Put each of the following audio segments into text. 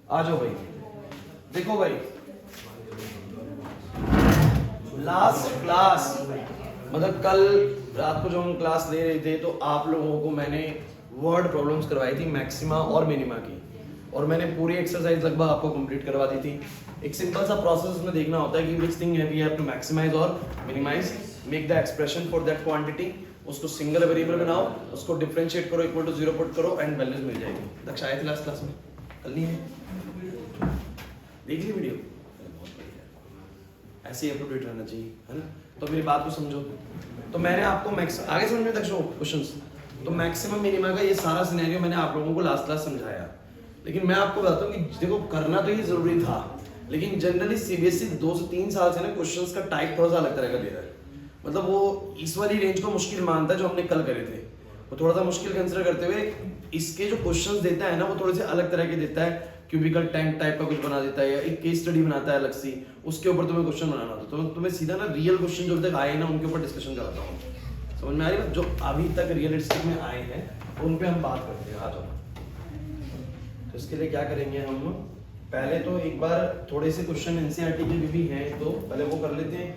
आ जाओ भाई। देखो भाई, लास्ट क्लास मतलब कल रात को जो हम क्लास ले रहे थे तो आप लोगों को मैंने वर्ड प्रॉब्लम्स करवाई थी मैक्सिमा और मिनिमा की, और मैंने पूरी एक्सरसाइज लगभग आपको कंप्लीट करवा दी थी। एक सिंपल सा प्रोसेस में देखना होता है कि which thing we have to maximise और minimise, make the expression for that quantity, उसको सिंगल वेरिएबल बनाओ, उसको डिफरेंशिएट करो, इक्वल टू 0 पुट करो एंड वैल्यूज मिल जाएगी। दक्ष आए थे लास्ट क्लास में? कल नहीं है? देख ली वीडियो? ऐसे ही अप टू डेट रहना चाहिए, है ना? तो मेरी बात को समझो। तो मैंने आपको आगे समझ में दक्ष क्वेश्चंस, तो मैक्सिमम मिनिमा का ये सारा सिनेरियो मैंने आप लोगों को लास्ट क्लास समझाया। लेकिन मैं आपको बताता हूँ कि देखो करना तो ये जरूरी था, लेकिन जनरली सीबीएसई 2 से 3 साल से ना क्वेश्चंस का टाइप थोड़ा सा अलग तरह का दे रहा है। मतलब वो इस वाली रेंज को मुश्किल मानता है जो हमने कल करे थे, वो थोड़ा सा मुश्किल कंसिडर करते हुए इसके जो क्वेश्चंस देता है ना वो थोड़े से अलग तरह के देता है। क्यूबिकल टैंक टाइप का कुछ बना देता है या एक केस स्टडी बनाता है अलग सी, उसके ऊपर तुम्हें क्वेश्चन बनाना होता है। तो तुम्हें सीधा ना रियल क्वेश्चन जो अभी तक आए ना उनके ऊपर डिस्कशन कराता हूँ। समझ में आ रही है? जो अभी तक रियलिस्टिक में आए हैं उन पे हम बात करते हैं। आ जाओ। तो इसके लिए क्या करेंगे हम, पहले तो एक बार थोड़े से क्वेश्चन एनसीईआरटी के भी हैं तो पहले वो कर लेते हैं।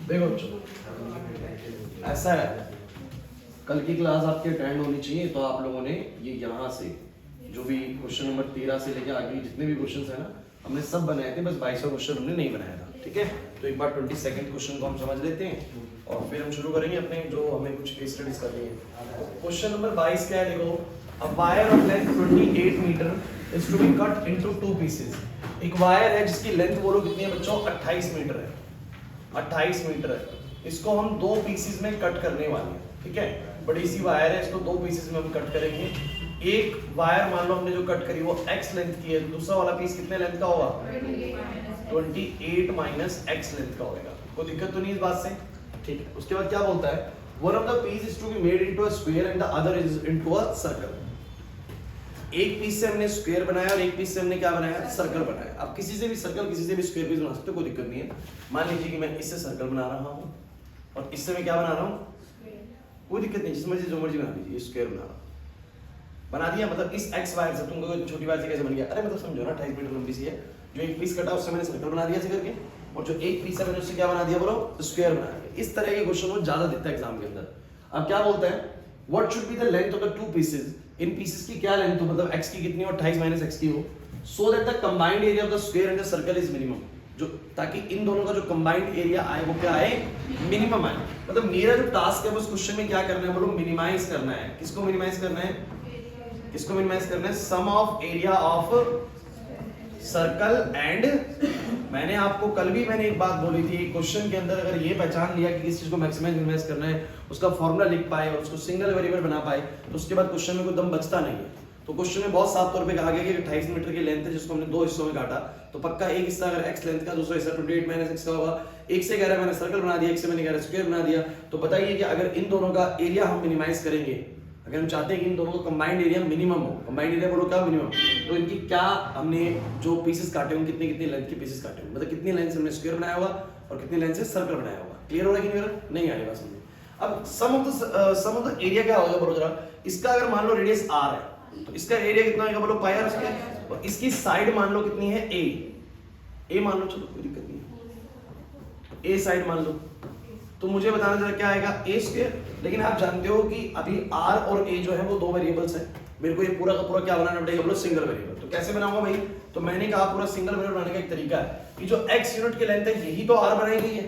देखो ऐसा है, कल की क्लास आपकी अटेंड होनी चाहिए तो आप लोगों ने ये यहाँ से जो भी क्वेश्चन नंबर 13 से लेकर आगे जितने भी क्वेश्चन है ना हमने सब बनाए थे, बस 22वां क्वेश्चन हमने नहीं बनाया था। ठीक है, तो एक बार 22nd क्वेश्चन को हम समझ लेते हैं और फिर हम शुरू करेंगे अपने जो हमें कुछ केस स्टडीज करनी है। क्वेश्चन नंबर 22 क्या है? देखो, a wire of length 28 metre is to be cut into 2 pieces. एक वायर है जिसकी लेंथ बोलो कितनी है बच्चों? 28 मीटर है। 28 मीटर है, इसको हम 2 पीसेस में कट करने वाले हैं। ठीक है, बड़ी सी वायर है, इसको 2 पीसेस में हम कट करेंगे। एक वायर मान लो हमने जो कट करी वो x लेंथ की है, दूसरा वाला पीस कितने लेंथ का होगा? 28 माइनस x लेंथ का होगा। कोई दिक्कत तो नहीं इस बात से? ठीक है, उसके बाद क्या बोलता है? One of the piece is to be made into a square and the other is into a circle. एक पीस से हमने स्क्वायर बनाया और एक पीस से हमने क्या बनाया? सर्कल बनाया। अब किसी से भी सर्कल किसी से भी स्क्वायर पीस बना सकते हो, कोई दिक्कत नहीं है। मान लीजिए कि मैं इससे सर्कल बना रहा हूँ और इससे मैं क्या बना रहा हूँ? कोई दिक्कत नहीं, जिस मर्जी जो मर्जी बना लीजिए। स्क्वायर बना दिया, मतलब इस x वायर से तुमको छोटी वायर से कैसे बन गया? अरे मतलब समझो ना, 28 मीटर लंबी सी है, जो एक पीस कटा उससे मैंने सर्कल बना दिया ऐसे करके, और जो एक पीस है मैंने उससे क्या बना दिया बोलो? स्क्वायर बना दिया। इस तरह के क्वेश्चन वो ज्यादा देता है एग्जाम के अंदर। अब क्या बोलता है? What should be the length of the 2 pieces? In pieces की क्या लेंथ हो, मतलब x की कितनी हो? 28 माइनस x की हो, so that the combined area of the square and the circle is minimum. जो ताकि इन दोनों का जो कंबाइंड एरिया आए वो क्या आए? मिनिमम आए। मतलब मेरा जो टास्क है उस क्वेश्चन में क्या करना है बोलो? मिनिमाइज करना है। किसको मिनिमाइज करना है? किसको मिनिमाइज करना है? Sum of area of circle and, मैंने आपको कल भी मैंने एक बात बोली थी, क्वेश्चन के अंदर अगर ये पहचान लिया कि किस चीज को मैक्सिमाइज मिनिमाइज करना है, उसका फॉर्मूला लिख पाए और उसको सिंगल वेरिएबल बना पाए, तो उसके बाद क्वेश्चन में कोई दम बचता नहीं है। तो क्वेश्चन में बहुत साफ तौर पे कहा गया कि 28 मीटर की लेंथ है जिसको हमने 2 हिस्सों में काटा, तो पक्का एक हिस्सा अगर x लेंथ का, दूसरा हिस्सा 28 माइनस x का होगा। एक से कह रहा है मैंने सर्कल बना दिया, एक से मैंने कह रहा है स्क्वायर बना दिया। तो बताइए कि अगर इन दोनों का एरिया हम मिनिमाइज करेंगे, अगर हम चाहते हैं कि इन दोनों का कंबाइंड एरिया मिनिमम हो, कंबाइंड एरिया बोलो क्या मिनिमम, तो इनकी क्या हमने जो पीसेस काटे होंगे, कितने कितने लेंथ के पीसेस काटे होंगे, मतलब कितनी लेंथ से हमने स्क्वायर बनाया होगा और कितनी लेंथ से सर्कल बनाया होगा। क्लियर हो रहा है कि नहीं हो रहा? नहीं आ रही बात समझ। अब सम ऑफ द एरिया क्या होगा बोलो जरा। इसका अगर मान लो रेडियस r है, तो इसका एरिया कितना आएगा बोलो पाई आर स्क्वायर। और इसकी साइड मान लो कितनी है ए मान लो, चलो कोई दिक्कत नहीं है, ए साइड मान लो। तो मुझे बताना जरा क्या आएगा ए स्क्वायर। लेकिन आप जानते हो कि अभी आर और ए जो है वो दो वेरिएबल्स हैं, मेरे को ये पूरा का पूरा क्या बनाना पड़ेगा बोलो सिंगल वेरिएबल। तो कैसे बनाऊंगा भाई, तो मैंने कहा पूरा सिंगल वेरिएबल बनाने का एक तरीका है कि जो x यूनिट की लेंथ है यही तो आर बनाई गई है,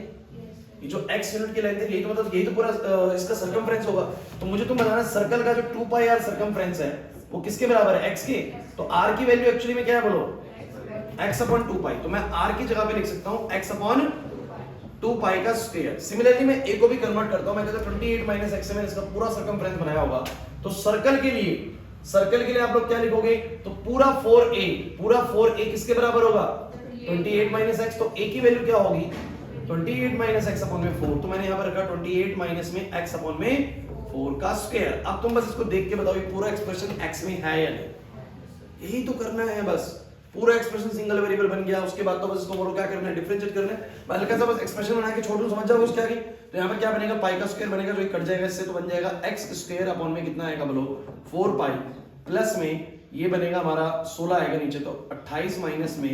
ये जो x यूनिट की लेंथ है यही तो मतलब यही तो पूरा इसका सर्कमफ्रेंस होगा। तो मुझे तुम बताना सर्कल का जो 2 पाई r सर्कमफ्रेंस है वो किसके बराबर है, x के। तो r की वैल्यू एक्चुअली में क्या है बोलो, x अपॉन 2 पाई। तो मैं r की जगह पे लिख सकता हूं x अपॉन 2 पाई का स्क्वायर। सिमिलरली मैं a को भी कन्वर्ट करता हूं, मैं कहता हूं 28 माइनस x से मैंने इसका पूरा सर्कमफ्रेंस बनाया होगा। तो सर्कल के लिए आप लोग क्या लिखोगे, तो पूरा 4a किसके बराबर होगा 28 माइनस x। तो a की वैल्यू क्या होगी 28 माइनस x अपॉन में 4। तो मैंने यहां पर रखा 28 माइनस में x अपॉन में 4 का स्क्वायर। अब तुम बस इसको देख के बताओ ये पूरा एक्सप्रेशन x में है या नहीं, यही तो करना है बस। पूरा एक्सप्रेशन सिंगल वेरिएबल बन गया, उसके बाद तो बस इसको बोलो क्या करना है, डिफरेंशिएट करना है। मैं हल्का सा बस एक्सप्रेशन बना के छोड़ दूं, समझ जाओगे उसके आगे। तो यहाँ पर क्या बनेगा, पाई का स्क्वायर बनेगा, जो कट जाएगा इससे, तो बन जाएगा x स्क्वायर अपॉन में कितना आएगा बोलो 4 पाई, प्लस में ये बनेगा हमारा 16 आएगा नीचे, तो 28 माइनस में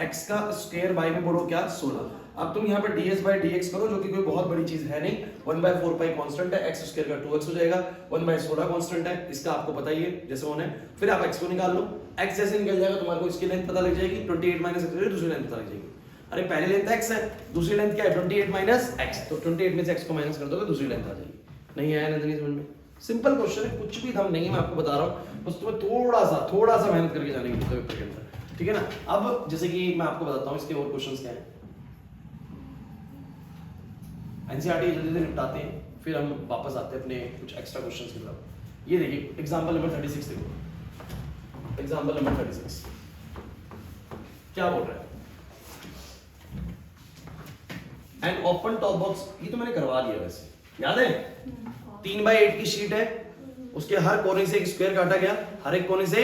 x का स्क्वायर बाय में बोलो क्या 16। अब तुम यहाँ पर ds बाय dx करो, जो कि कोई बहुत बड़ी चीज है नहीं। 1/4 पाई कांस्टेंट है, x स्क्वायर का 2x हो जाएगा, 1/16 कांस्टेंट है, इसका आपको पता ही है जैसे होना है। फिर आप x को निकाल लो, x जैसे निकल जाएगा तुम्हारे को इसकी लेंथ पता लग जाएगी, 28 माइनस x, दूसरी लेंथ पता लग जाएगी। अरे पहली लेंथ x है, दूसरी लेंथ क्या है 28 माइनस x, तो 28 में से x को माइनस कर दोगे दूसरी लेंथ आ जाएगी। नहीं आया ना समझ में, सिंपल क्वेश्चन है, कुछ भी दम नहीं है, मैं आपको बता रहा हूँ, बस तुम्हें थोड़ा सा मेहनत करके जाने की पेपर के अंदर, ठीक है ना। अब जैसे कि मैं आपको बताता हूँ इसके और क्वेश्चंस क्या हैं, एनसीईआरटी जल्दी निपटाते हैं, फिर हम वापस आते हैं अपने कुछ एक्स्ट्रा क्वेश्चंस की तरफ। ये देखिए एग्जांपल नंबर 36 देखो, एग्जांपल नंबर 36 क्या बोल रहा है, एन ओपन टॉप बॉक्स, ये तो मैंने करवा दिया वैसे, याद है 3/8 की शीट है, उसके हर कोने से एक स्क्वायर काटा गया, हर एक कोने से,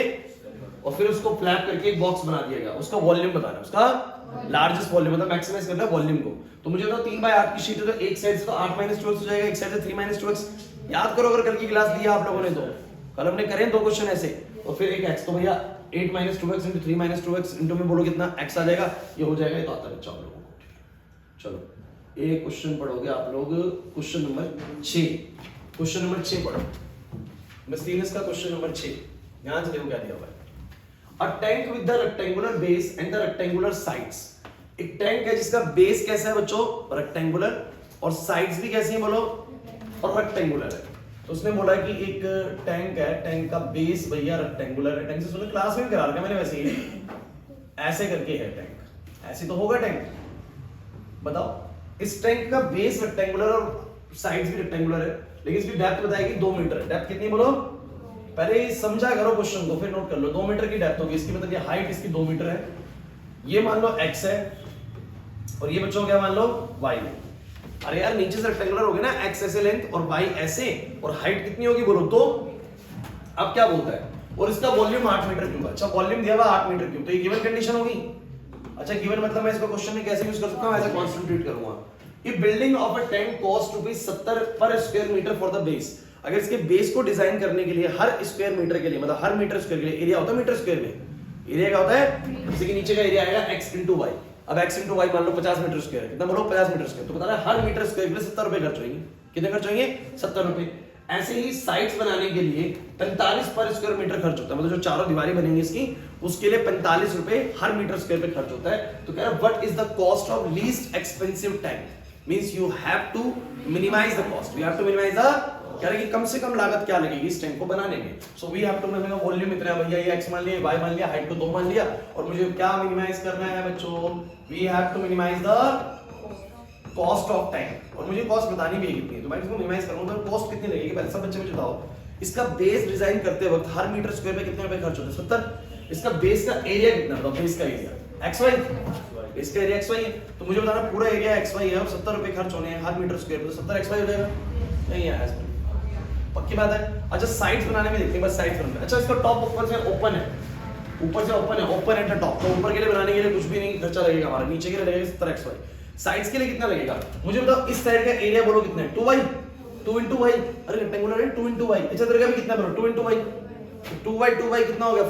और फिर उसको फ्लैप करके एक बॉक्स बना दिया गया। उसका वॉल्यूम बताना है, उसका लार्जेस्ट वॉल्यूम मतलब मैक्सिमाइज करना है वॉल्यूम को। तो मुझे बताओ 3/8 की शीट है, तो एक साइड से तो 8 - 2x हो जाएगा, एक साइड से 3 - 2x। याद करो अगर कल की क्लास दिया आप लोगों ने, तो कल हमने करे 2 क्वेश्चन ऐसे, और फिर एक x, तो भैया 8 - 2x * 3 - 2x इनटू में बोलो कितना x आ जाएगा, ये हो जाएगा, ये तो आता है बच्चा आप लोगों को। चलो एक क्वेश्चन पढ़ोगे आप लोग, क्वेश्चन नंबर 6, क्वेश्चन नंबर 6 पढ़ो, मिसलिनियस का क्वेश्चन नंबर 6। ध्यान से देखो क्या दिया हुआ है, A tank with the rectangular base and the rectangular sides। एक टैंक है जिसका बेस कैसा है बच्चों रेक्टेंगुलर, और साइड्स भी कैसी हैं बोलो, और रेक्टेंगुलर है। तो उसने बोला कि एक टैंक है, टैंक का बेस भैया रेक्टेंगुलर है। टैंक से सुनो क्लास में करा रखा मैंने वैसे ही, ऐसे करके है टैंक, ऐसे तो होगा टैंक। बताओ इस टैंक का बेस रेक्टेंगुलर और साइड्स भी रेक्टेंगुलर है, लेकिन इसकी डेप्थ बताएगी 2 मीटर है। डेप्थ कितनी बोलो, पहले समझा करो क्वेश्चन को फिर नोट कर लो। 2 मीटर की डेप्थ होगी इसकी, मतलब ये हाइट इसकी 2 मीटर है, ये मान लो x है, और ये बच्चों क्या मान लो y है। अरे यार नीचे से रेक्टेंगुलर हो गया ना, x ऐसे लेंथ और y ऐसे, और हाइट कितनी होगी बोलो 2। अब क्या बोलता है, और इसका वॉल्यूम 8 मीटर क्यूब। अच्छा वॉल्यूम दिया हुआ 8 मीटर क्यूब, तो ये गिवन कंडीशन होगी। अच्छा गिवन मतलब मैं इसको क्वेश्चन में कैसे यूज कर सकता हूं, ऐसे कांस्टेंट ट्रीट करूंगा। ये building of a tank cost ₹70 per square metre for the base. अगर इसके बेस को डिजाइन करने के लिए हर स्क्वायर मीटर के लिए, मतलब हर मीटर स्क्वायर के लिए एरिया होता है, मीटर स्क्वायर में एरिया क्या होता है, जैसे कि नीचे का एरिया आएगा x * y। अब x * y मान लो 50 मीटर स्क्वायर, कितना बोलो 50 मीटर स्क्वायर, तो बता रहा है हर मीटर स्क्वायर के लिए 70 रुपए खर्च होंगे। कितने खर्च होंगे 70 रुपए। ऐसे ही साइड्स बनाने के लिए 45 पर स्क्वायर मीटर खर्च होता है, मतलब जो चारों दीवारें बनेंगी इसकी, उसके लिए 45 रुपए हर मीटर स्क्वायर पे खर्च होता है। तो कह रहा है what is the cost of least expensive tank, means you have to minimise the cost, you have to minimise the, कह रहे कि कम से कम लागत क्या लगेगी इस टैंक को बनाने में। So we have to minimise volume इतना भैया, ये x मान लिया, y मान लिया, हाइट को 2 मान लिया, और मुझे क्या मिनिमाइज करना है बच्चों, we have to minimise the cost of tank. और मुझे कॉस्ट बतानी भी है कितनी है, तो मैं इसको मिनिमाइज करूंगा, तो कॉस्ट कितनी लगेगी पहले सब बच्चे मुझे बताओ। इसका बेस डिजाइन करते वक्त हर मीटर स्क्वायर पे कितने रुपए खर्च होते हैं 70। इसका बेस का एरिया कितना बताओ, बेस का एरिया xy, बेस का एरिया xy है, तो मुझे बताना पूरा एरिया xy है और 70 रुपए खर्च होने हैं हर मीटर स्क्वायर पे, तो 70 xy हो जाएगा। नहीं है पक्की बात है। अच्छा साइड्स बनाने में देखते हैं, बस साइड्स बनाने। अच्छा इसका टॉप ऊपर से ओपन है, ऊपर से ओपन है, ओपन एट द टॉप, तो ऊपर के लिए बनाने के लिए कुछ भी नहीं खर्चा लगेगा हमारा, नीचे के लिए लगेगा 70 xy। साइड्स के लिए कितना लगेगा मुझे बताओ, इस साइड का एरिया बोलो कितना है 2y, 2 * y, अरे रेक्टेंगुलर है 2 * y। अच्छा तेरे का भी कितना बोलो 2 * y, 2 by कितना हो गया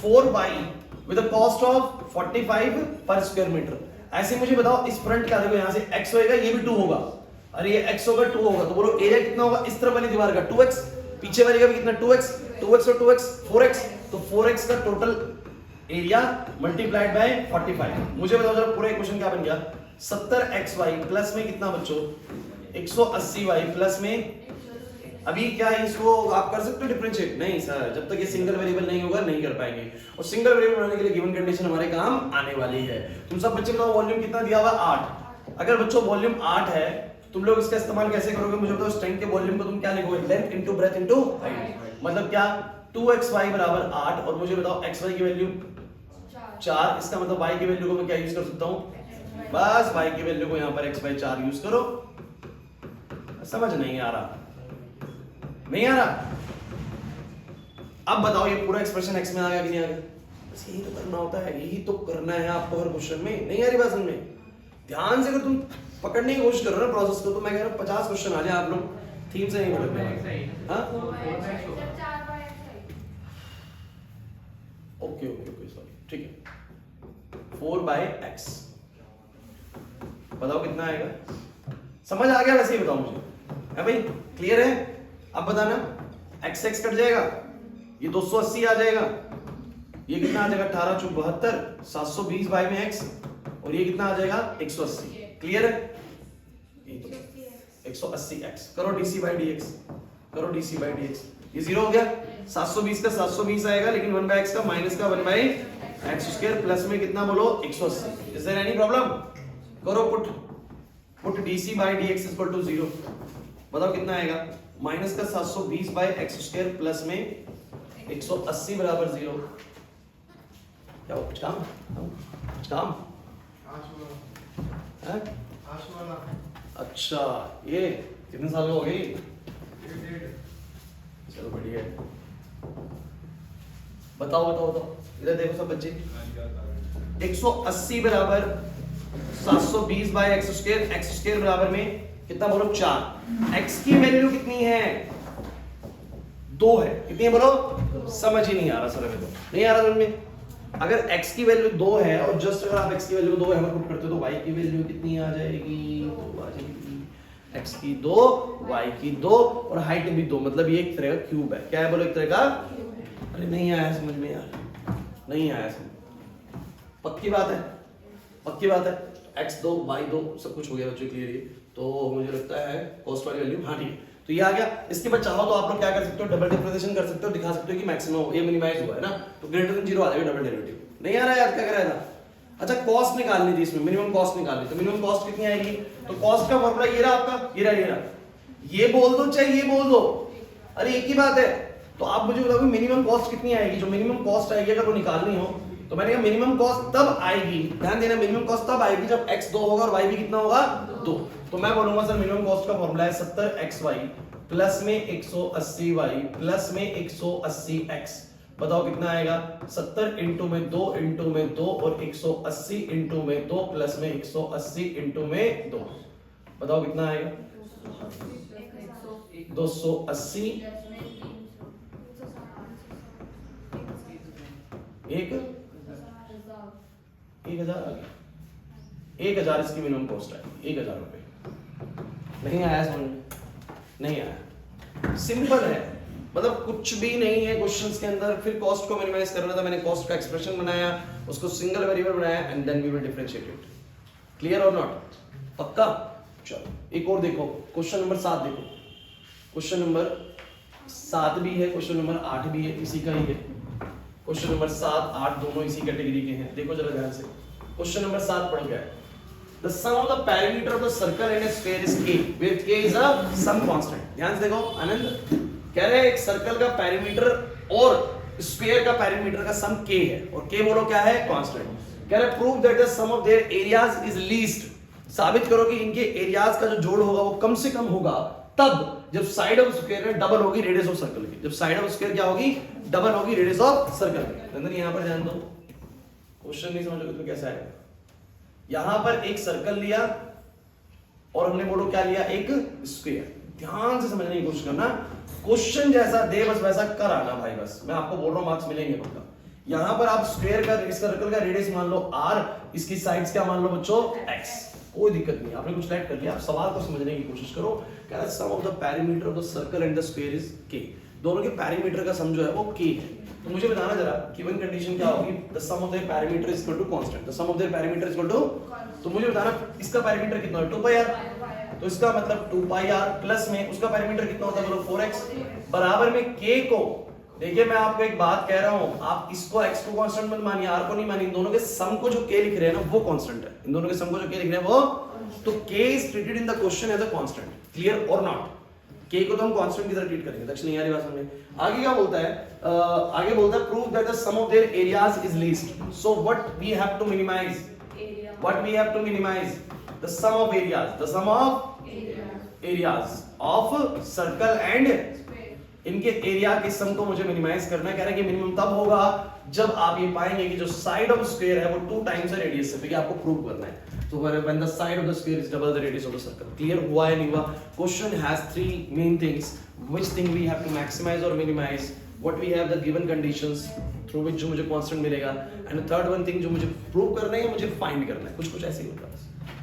4 by with the cost of 45 पर स्क्वायर मीटर। ऐसे मुझे बताओ इस फ्रंट का देखो यहाँ से x होएगा, ये भी 2 होगा, अरे ये x होगा 2 होगा, तो बोलो एरिया कितना होगा इस तरफ वाली दीवार का 2x, पीछे वाली का भी कितना 2x, 2x और 2x 4x, तो 4x का टोटल एरिया मल्टीप्लाइड बाय 45। मुझे बताओ जरा पूरा इक्वेशन क्या बन गया 70xy प्लस में कितना बच्चों 180y प्लस में, अभी क्या है इसको आप कर सकते हो डिफरेंशिएट? नहीं सर, जब तक ये सिंगल वेरिएबल नहीं होगा नहीं कर पाएंगे, और सिंगल वेरिएबल बनाने के लिए गिवन कंडीशन हमारे काम आने वाली है। तुम सब बच्चे बताओ वॉल्यूम कितना दिया हुआ 8, अगर बच्चों वॉल्यूम 8 है तुम लोग इसका इस्तेमाल कैसे करोगे मुझे बताओ। स्ट्रेंथ के वॉल्यूम को तुम क्या लिखोगे, length into breadth into height, मतलब क्या 2xy बराबर 8, और मुझे बताओ xy की वैल्यू 4, इसका मतलब y की वैल्यू को मैं क्या यूज कर सकता हूं, बस y की वैल्यू को यहां पर x by 4 यूज करो। समझ नहीं आ रहा, नहीं आ रहा? अब बताओ ये पूरा एक्सप्रेशन x में आ गया कि नहीं आ गया? बस यही तो करना होता है, यही तो करना है आपको हर क्वेश्चन में। नहीं आ रही बात समझ में? ध्यान से अगर तुम पकड़ने की कोशिश करो ना प्रोसेस को, तो मैं कह रहा हूं 50 क्वेश्चन आ जाए आप लोग थीम से नहीं भटकने वाले। हां ओके ओके ओके सॉरी, ठीक है 4 by x, बताओ कितना आएगा? समझ आ गया? वैसे ही बताओ मुझे, है भाई? क्लियर है? अब बताना x x कट जाएगा, ये 280 आ जाएगा, ये कितना आ जाएगा 18 चौक 72, 720 बाई में x, और ये कितना आ जाएगा 180। क्लियर है? 180x करो dc by dx, करो dc by dx, ये 0 हो गया। 720 का 720 आएगा, लेकिन 1 by x का माइनस का 1 by x स्क्वायर, प्लस में कितना बोलो 180। Is there any problem? करो put dc by dx equal to 0, बताओ कितना आएगा? माइनस का 720 बाय x स्क्वायर प्लस में 180 बराबर 0। क्या हो कुछ काम है? अच्छा, ये कितने साल हो गई? चलो बढ़िया है, बताओ इधर देखो सब बच्चे, 180 बराबर 720 बाय x स्क्वायर बराबर में कितना बोलो 4। x की वैल्यू कितनी है 2 है, कितनी है बोलो? समझ ही नहीं आ रहा सर, अभी तो नहीं आ रहा समझ में। अगर x की वैल्यू 2 है और जस्ट अगर आप x की वैल्यू को 2 यहाँ पुट करते हो तो y की वैल्यू कितनी आ जाएगी? तो आ जाएगी x की 2, y की 2 और हाइट भी 2, मतलब ये एक तरह का क्यूब है। क्या है बोलो? एक तरह का। अरे नहीं आया समझ में यार, नहीं आया समझ। पक्की बात है, पक्की बात है। x2 y2 सब कुछ हो गया बच्चों, क्लियर है? तो मुझे लगता है कॉस्ट वाली वैल्यू, हाँ ठीक है, तो ये आ गया। इसके बाद चाहो तो आप लोग क्या कर सकते हो, डबल डिफरेंशिएशन कर सकते हो, दिखा सकते हो कि मैक्सिमम ये मिनिमाइज हुआ है ना, तो ग्रेटर देन 0 आ जाएगा डबल डेरिवेटिव। नहीं आ रहा है यार, क्या कर रहा था? अच्छा कॉस्ट निकालनी थी इसमें, मिनिमम कॉस्ट निकालनी, तो मिनिमम कॉस्ट कितनी आएगी? तो कॉस्ट का फॉर्मूला ये रहा आपका, ये रहा, ये बोल दो चाहे ये बोल दो, अरे एक ही बात है। तो आप मुझे बताओ मिनिमम कॉस्ट कितनी आएगी? जो मिनिमम कॉस्ट आएगी अगर वो निकालनी हो तो मैंने कहा मिनिमम कॉस्ट तब आएगी, ध्यान देना, मिनिमम कॉस्ट तब आएगी जब x 2 होगा और y भी कितना होगा 2। तो मैं बोलूंगा सर मिनिमम कॉस्ट का फॉर्मूला है 70xy प्लस में 180y प्लस में 180x। बताओ कितना आएगा? 70 इंटू में 2 इंटू में 2 और 180 इंटू में 2 प्लस में 180 इंटू में 2, बताओ कितना आएगा? 280 1000 आ गया, 1000 इसकी मिनिमम कॉस्ट है, 1000 रुपए। नहीं आया समझ में? नहीं आया, सिंपल है, मतलब कुछ भी नहीं है क्वेश्चंस के अंदर। फिर कॉस्ट को मिनिमाइज करना था, मैंने कॉस्ट का एक्सप्रेशन बनाया, उसको सिंगल वेरिएबल बनाया and then we will differentiate it. Clear और नॉट? पक्का? चलो एक और देखो, क्वेश्चन नंबर 7 देखो। क्वेश्चन नंबर 7 भी है, क्वेश्चन नंबर 8 भी है, इसी का ही है। क्वेश्चन नंबर 7, 8 दोनों इसी कैटेगरी के हैं। देखो जरा ध्यान से, क्वेश्चन नंबर 7 पढ़ गया है। The sum of the perimeter of the circle and a sphere is k, where k is a sum constant। ध्यान से देखो आनंद, कह रहे हैं एक सर्कल का पेरीमीटर और स्फीयर का पेरीमीटर का सम k है, और k बोलो क्या है? कांस्टेंट। कह रहे prove that the sum of their areas is least. साबित करो कि इनके एरियाज का जो जोड़ होगा वो कम से कम होगा तब जब साइड ऑफ स्क्वायर में डबल होगी रेडियस ऑफ सर्कल की। जब साइड ऑफ स्क्वायर क्या होगी? डबल होगी रेडियस ऑफ सर्कल की। अंदर यहां पर ध्यान दो, क्वेश्चन नहीं समझोगे तो कैसा आएगा? यहां पर एक सर्कल लिया और हमने बोलो क्या लिया? एक स्क्वायर। ध्यान से समझने की कोशिश करना, क्वेश्चन जैसा दे बस वैसा कर आना भाई, बस मैं आपको बोल रहा हूँ मार्क्स मिलेंगे पक्का। यहाँ पर आप स्क्वायर का, इस सर्कल का रेडियस मान लो r, इसकी साइड्स क्या मान लो बच्चों x, कोई दिक्कत नहीं, आपने कुछ टाइप कर लिया, आप सवाल को समझने की कोशिश करो। कह रहा है sum of the perimeter of the circle and the square is k, दोनों के पेरीमीटर का सम जो है वो k है। तो मुझे बताना जरा गिवन कंडीशन क्या होगी, the sum of their perimeter is equal to constant, the sum of their perimeter is equal to, तो मुझे बताना इसका पेरीमीटर कितना है 2πr, तो इसका मतलब 2πr प्लस में उसका पेरीमीटर कितना होता है बोलो 4x, बराबर में k को, देखिए मैं आपको एक बात कह रहा हूं, आप इसको x को कांस्टेंट मत मानिए, r को नहीं मानिए, इन दोनों के सम को जो k लिख रहे हैं ना वो कांस्टेंट है, इन दोनों के सम को जो k लिख रहे हैं वो, तो k is treated in the question as a constant, clear और नॉट, k को तो हम कांस्टेंट की तरह ट्रीट करेंगे, दक्षिण यारी बात समझे। आगे क्या बोलता है, आगे बोलता है prove that the sum of their areas is least, so what we have to minimise, what we have to minimise, the sum of areas, the sum of areas of circle and, इनके area के sum को मुझे minimise करना है। कह रहा है कि मिनिमम तब होगा जब आप ये पाएंगे कि जो साइड ऑफ स्क्वायर है वो 2 टाइम्स है रेडियस से, तो ये आपको प्रूव करना है। तो when the side of the square is double the radius of the circle, clear हुआ है नहीं हुआ? Question has 3 main things, which thing we have to maximise और minimise, what we have the given conditions through which जो मुझे constant मिलेगा, and third one thing जो मुझे प्रूव करना है, मुझे फाइंड करना है, कुछ ऐसे ही होता है बस।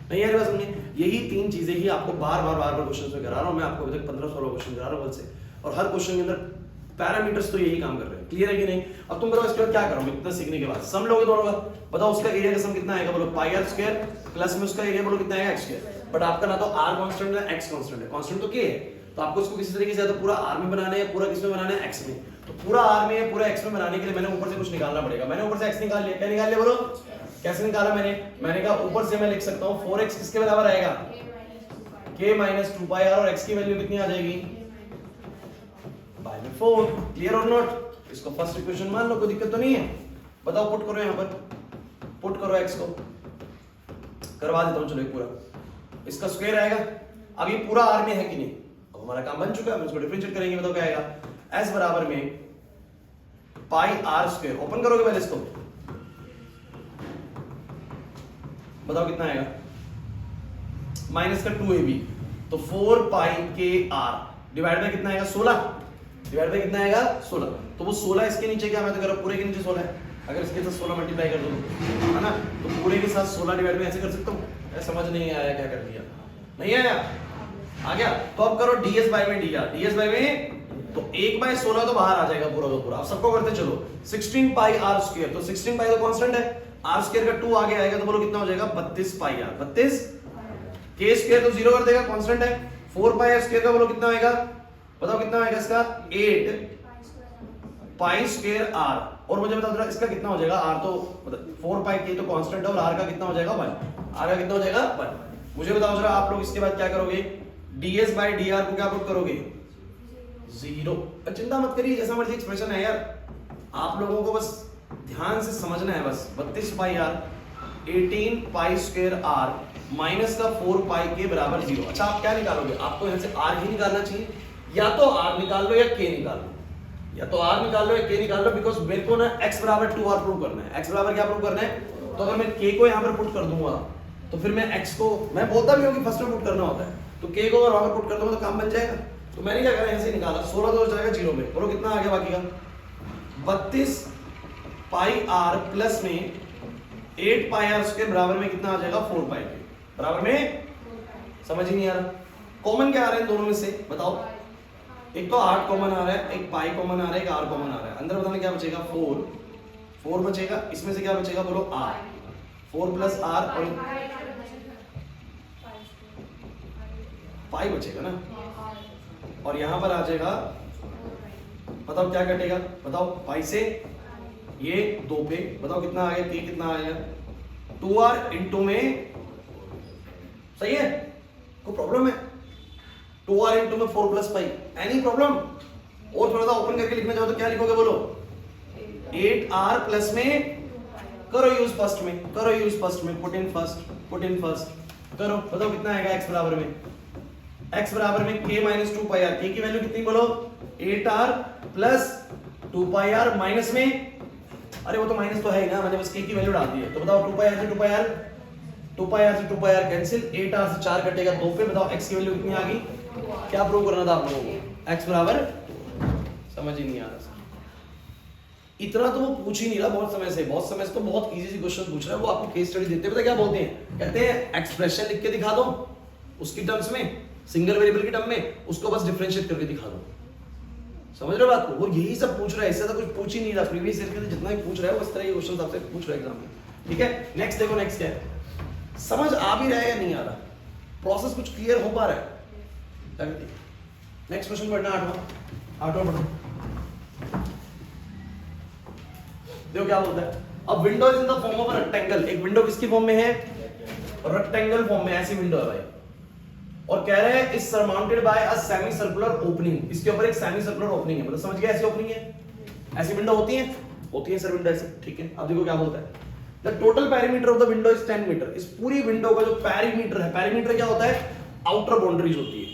नहीं यार बस हमने यही 3 चीजें ही आपको बार-बार क्वेश्चंस में करा रहा हूं मैं, आपको अभी तक 15-16 क्वेश्चन करा रहा हूं कल से, और हर क्वेश्चन के अंदर पैरामीटर्स तो यही काम कर रहे हैं, क्लियर है कि नहीं? अब तुम बताओ इसके बाद क्या करोगे इतना सीखने के बाद, सम लोगे दोनों का, बताओ उसका एरिया का सम कितना आएगा बोलो πr² प्लस में उसका एरिया बोलो कितना आएगा x², बट आपका ना तो r कांस्टेंट है x कांस्टेंट है, कांस्टेंट तो k है, तो आपको इसको किसी तरीके से या तो पूरा r में बनाना है या पूरा किस में बनाना है x में, तो पूरा r में या पूरा x में बनाने के लिए मैंने ऊपर से कुछ निकालना पड़ेगा, मैंने ऊपर से x निकाल लिया, क्या निकाल लिया बोलो, कैसे निकाला मैंने कहा ऊपर से मैं लिख सकता हूं 4x किसके बराबर आएगा, k - 2πr, और x की वैल्यू कितनी आ जाएगी बाय में 4, क्लियर और नॉट? इसको फर्स्ट इक्वेशन मान लो, कोई दिक्कत तो नहीं है, बताओ पुट करो, यहां पर पुट करो x को, करवा देता हूं चलो एक पूरा, इसका स्क्वायर आएगा, अब ये पूरा r में है कि नहीं, अब हमारा काम बन चुका है, हम इसको डिफरेंशिएट करेंगे, बताओ क्या आएगा, s बराबर में πr², ओपन करोगे पहले इसको, बताओ कितना आएगा, माइनस का 2ab, तो 4πkr डिवाइड बाय कितना आएगा 16, डिवाइड बाय कितना आएगा 16, तो वो 16 इसके नीचे क्या, मैं तो कह रहा हूं पूरे के नीचे 16 है, अगर इसके साथ 16 मल्टीप्लाई कर दो है ना, तो पूरे के साथ 16 डिवाइड में ऐसे कर सकता हूं, समझ नहीं आया क्या कर दिया, नहीं आया, आ गया, तो अब करो ds बाय में dr, ds बाय में, तो 1/16 तो बाहर आ जाएगा पूरा का पूरा, अब सबको करते चलो, 16πr², तो 16π तो कांस्टेंट है, r² का 2 आगे आएगा तो बोलो कितना हो जाएगा 32πr, 32, k² तो 0 कर देगा कांस्टेंट है, 4πr² का बोलो कितना आएगा, बताओ कितना आएगा इसका 8π²r, और मुझे बताओ जरा इसका कितना हो जाएगा, r तो 4πk तो कांस्टेंट है और r का कितना हो जाएगा 1, r का कितना हो जाएगा 1, मुझे बताओ जरा आप लोग इसके बाद क्या करोगे, ds बाय dr को क्या पुट करोगे 0, चिंता मत करिए जैसा मर्जी एक्सप्रेशन है यार, आप लोगों को बस ध्यान से समझना है, बस 32πr 18π²r माइनस का 4π के बराबर 0। अच्छा आप क्या निकालोगे, आपको यहां से r ही निकालना चाहिए, या तो r निकाल लो या k निकाल लो, या तो r निकाल लो या k निकाल लो, बिकॉज मेरे को ना x बराबर 2r प्रूव करना है, x बराबर क्या प्रूव करना है, तो अगर मैं k को यहां पर पुट कर दूंगा तो फिर मैं x को, मैं बोलता भी हूं कि फर्स्ट में पुट करना होता है, तो k को अगर वहां पर पुट कर दूंगा तो काम बन जाएगा, तो मैंने क्या करा ऐसे निकाला, 16 तो हो जाएगा 0 में, बोलो कितना आ गया बाकी का 32πr प्लस में 8πr² बराबर में कितना आ जाएगा 4π के बराबर में, समझ ही नहीं आ रहा, कॉमन क्या आ रहा है दोनों में से बताओ, एक तो 8 कॉमन आ रहा है, एक पाई कॉमन आ रहा है, एक r कॉमन आ रहा है, अंदर बताना क्या बचेगा 4 बचेगा, इसमें से क्या बचेगा बोलो r, 4 प्लस r और पाई बचेगा ना, और यहां पर आ जाएगा, बताओ क्या कटेगा, बताओ पाई से ये 2 पे, बताओ कितना आ गया, k कितना आ गया 2r इंटू में, सही है, कोई प्रॉब्लम है, 2r इंटू में 4 प्लस पाई, एनी प्रॉब्लम, और थोड़ा सा ओपन करके लिखना चाहो तो क्या लिखोगे बोलो 8r प्लस में, करो यूज फर्स्ट में, करो यूज फर्स्ट में, पुट इन फर्स्ट करो, बताओ कितना आएगा x बराबर में, x बराबर में k - 2πr, k की वैल्यू कितनी बोलो 8r प्लस 2πr माइनस में, अरे वो तो माइनस तो है ही ना, मैंने बस k की वैल्यू डाल दी है, तो बताओ 2πr से 2πr कैंसिल, 8r से 4 कटेगा 2 पे, बताओ x की वैल्यू कितनी आ गई क्या प्रूव करना था आप लोगों को? x बराबर, समझ ही नहीं आ रहा सर, इतना तो वो पूछ ही नहीं रहा बहुत समय से तो बहुत इजी सी क्वेश्चन पूछ रहा है वो। आपको केस स्टडी देते पता क्या बोलते हैं, कहते हैं एक्सप्रेशन लिख के दिखा दो उसकी टर्म्स में, सिंगल वेरिएबल की टर्म में, उसको बस डिफरेंशिएट करके दिखा दो। समझ रहे हो बात को? वो यही सब पूछ रहा है, इससे तो कुछ पूछ ही नहीं रहा। प्रीवियस ईयर के जितना भी पूछ रहा है वो इस तरह के क्वेश्चन आपसे पूछ रहा है एग्जाम में, ठीक है। नेक्स्ट देखो, नेक्स्ट क्या है, समझ आ भी रहा है या नहीं आ रहा, प्रोसेस कुछ क्लियर हो पा रहा है? नेक्स्ट क्वेश्चन पढ़ना, आठवां पढ़ो। देखो क्या बोलता है, अब window is in the form of a rectangle. एक विंडो किसकी फॉर्म में है? रेक्टेंगल फॉर्म में, ऐसी विंडो है भाई, और कह रहे हैं is surmounted bye a semi circular opening. इसके ऊपर एक सेमी सर्कुलर ओपनिंग है, मतलब समझ गया ऐसी ओपनिंग है, ऐसी विंडो होती है सर विंडो ऐसे, ठीक है। अब देखो क्या बोलता है, the total perimeter of the window is 10 metre. इस पूरी विंडो का जो पेरीमीटर है, पेरीमीटर क्या होता है? आउटर बाउंड्रीज होती है,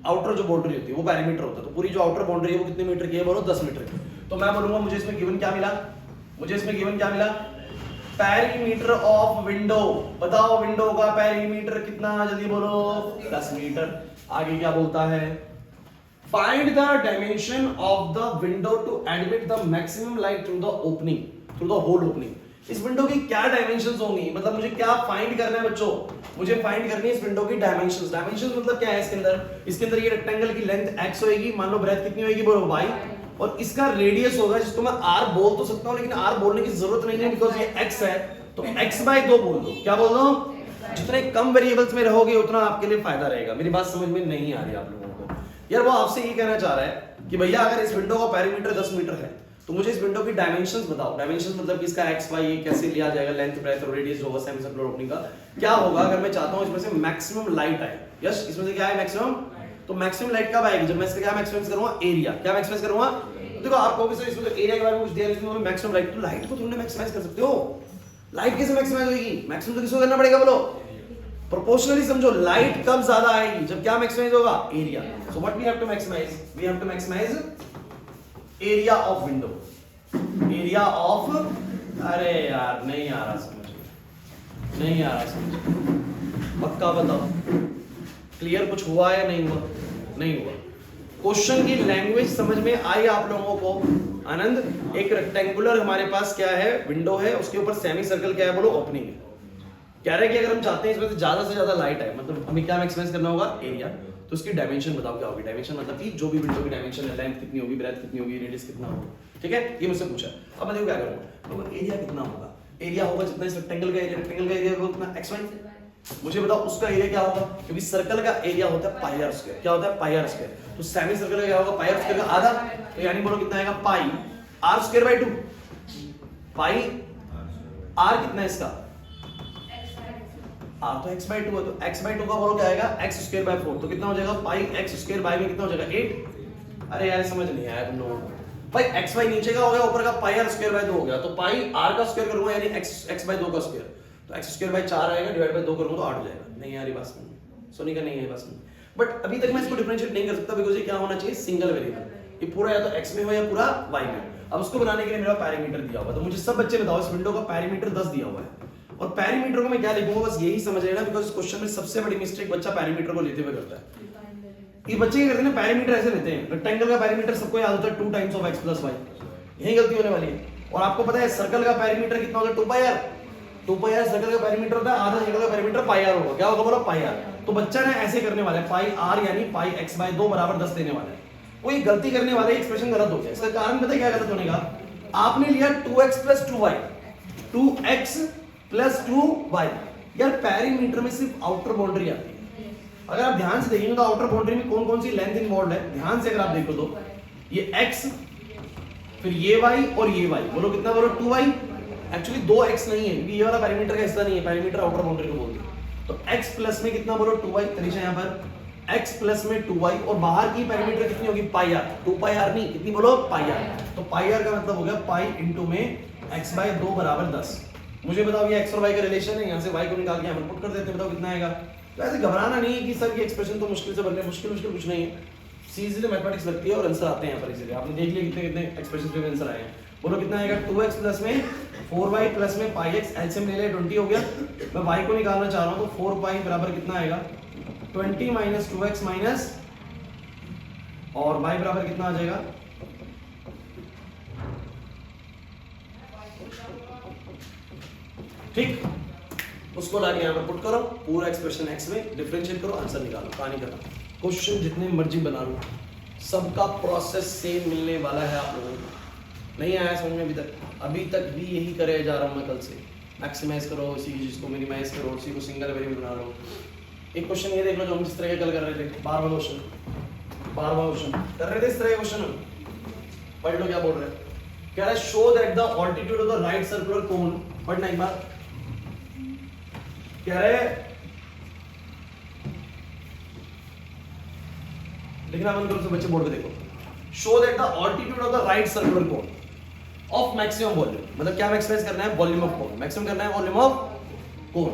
आउटर जो बाउंड्री होती है वो पेरीमीटर होता है। तो पूरी जो आउटर बाउंड्री है वो कितने मीटर की है? बोलो 10 मीटर की। तो मैं बोलूंगा मुझे इसमें गिवन क्या मिला, पेरीमीटर ऑफ विंडो। बताओ विंडो का पेरीमीटर कितना, जल्दी बोलो, 10 मीटर। आगे क्या बोलता है, find the dimension of the window to admit the maximum light through the opening, through the whole opening. इस विंडो की क्या डायमेंशंस होंगी, मतलब मुझे क्या फाइंड करना है बच्चों? मुझे फाइंड करनी है इस विंडो की डायमेंशंस। डायमेंशंस मतलब क्या है? इसके अंदर ये रेक्टेंगल की लेंथ x होगी, मान लो ब्रेथ कितनी होगी बोलो y, और इसका रेडियस होगा जिसको मैं r बोल तो सकता हूं, लेकिन r बोलने की जरूरत नहीं है बिकॉज़ ये x है, तो x/2 बोल दो। क्या बोल दो? जितने कम वेरिएबल्स में रहोगे उतना आपके लिए फायदा रहेगा। मेरी बात समझ में नहीं आ रही आप लोगों को? यार वो आपसे ये कहना चाह रहा है कि भैया अगर इस विंडो का पेरीमीटर 10 मीटर है तो मुझे इस विंडो की डायमेंशंस बताओ। डायमेंशंस मतलब कि इसका x y ये कैसे लिया जाएगा, लेंथ ब्रेथ और रेडियस जो होगा सेमी सर्कुलर ओपनिंग का क्या होगा अगर मैं चाहता हूं इसमें से मैक्सिमम लाइट आए। यस, इसमें से क्या है मैक्सिमम? तो मैक्सिमम लाइट कब आएगी? जब मैं इसका क्या मैक्सिमाइज करूंगा? एरिया। क्या मैक्सिमाइज करूंगा? देखो आपको भी सर इसमें तो एरिया के बारे में कुछ दिया, इसमें मैक्सिमम लाइट, तो लाइट को तुमने मैक्सिमाइज कर सकते हो। लाइट कैसे मैक्सिमाइज होगी? मैक्सिमम तो किसको करना पड़ेगा बोलो? प्रोपोर्शनली समझो, लाइट कब ज्यादा आएगी? जब क्या मैक्सिमाइज होगा? Area. So what we have to maximise? We have to maximise area of window, area of, अरे यार नहीं आ रहा समझ में, नहीं आ रहा समझ, पक्का बताओ क्लियर कुछ हुआ या नहीं हुआ? नहीं हुआ। क्वेश्चन की लैंग्वेज समझ में आई आप लोगों को? आनंद, एक रेक्टेंगुलर हमारे पास क्या है? विंडो है, उसके ऊपर सेमी सर्कल क्या है बोलो? ओपनिंग है। कह रहे हैं कि अगर हम चाहते हैं इसमें से ज्यादा लाइट आए, मतलब हमें क्या मैक्सिमाइज करना होगा? एरिया। तो उसकी डायमेंशन बताओ क्या होगी? डायमेंशन मतलब कि जो भी विंडो की डायमेंशन है, लेंथ कितनी होगी, ब्रेथ कितनी होगी, रेडियस कितना होगा, ठीक है। ये मुझसे पूछा। अब मैं देखो क्या करूंगा, तो एरिया कितना होगा? एरिया होगा जितना इस रेक्टेंगल का एरिया, रेक्टेंगल का एरिया होगा उतना x y। मुझे बताओ उसका एरिया क्या होगा, क्योंकि सर्कल का एरिया होता है पाई आर स्क्वायर। क्या होता है? Pi r square. तो सेमी सर्कल का क्या होगा? पाई आर स्क्वायर का आधा, तो यानी बोलो कितना आएगा? Pi r square by 2। Pi r कितना है इसका? आर तो x/2 है, तो x/2 का बोलो क्या आएगा? x² bye 4। तो कितना हो जाएगा? पाई x² बाय में कितना हो जाएगा? 8। अरे यार समझ नहीं आया तुम लोगों को। भाई xy नीचे का हो गया, ऊपर का पाई r² बाय 2 हो गया, तो पाई r का स्क्वायर करूंगा यानी x/2 का स्क्वायर, तो x² बाय 4 आएगा, डिवाइड बाय 2 करूंगा तो 8 हो जाएगा। नहीं यार ये बात सुनी का नहीं है बस। बट अभी तक मैं इसको डिफरेंशिएट नहीं कर सकता बिकॉज़ ये क्या होना चाहिए? Single variable. ये पूरा या तो x में हो या पूरा y में। अब उसको बनाने के लिए मेरा पेरीमीटर दिया हुआ है, तो मुझे सब बच्चे बताओ इस विंडो का पेरीमीटर 10 दिया हुआ है, और पेरीमीटर को मैं क्या लिखूंगा बस यही समझ लेना, बिकॉज़ इस क्वेश्चन में सबसे बड़ी मिस्टेक बच्चा पेरीमीटर को लेते हुए करता है। ये बच्चे क्या करते हैं ना, पेरीमीटर ऐसे लेते हैं, रेक्टेंगल का पेरीमीटर सबको याद होता है 2 टाइम्स ऑफ x + y, यही गलती होने वाली है। और आपको पता है सर्कल का पेरीमीटर कितना होता है? 2 पाई r। 2 पाई r सर्कल का पेरीमीटर होता है, आधा सर्कल का पेरीमीटर पाई r होगा। क्या होगा बोलो? पाई r। तो बच्चा ना ऐसे करने वाला है, पाई r यानी पाई x/2 बराबर 10 देने वाला है। वो ये गलती करने वाला है, एक्सप्रेशन गलत हो गया। इसका कारण पता है क्या गलत होने का? आपने लिया 2x + 2y, 2x + 2y। यार पेरीमीटर में सिर्फ आउटर बाउंड्री आती है। अगर आप ध्यान से देखेंगे तो आउटर बाउंड्री में कौन कौन सी लेंथ इन्वॉल्व है, ध्यान से अगर आप देखो तो ये x, फिर ये y और ये y, बोलो कितना? बोलो 2y। एक्चुअली 2x नहीं है क्योंकि ये वाला पेरीमीटर का हिस्सा नहीं है, पेरीमीटर आउटर बाउंड्री को बोलते हैं। तो x प्लस में कितना? बोलो 2y। तरीका यहाँ पर x प्लस में 2y, और बाहर की पेरीमीटर कितनी होगी? पाई r। 2 पाई r नहीं, कितनी बोलो? पाई r। तो पाई r का मतलब हो गया पाई इंटू में x/2 बराबर 10। मुझे बताओ ये x और y का रिलेशन है, यहाँ से y को निकाल के हम पुट कर देते हैं, बताओ कितना आएगा? तो ऐसे घबराना नहीं है कि सर ये एक्सप्रेशन तो मुश्किल से बन रहे हैं, मुश्किल कुछ नहीं है, सीधी मैथमेटिक्स लगती है और आंसर आते हैं यहाँ पर। इसीलिए आपने देख लिया कितने एक्सप्रेशन पे आंसर आए हैं। बोलो कितना आएगा? 2x प्लस में 4y प्लस में पाई x, एलसीएम ले ले 20 हो गया। मैं y को निकालना चाह रहा हूँ तो 4 पाई बराबर कितना आएगा? 20 - 2x - और y बराबर कितना आ जाएगा, ठीक, उसको लाके यहाँ पर पुट करो, पूरा एक्सप्रेशन x में डिफरेंशिएट करो, आंसर निकालो, कहानी खत्म। क्वेश्चन जितने मर्जी बना लो, सबका प्रोसेस सेम मिलने वाला है आप लोगों को। नहीं आया समझ में अभी तक भी यही करे जा रहा हूँ मैं कल से। मैक्सिमाइज करो इसी चीज को, मिनिमाइज करो उसी को, सिंगल वेरिएबल बना लो। एक क्वेश्चन ये देख लो जो हम जिस तरह के कल कर रहे थे, 12वां क्वेश्चन कर रहे थे, इस तरह के क्वेश्चन पढ़ लो क्या बोल रहे हैं। कह रहा है show that the altitude of the right circular cone, पढ़ना एक बार, कह रहे लिखना बंद करो बच्चे, बोर्ड पे देखो। Show that the altitude of the right circular cone of maximum volume, मतलब क्या मैक्सिमाइज करना है, वॉल्यूम ऑफ कोन, मैक्सिमम करना है volume of cone,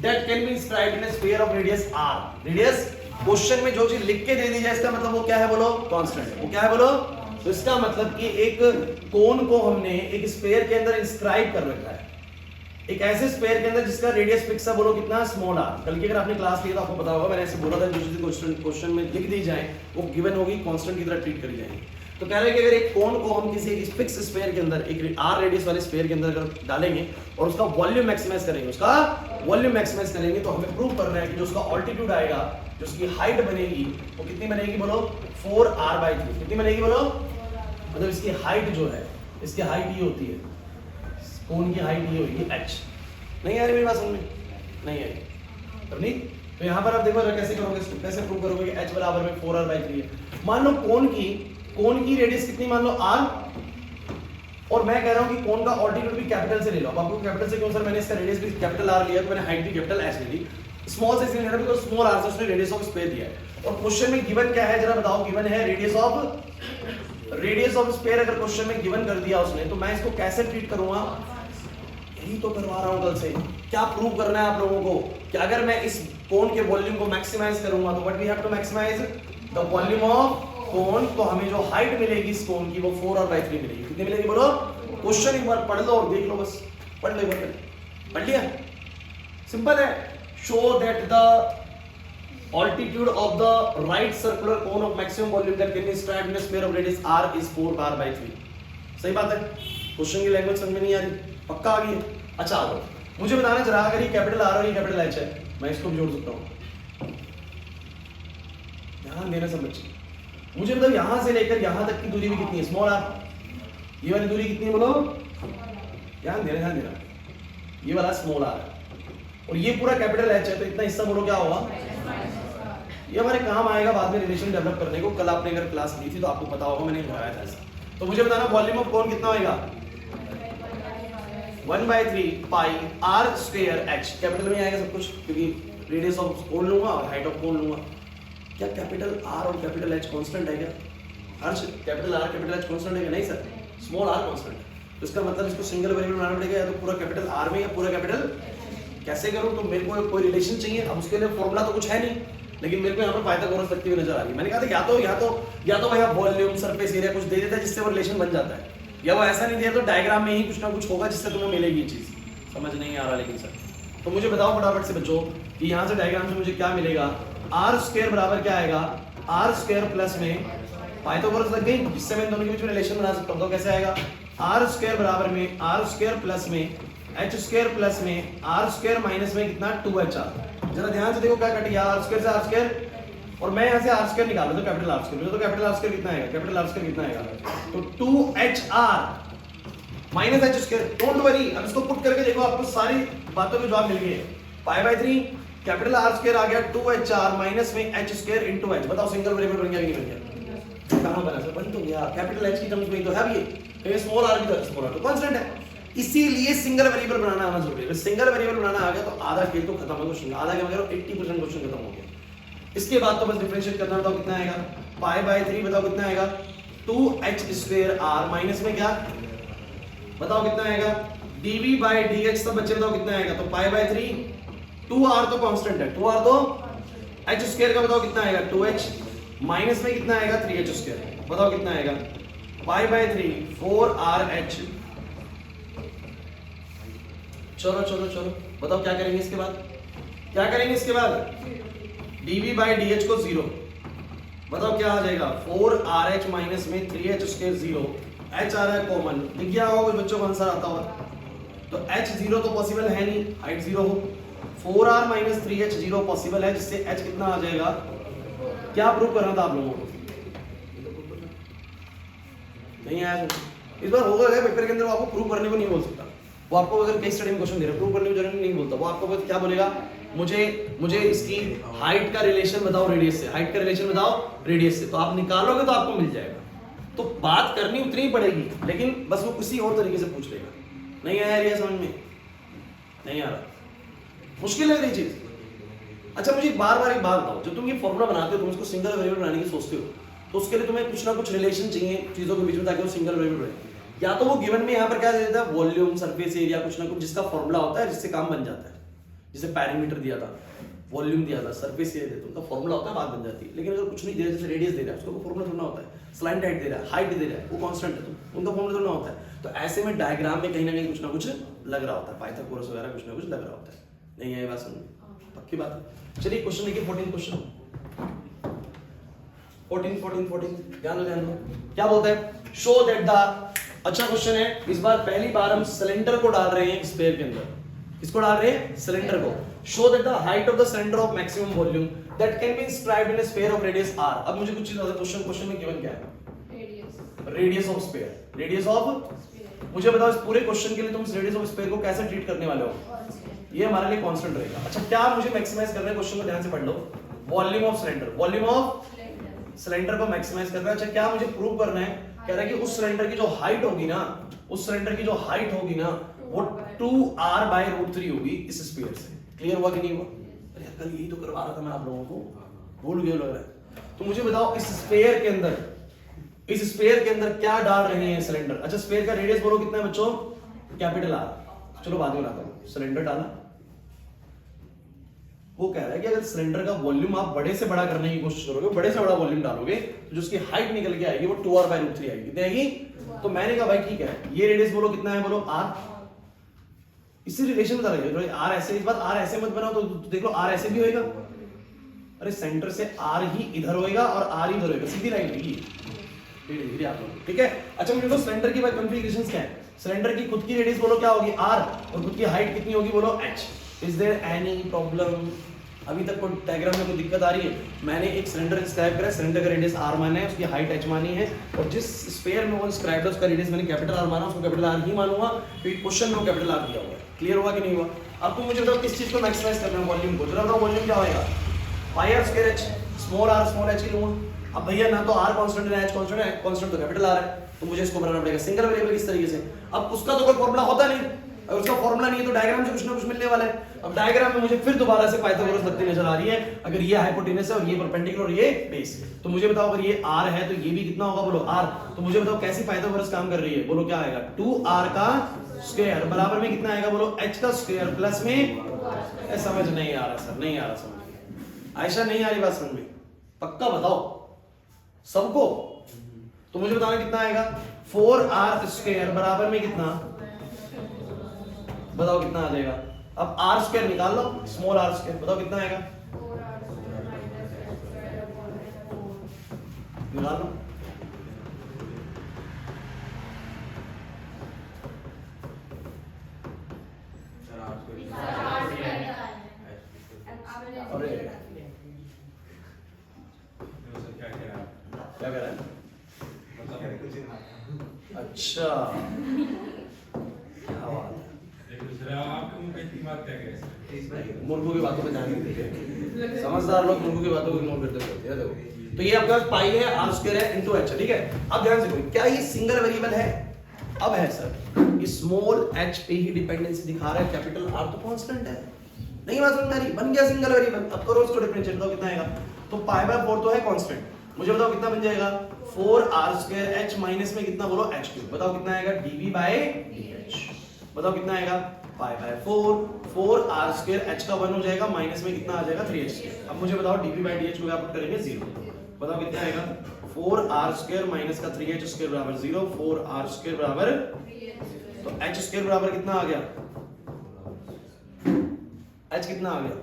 that can be inscribed in a sphere of radius r। Radius question में जो चीज लिख के दे दी जाए इसका मतलब वो क्या है बोलो, कांस्टेंट है। वो क्या है बोलो, तो इसका मतलब कि एक कोन को हमने एक स्फीयर के अंदर इंस्क्राइब कर रखा है, एक ऐसे स्फीयर के अंदर जिसका रेडियस फिक्स है, बोलो कितना, स्मॉल r। कल की अगर आपने क्लास लिया तो आपको पता होगा, मैंने ऐसे बोला था जो चीज क्वेश्चन में लिख दी जाए वो गिवन होगी, कांस्टेंट की तरह ट्रीट करी जाएगी। तो कह रहे हैं कि अगर एक कोन को हम किसी एक फिक्स स्फीयर के अंदर, एक r रेडियस वाले स्फीयर के अंदर अगर डालेंगे और उसका वॉल्यूम मैक्सिमाइज करेंगे, उसका वॉल्यूम मैक्सिमाइज करेंगे, तो हमें प्रूव करना है कि जो उसका ऑल्टीट्यूड आएगा, जो उसकी हाइट बनेगी वो कितनी बनेगी बोलो, 4r/3। कितनी बनेगी बोलो, मतलब इसकी हाइट जो है, इसकी हाइट ये होती है, कोन की हाइट ये होगी h। नहीं आ रही मेरी बात समझ में, नहीं आई तब नहीं, तो यहाँ पर आप देखो कैसे करोगे, कैसे प्रूव करोगे कि h बराबर में 4r/3 है। मान लो कोन की रेडियस कितनी, मान लो r, और मैं कह रहा हूं कि कोन का ऑल्टीट्यूड भी कैपिटल से ले लो। अब आपको कैपिटल से क्यों सर, मैंने इसका रेडियस भी कैपिटल r लिया तो मैंने हाइट भी कैपिटल s ले ली, स्मॉल से इसलिए ले रहा बिकॉज़ स्मॉल r से उसने रेडियस ऑफ स्फीयर दिया है। और क्वेश्चन में गिवन क्या है जरा बताओ, गिवन है रेडियस ऑफ स्फीयर। अगर क्वेश्चन में गिवन कर दिया उसने तो मैं इसको कैसे ट्रीट करूंगा, यही तो करवा रहा हूं कल से। क्या प्रूव करना है आप लोगों को कि अगर मैं इस कोन के वॉल्यूम को मैक्सिमाइज करूंगा तो what we have to maximise the volume of cone, तो हमें जो हाइट मिलेगी इस कोन की वो 4r/3 मिलेगी। कितनी मिलेगी बोलो, क्वेश्चन एक बार पढ़ लो और देख लो, बस पढ़ लो, पढ़ लिया, सिंपल है। Show that the altitude of the right circular cone of maximum volume that can be inscribed in a sphere of radius r is 4r/3। सही बात है, क्वेश्चन की लैंग्वेज समझ में नहीं आ रही, पक्का आ गई है। अच्छा आ जाओ, मुझे बताना जरा, अगर ये कैपिटल r और ये कैपिटल h है, मैं इसको भी जोड़ सकता हूं, ध्यान देना सब बच्चे। मुझे मतलब यहां से लेकर यहां तक की दूरी भी कितनी है, स्मॉल r। ये वाली दूरी कितनी है बोलो, ध्यान देना, ये वाला स्मॉल r है और ये पूरा कैपिटल h है, तो इतना हिस्सा बोलो क्या होगा, ये हमारे काम आएगा बाद में रिलेशन डेवलप करने को। कल आपने अगर क्लास ली थी तो आपको पता होगा, मैंने बताया था ऐसा। तो मुझे बताना वॉल्यूम ऑफ कोन कितना होगा, 1/3 पाई r स्क्वायर h। कैपिटल में आएगा सब कुछ क्योंकि रेडियस ऑफ कोन लूंगा और हाइट ऑफ कोन लूंगा। क्या कैपिटल r और कैपिटल h कांस्टेंट है क्या, Harsh? Capital r capital h constant है क्या? नहीं सर, स्मॉल r कांस्टेंट है। तो इसका मतलब इसको सिंगल वेरिएबल बनाना पड़ेगा, या तो पूरा कैपिटल r में या पूरा कैपिटल। कैसे करूं, तो मेरे को कोई रिलेशन चाहिए। अब उसके लिए फॉर्मूला तो कुछ है नहीं, लेकिन मेरे को यहाँ पर पाइथागोरस लगती हुई नजर आ रही है। मैंने कहा था या तो भैया वॉल्यूम, सरफेस एरिया कुछ दे देता है जिससे वो रिलेशन बन जाता है, या वो ऐसा नहीं दिया तो डायग्राम में ही कुछ ना कुछ होगा जिससे तुम्हें मिलेगी ये चीज। समझ नहीं आ रहा लेकिन सर, तो मुझे बताओ फटाफट से बच्चों कि यहाँ से डायग्राम से मुझे क्या मिलेगा। r स्क्वायर बराबर क्या आएगा, r स्क्वायर प्लस में पाइथागोरस लग गई, जिससे मैं दोनों के बीच में रिलेशन बना सकता हूँ। तो कैसे आएगा, r स्क्वायर बराबर में r स्क्वायर प्लस में h स्क्वायर प्लस में r स्क्वायर माइनस में कितना 2hr। जरा ध्यान से देखो क्या कट गया, r स्क्वायर से r स्क्वायर, और मैं यहाँ से r स्क्वायर निकाल लूँ तो कैपिटल r स्क्वायर, तो कैपिटल r स्क्वायर कितना आएगा, कैपिटल r स्क्वायर कितना आएगा, तो 2hr minus h square. Don't worry, अब इसको पुट करके देखो, आपको सारी बातों के जवाब मिल गए। पाई/3 कैपिटल r स्क्वायर आ गया 2hr माइनस में h स्क्वायर इनटू h। बताओ सिंगल वेरिएबल बन गया कि नहीं बन गया, कहां बना सर, बन तो गया। कैपिटल h की टर्म्स में तो है ये स्मॉल r की तरह, स्मॉल r तो कांस्टेंट है, इसीलिए सिंगल वेरिएबल बनाना आना जरूरी है। सिंगल वेरिएबल बनाना आ गया तो आधा खेल तो खत्म है क्वेश्चन, आधा क्या मतलब 80% क्वेश्चन खत्म हो गया। इसके बाद तो बस डिफरेंशिएट करना, बताओ कितना आएगा, पाई/3 बताओ कितना आएगा, 2h स्क्वायर r माइनस में क्या बताओ कितना आएगा, dv/dx। सब बच्चे बताओ कितना आएगा, तो पाई/3 2r तो कांस्टेंट है, 2r तो h स्क्वायर का बताओ कितना आएगा, 2h माइनस में कितना आएगा 3h स्क्वायर, बताओ कितना आएगा, पाई/3 4rh। चलो बताओ क्या करेंगे इसके बाद, क्या करेंगे इसके बाद, dv/dh को 0, बताओ क्या आ जाएगा 4RH माइनस में 3H स्क्वायर 0, H आ रहा है कॉमन, दिख गया होगा कुछ बच्चों को आंसर आता होगा। तो H 0 तो पॉसिबल है नहीं, हाइट 0 हो, 4R माइनस 3H 0 पॉसिबल है, जिससे H कितना आ जाएगा। क्या प्रूव करना था आप लोगों को, नहीं आया इस बार होगा क्या पेपर के अंदर, वो आपको प्रूव करने को नहीं बोल सकता, वो आपको अगर केस स्टडी में क्वेश्चन दे रहा है प्रूव करने को जरूरी नहीं बोलता, वो आपको क्या बोलेगा, मुझे इसकी हाइट का रिलेशन बताओ रेडियस से, हाइट का रिलेशन बताओ रेडियस से, तो आप निकालोगे तो आपको मिल जाएगा। तो बात करनी उतनी ही पड़ेगी, लेकिन बस वो किसी और तरीके से पूछ लेगा। नहीं आया ये समझ में, नहीं आ रहा, मुश्किल है ये चीज। अच्छा मुझे बार बार एक बात बताओ, जब तुम ये फॉर्मूला बनाते हो, तुम इसको सिंगल वेरिएबल बनाने की सोचते हो, तो उसके लिए तुम्हें कुछ ना कुछ रिलेशन चाहिए चीजों के बीच में, ताकि वो सिंगल वेरिएबल रहे। या तो वो गिवन में यहाँ पर क्या दे देता है, वॉल्यूम, सरफेस एरिया, कुछ ना कुछ जिसका फॉर्मूला होता है, जिससे काम बन जाता है। जैसे पैरामीटर दिया था, वॉल्यूम दिया था, सरफेस एरिया दिया था, उनका फॉर्मूला होता है, बात बन जाती है। लेकिन अगर कुछ नहीं दे रहा, जैसे रेडियस दे रहा है, उसका फॉर्मूला थोड़ा होता है, स्लाइड हाइट दे रहा है, हाइट दे रहा है, वो कांस्टेंट है, तो उनका फॉर्मूला थोड़ा होता है। तो ऐसे में डायग्राम में कहीं ना कहीं कुछ ना कुछ लग रहा होता है, पाइथागोरस वगैरह कुछ ना कुछ लग रहा होता है। नहीं है ये बात समझ, पक्की बात है। चलिए क्वेश्चन देखिए, 14 क्वेश्चन, 14 ध्यान दो क्या बोलते हैं, शो दैट द, अच्छा क्वेश्चन है, इस बार पहली बार हम सिलेंडर को डाल रहे हैं स्फीयर के अंदर। किसको डाल रहे हैं, सिलेंडर को। Show that the height of the cylinder of maximum volume that can be inscribed in a sphere of radius r। अब मुझे कुछ चीज आता है, क्वेश्चन में गिवन क्या है, radius of sphere, radius of, मुझे बताओ इस पूरे क्वेश्चन के लिए तुम इस रेडियस ऑफ स्फीयर को कैसे ट्रीट करने वाले हो, ये हमारे लिए कांस्टेंट रहेगा। अच्छा क्या मुझे मैक्सिमाइज करना है, क्वेश्चन को ध्यान से पढ़ लो, volume of cylinder, volume of cylinder को मैक्सिमाइज करना है। अच्छा क्या मुझे प्रूव करना है, कह रहा है कि उस सिलेंडर की जो हाइट होगी ना, उस सिलेंडर की जो हाइट होगी ना, वो 2r/√3 होगी इस स्फीयर से। क्लियर हुआ कि नहीं हुआ? अरे कल यही तो करवा रहा था मैं आप लोगों को, भूल गए लग रहा है। तो मुझे बताओ इस स्फीयर के अंदर, इस स्फीयर के अंदर क्या डाल रहे हैं सिलेंडर। अच्छा स्फीयर का रेडियस बोलो कितना है बच्चों, कैपिटल R। चलो बाद में बताता हूं, सिलेंडर डाला, वो कह रहा है कि अगर सिलेंडर का वॉल्यूम आप बड़े से बड़ा करने की कोशिश करोगे, बड़े से बड़ा वॉल्यूम डालोगे, तो जो उसकी हाइट निकल के आएगी वो 2r/√3 आएगी। कितनी आएगी? तो मैंने कहा भाई ठीक है, ये रेडियस बोलो कितना है, बोलो r, इससे रिलेशन बता रहे हो। r ऐसे, इस बार r ऐसे मत बनाओ, तो देख लो r ऐसे भी होएगा, अरे सेंटर से r ही इधर होएगा और r ही इधर होएगा, सीधी लाइन होगी, धीरे-धीरे आप लोग, ठीक है। अच्छा मुझे तो सिलेंडर की कॉन्फ़िगरेशंस क्या है, सिलेंडर की खुद की रेडियस बोलो क्या होगी r, और खुद की हाइट कितनी होगी बोलो h। Is there any problem? अभी तक कोई डायग्राम में कोई दिक्कत आ रही है? मैंने एक सिलेंडर डिस्क्राइब करा है, सिलेंडर का रेडियस r माना है, उसकी हाइट h मानी है, और जिस स्फीयर में वो डिस्क्राइब्ड है उसका रेडियस मैंने कैपिटल R माना, उसको कैपिटल R ही मानूंगा, क्योंकि क्वेश्चन में वो कैपिटल R दिया हुआ है। क्लियर हुआ कि नहीं हुआ? अब तुम मुझे बताओ किस चीज को मैक्सिमाइज करना है, वॉल्यूम को। जरा बताओ वॉल्यूम क्या होएगा, πr²h, small r small h ही लूंगा। अब भैया ना तो r कांस्टेंट है, h कांस्टेंट है, कांस्टेंट तो कैपिटल R है, तो मुझे इसको बनाना पड़ेगा सिंगल वेरिएबल किस तरीके से। अब उसका तो कोई फॉर्मूला होता नहीं, अगर उसका फॉर्मूला नहीं है तो डायग्राम से कुछ ना कुछ मिलने वाला है। अब डायग्राम में मुझे फिर दोबारा से पाइथागोरस लगती नजर आ रही है। अगर ये हाइपोटेनस है और ये परपेंडिकुलर और ये बेस, तो मुझे बताओ अगर ये r है तो ये भी कितना होगा बोलो r। तो मुझे बताओ कैसी पाइथागोरस काम कर रही है, बोलो क्या आएगा, 2r का स्क्वायर बराबर में कितना आएगा बोलो, h का स्क्वायर प्लस में, समझ नहीं आ रहा सर, नहीं आ रहा समझ, आयशा नहीं आ रही बात समझ में, पक्का बताओ सबको। तो मुझे बताना कितना आएगा, 4r स्क्वायर बराबर में कितना, बताओ कितना आ जाएगा। अब r स्क्वायर निकाल लो, स्मॉल r स्क्वायर, बताओ कितना आएगा, निकाल लो। अरे क्या कह रहा है, अच्छा क्या बात है, मुर्गों की बातों पे ध्यान नहीं देते, समझदार लोग मुर्गों की बातों को इग्नोर करते रहते हैं। देखो तो ये आपके पास पाई है, r स्क्वायर है इनटू h, ठीक है। अब ध्यान से कोई, क्या ये सिंगल वेरिएबल है? अब है सर, ये स्मॉल h पे ही डिपेंडेंसी दिखा रहा है, कैपिटल R तो कांस्टेंट है, नहीं बात समझ आ रही, बन गया सिंगल वेरिएबल। अब करो इसको डिफरेंशिएट, बताओ कितना आएगा, तो π/4 तो है कांस्टेंट, मुझे बताओ कितना बन जाएगा, 4r² h माइनस में कितना बोलो h3, बताओ कितना आएगा, dv/dh, बताओ कितना आएगा, π/4, 4r² h का 1 हो जाएगा, माइनस में कितना आ जाएगा 3h²। अब मुझे बताओ dv/dh को क्या पुट करेंगे 0, बताओ कितना आएगा, 4r² माइनस का 3h² बराबर 0, 4r² बराबर, तो h² बराबर कितना आ गया, h कितना आ गया,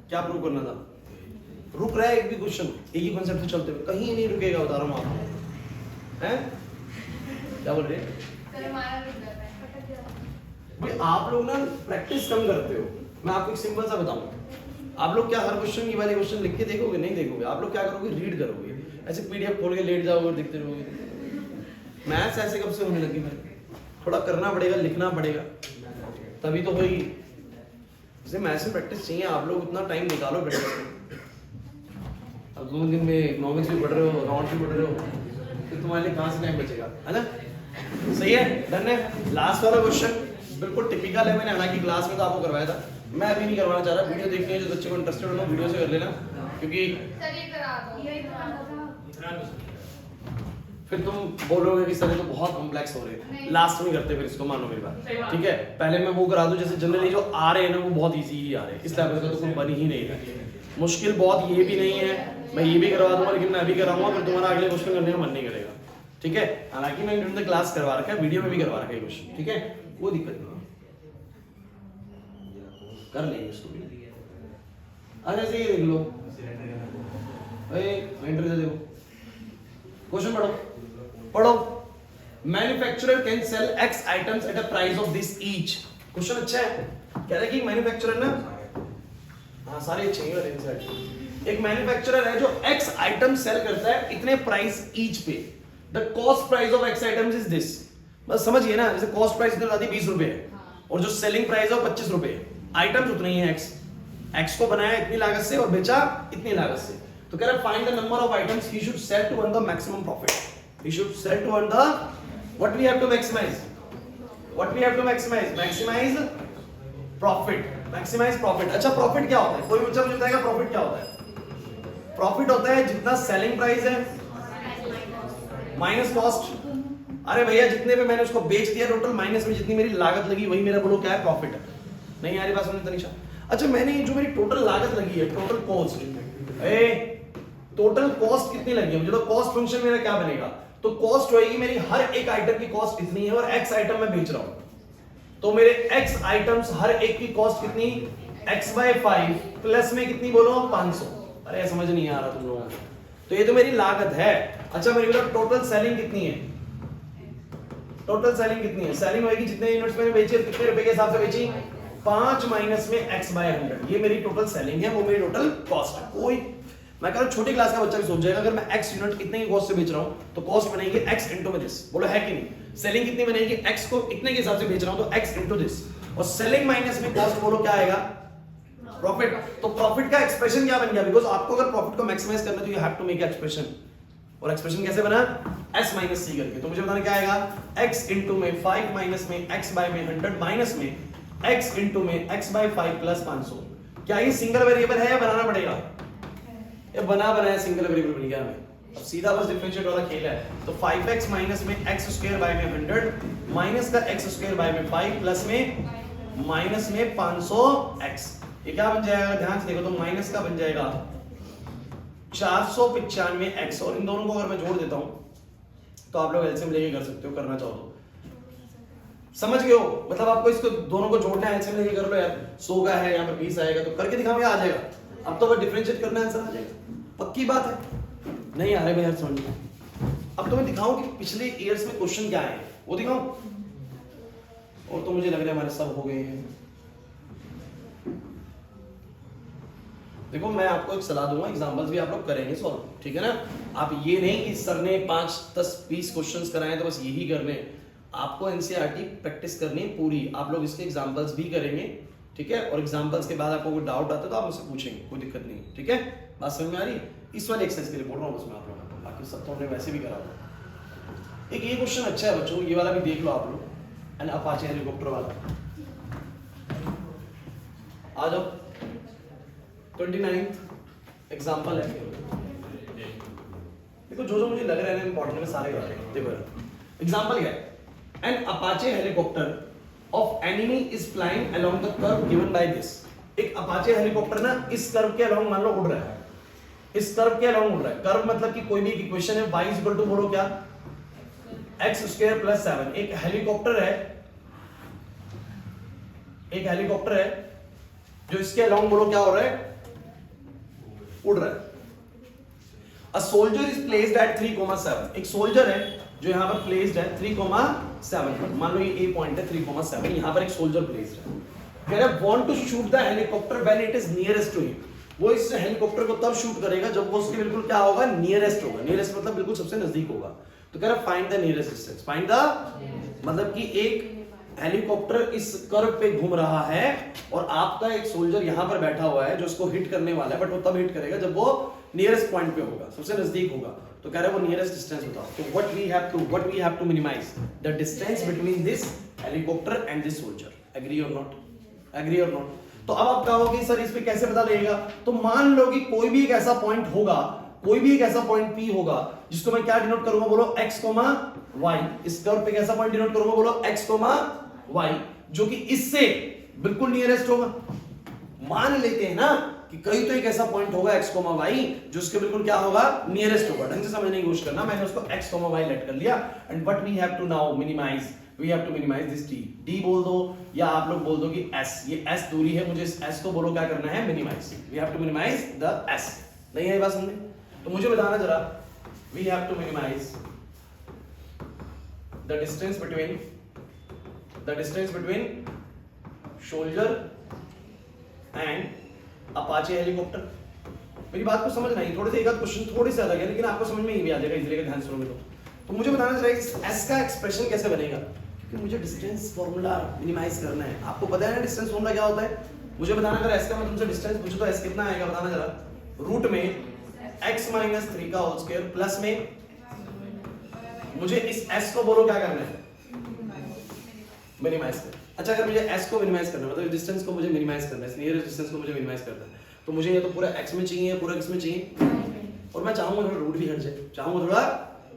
क्या प्रूव करना था, रुक रहा है एक भी क्वेश्चन, एक ही कॉन्सेप्ट से चलते हुए कहीं नहीं रुकेगा, बता रहा हूँ आपको, हैं? क्या बोल रहे हैं भाई? आप लोग ना प्रैक्टिस कम करते हो। मैं आपको एक सिंपल सा बताऊं, आप लोग क्या हर क्वेश्चन की वाले क्वेश्चन लिख के देखोगे? नहीं देखोगे। आप लोग क्या करोगे? रीड करोगे, ऐसे पीडीएफ खोल के लेट जाओगे और देखते रहोगे। मैथ्स ऐसे कब से होने लगी? मैं थोड़ा करना पड़ेगा, लिखना पड़ेगा, तभी तो होगी। जैसे मैथ्स में प्रैक्टिस चाहिए, आप लोग उतना टाइम निकालो प्रैक्टिस में। अब 2 दिन में इकोनॉमिक्स भी पढ़ रहे हो, अकाउंट्स भी पढ़ रहे हो, तो तुम्हारे लिए कहाँ से टाइम बचेगा, है ना? सही है, डन है। लास्ट वाला क्वेश्चन बिल्कुल टिपिकल है, मैंने हालांकि क्लास में तो आपको करवाया था, मैं अभी नहीं करवाना चाह रहा। वीडियो देखनी है, जो बच्चे को इंटरेस्टेड हो वीडियो से कर लेना, क्योंकि फिर तुम बोलोगे कि सर ये तो बहुत कॉम्प्लेक्स हो रहे हैं, लास्ट में करते फिर इसको, मानो मेरी बात, ठीक है? पहले मैं वो करा दूं, जैसे जनरली जो आ रहे हैं ना वो बहुत इजी ही आ रहे हैं, इस लेवल का तो कोई बन ही नहीं है। मुश्किल बहुत ये भी नहीं है, मैं ये भी करवा दूंगा, लेकिन मैं अभी कराऊंगा फिर तुम्हारा अगले क्वेश्चन करने का मन नहीं करेगा, ठीक है? हालांकि मैं ड्यूरिंग द क्लास करवा रखा है, वीडियो में भी करवा रखा है क्वेश्चन, ठीक है? कोई दिक्कत नहीं, कर लेंगे इसको भी। आज ऐसे ही देख लो, एंट्री दे दो, क्वेश्चन पढ़ो। Manufacturer can sell x items at a price of this each. Question अच्छा है, कह रहा है कि मैन्युफैक्चरर ना, हाँ सारे अच्छे हैं इनसाइड। एक मैन्युफैक्चरर है जो एक्स आइटम सेल करता है इतने प्राइस ईच पे, the cost price of x items is this. बस समझिए ना, जैसे कॉस्ट प्राइस इतनी ज्यादा 20 रुपए है और जो सेलिंग प्राइस है वो 25 रुपए है, आइटम्स उतनी ही है। एक्स को बनाया इतनी लागत से और बेचा इतनी लागत से, तो कह रहा है find the number of items he should sell to earn the maximum profit. He should sell to earn the, what we have to maximise, what we have to maximise, maximise profit, maximise profit. अच्छा profit क्या होता है? कोई बच्चा मुझे बताएगा profit क्या होता है? प्रॉफिट होता है जितना सेलिंग प्राइस है माइनस कॉस्ट। अरे भैया जितने पे मैंने उसको बेच दिया टोटल माइनस में जितनी मेरी लागत लगी वही मेरा बोलो क्या है? प्रॉफिट है। नहीं आ रही बात समझ तनिषा? अच्छा मैंने जो मेरी टोटल लागत लगी है, टोटल कॉस्ट, टोटल कॉस्ट कितनी लगी है मुझे, तो कॉस्ट फंक्शन मेरा क्या बनेगा? तो कॉस्ट होगी मेरी हर एक आइटम की कॉस्ट इतनी है और एक्स आइटम मैं बेच रहा हूं, तो मेरे एक्स आइटम्स हर एक की कॉस्ट कितनी? x/5 प्लस में कितनी बोलो? 500। अरे समझ नहीं आ रहा तुम लोगों को, तो ये तो मेरी लागत है। अच्छा मेरी टोटल सेलिंग कितनी है? टोटल सेलिंग कितनी है? सेलिंग होगी जितने यूनिट्स मैंने बेची, कितने रुपए के हिसाब से बेची? 5 माइनस में x/100, ये मेरी टोटल सेलिंग है, वो मेरी टोटल कॉस्ट है। कोई मैं कह रहा हूं छोटी क्लास का बच्चा भी सोच जाएगा, अगर मैं x यूनिट इतने की कॉस्ट से बेच रहा हूं तो कॉस्ट बनेगी x इनटू में दिस, बोलो है कि नहीं? सेलिंग कितनी बनेगी? x को इतने के हिसाब से बेच रहा हूं तो x इनटू दिस, और सेलिंग माइनस में कॉस्ट, बोलो क्या आएगा? प्रॉफिट। तो प्रॉफिट का एक्सप्रेशन क्या बन गया? बिकॉज़ आपको अगर प्रॉफिट को मैक्सिमाइज करना है तो you have to make expression, और एक्सप्रेशन कैसे बना? s माइनस c करके। तो मुझे बताना क्या आएगा? x इनटू में 5 माइनस में x बाय में 100 माइनस में x इनटू में x/5 प्लस 500। क्या ये सिंगल वेरिएबल है या बनाना पड़ेगा? ये बनाया सिंगल वेरिएबल बन गया हमें। अब सीधा बस डिफरेंशिएट वाला खेल है। तो 5x माइनस में x स्क्वायर बाय में 100 माइनस का x स्क्वायर बाय में 5 प्लस में माइनस में 500x, ये क्या बन जाएगा? ध्यान से देखो तो माइनस का बन जाएगा 495x, और इन दोनों को अगर मैं जोड़ देता हूं तो आप लोग एलसीएम लेके कर सकते हो, करना चाहो तो। समझ गए हो? मतलब आपको इसको दोनों को जोड़ना है, एलसीएम लेके कर लो यार। 100 का है यहाँ पर 20 आएगा तो करके दिखाऊंगा, आ जाएगा। अब तो बस डिफरेंशिएट करना है, आंसर आ जाएगा, पक्की बात है। नहीं आ रहे भैया समझ में? अब तो मैं दिखाऊं कि पिछले ईयर्स में क्वेश्चन क्या है वो दिखाऊं, और तो मुझे लग रहा है हमारे सब हो गए हैं। देखो मैं आपको एक सलाह दूंगा, एग्जांपल्स भी आप लोग करेंगे सॉल्व, ठीक है ना? आप ये नहीं कि सर ने 5, 10, 20 क्वेश्चंस कराए तो बस यही करने, आपको एनसीईआरटी प्रैक्टिस करनी है पूरी। आप लोग इसके एग्जांपल्स भी करेंगे, ठीक है? और एग्जांपल्स के बाद आपको कोई डाउट आता है तो आप मुझसे पूछेंगे, कोई दिक्कत नहीं, ठीक है? बात समझ में आ रही? इस वाले एक्सरसाइज के लिए बोल रहा हूँ बस मैं आप लोगों को, बाकी सब तो हमने वैसे भी करा हुआ। एक ये क्वेश्चन अच्छा है बच्चों, ये वाला भी देख लो आप लोग, एंड अपाचे हेलीकॉप्टर वाला। आ जाओ, 29th एग्जांपल है। देखो जो मुझे लग रहा है ना इंपॉर्टेंट में सारे कर रहे हैं। देखो एग्जांपल क्या है? An Apache helicopter of enemy is flying along the curve given by this. एक अपाचे हेलीकॉप्टर ना इस कर्व के अलोंग मान लो उड़ रहा है, इस कर्व के अलोंग उड़ रहा है। कर्व मतलब कि कोई भी इक्वेशन है, y इक्वल टू बोलो क्या? x square plus 7। एक हेलीकॉप्टर है, एक हेलीकॉप्टर है जो इसके अलोंग बोलो क्या हो रहा है? उड़ रहा है। A soldier is placed at 3,7, एक सोल्जर है जो यहाँ पर प्लेस्ड है 3,7 पर, मान लो ये A पॉइंट है 3,7, यहाँ पर एक सोल्जर प्लेस्ड है। कह रहा है want to shoot the helicopter when it is nearest to him, वो इस हेलीकॉप्टर को तब शूट करेगा जब वो उसके बिल्कुल क्या होगा, नियरेस्ट होगा। नियरेस्ट मतलब बिल्कुल सबसे नजदीक होगा। तो कह रहा है find the nearest distance, find the मतलब कि एक हेलीकॉप्टर इस कर्व पे घूम रहा है और आपका एक सोल्जर यहाँ पर बैठा हुआ है जो उसको हिट करने वाला है, बट वो तब हिट करेगा जब वो नियरेस्ट पॉइंट पे होगा, सबसे नजदीक होगा। तो कह रहा है वो नियरेस्ट डिस्टेंस बताओ। तो what we have to minimise the distance between this helicopter and this soldier. Agree और नॉट, एग्री और नॉट। तो अब आप कहोगे सर इस पे कैसे पता लगेगा? तो मान लो कि कोई भी एक ऐसा पॉइंट होगा, कोई भी एक ऐसा पॉइंट P होगा जिसको मैं क्या डिनोट करूंगा, बोलो x, y। इस कर्व पे कैसा पॉइंट डिनोट करूंगा, बोलो x, y, जो कि इससे बिल्कुल नियरेस्ट होगा। मान लेते हैं ना कि कहीं तो एक ऐसा पॉइंट होगा x, y जो उसके बिल्कुल क्या होगा, नियरेस्ट होगा। ढंग से समझने की कोशिश करना, मैंने उसको x, y लेट कर लिया। And what we have to now minimise, we have to minimise this d बोल दो या आप लोग बोल दो कि s, ये s दूरी है, मुझे इस s को बोलो क्या करना है, minimise. We have to minimise the s। नहीं है बात समझ? तो मुझे बताना जरा, we have to minimise the distance between soldier and Apache helicopter. मेरी बात को समझना है, थोड़े से एक आध क्वेश्चन थोड़े से अलग है लेकिन आपको समझ में ही भी आ जाएगा इजीली, ध्यान से सुनोगे तो मुझे बताना चाहिए s का एक्सप्रेशन कैसे बनेगा, क्योंकि मुझे डिस्टेंस फार्मूला मिनिमाइज करना है। आपको पता है ना डिस्टेंस फार्मूला क्या होता है? मुझे बताना, अगर s का मैं तुमसे डिस्टेंस पूछूं तो s कितना आएगा, बताना जरा। रूट में x माइनस 3 का होल स्क्वायर प्लस में मुझे इस s को बोलो क्या करना है, मिनिमाइज करना। अच्छा, अगर मुझे s को मिनिमाइज करना है, मतलब डिस्टेंस को मुझे मिनिमाइज करना है, नियरेस्ट डिस्टेंस को मुझे मिनिमाइज करना है, तो मुझे ये तो पूरा x में चाहिए, पूरा x में चाहिए, और मैं चाहूंगा थोड़ा रूट भी हट जाए, चाहूंगा थोड़ा।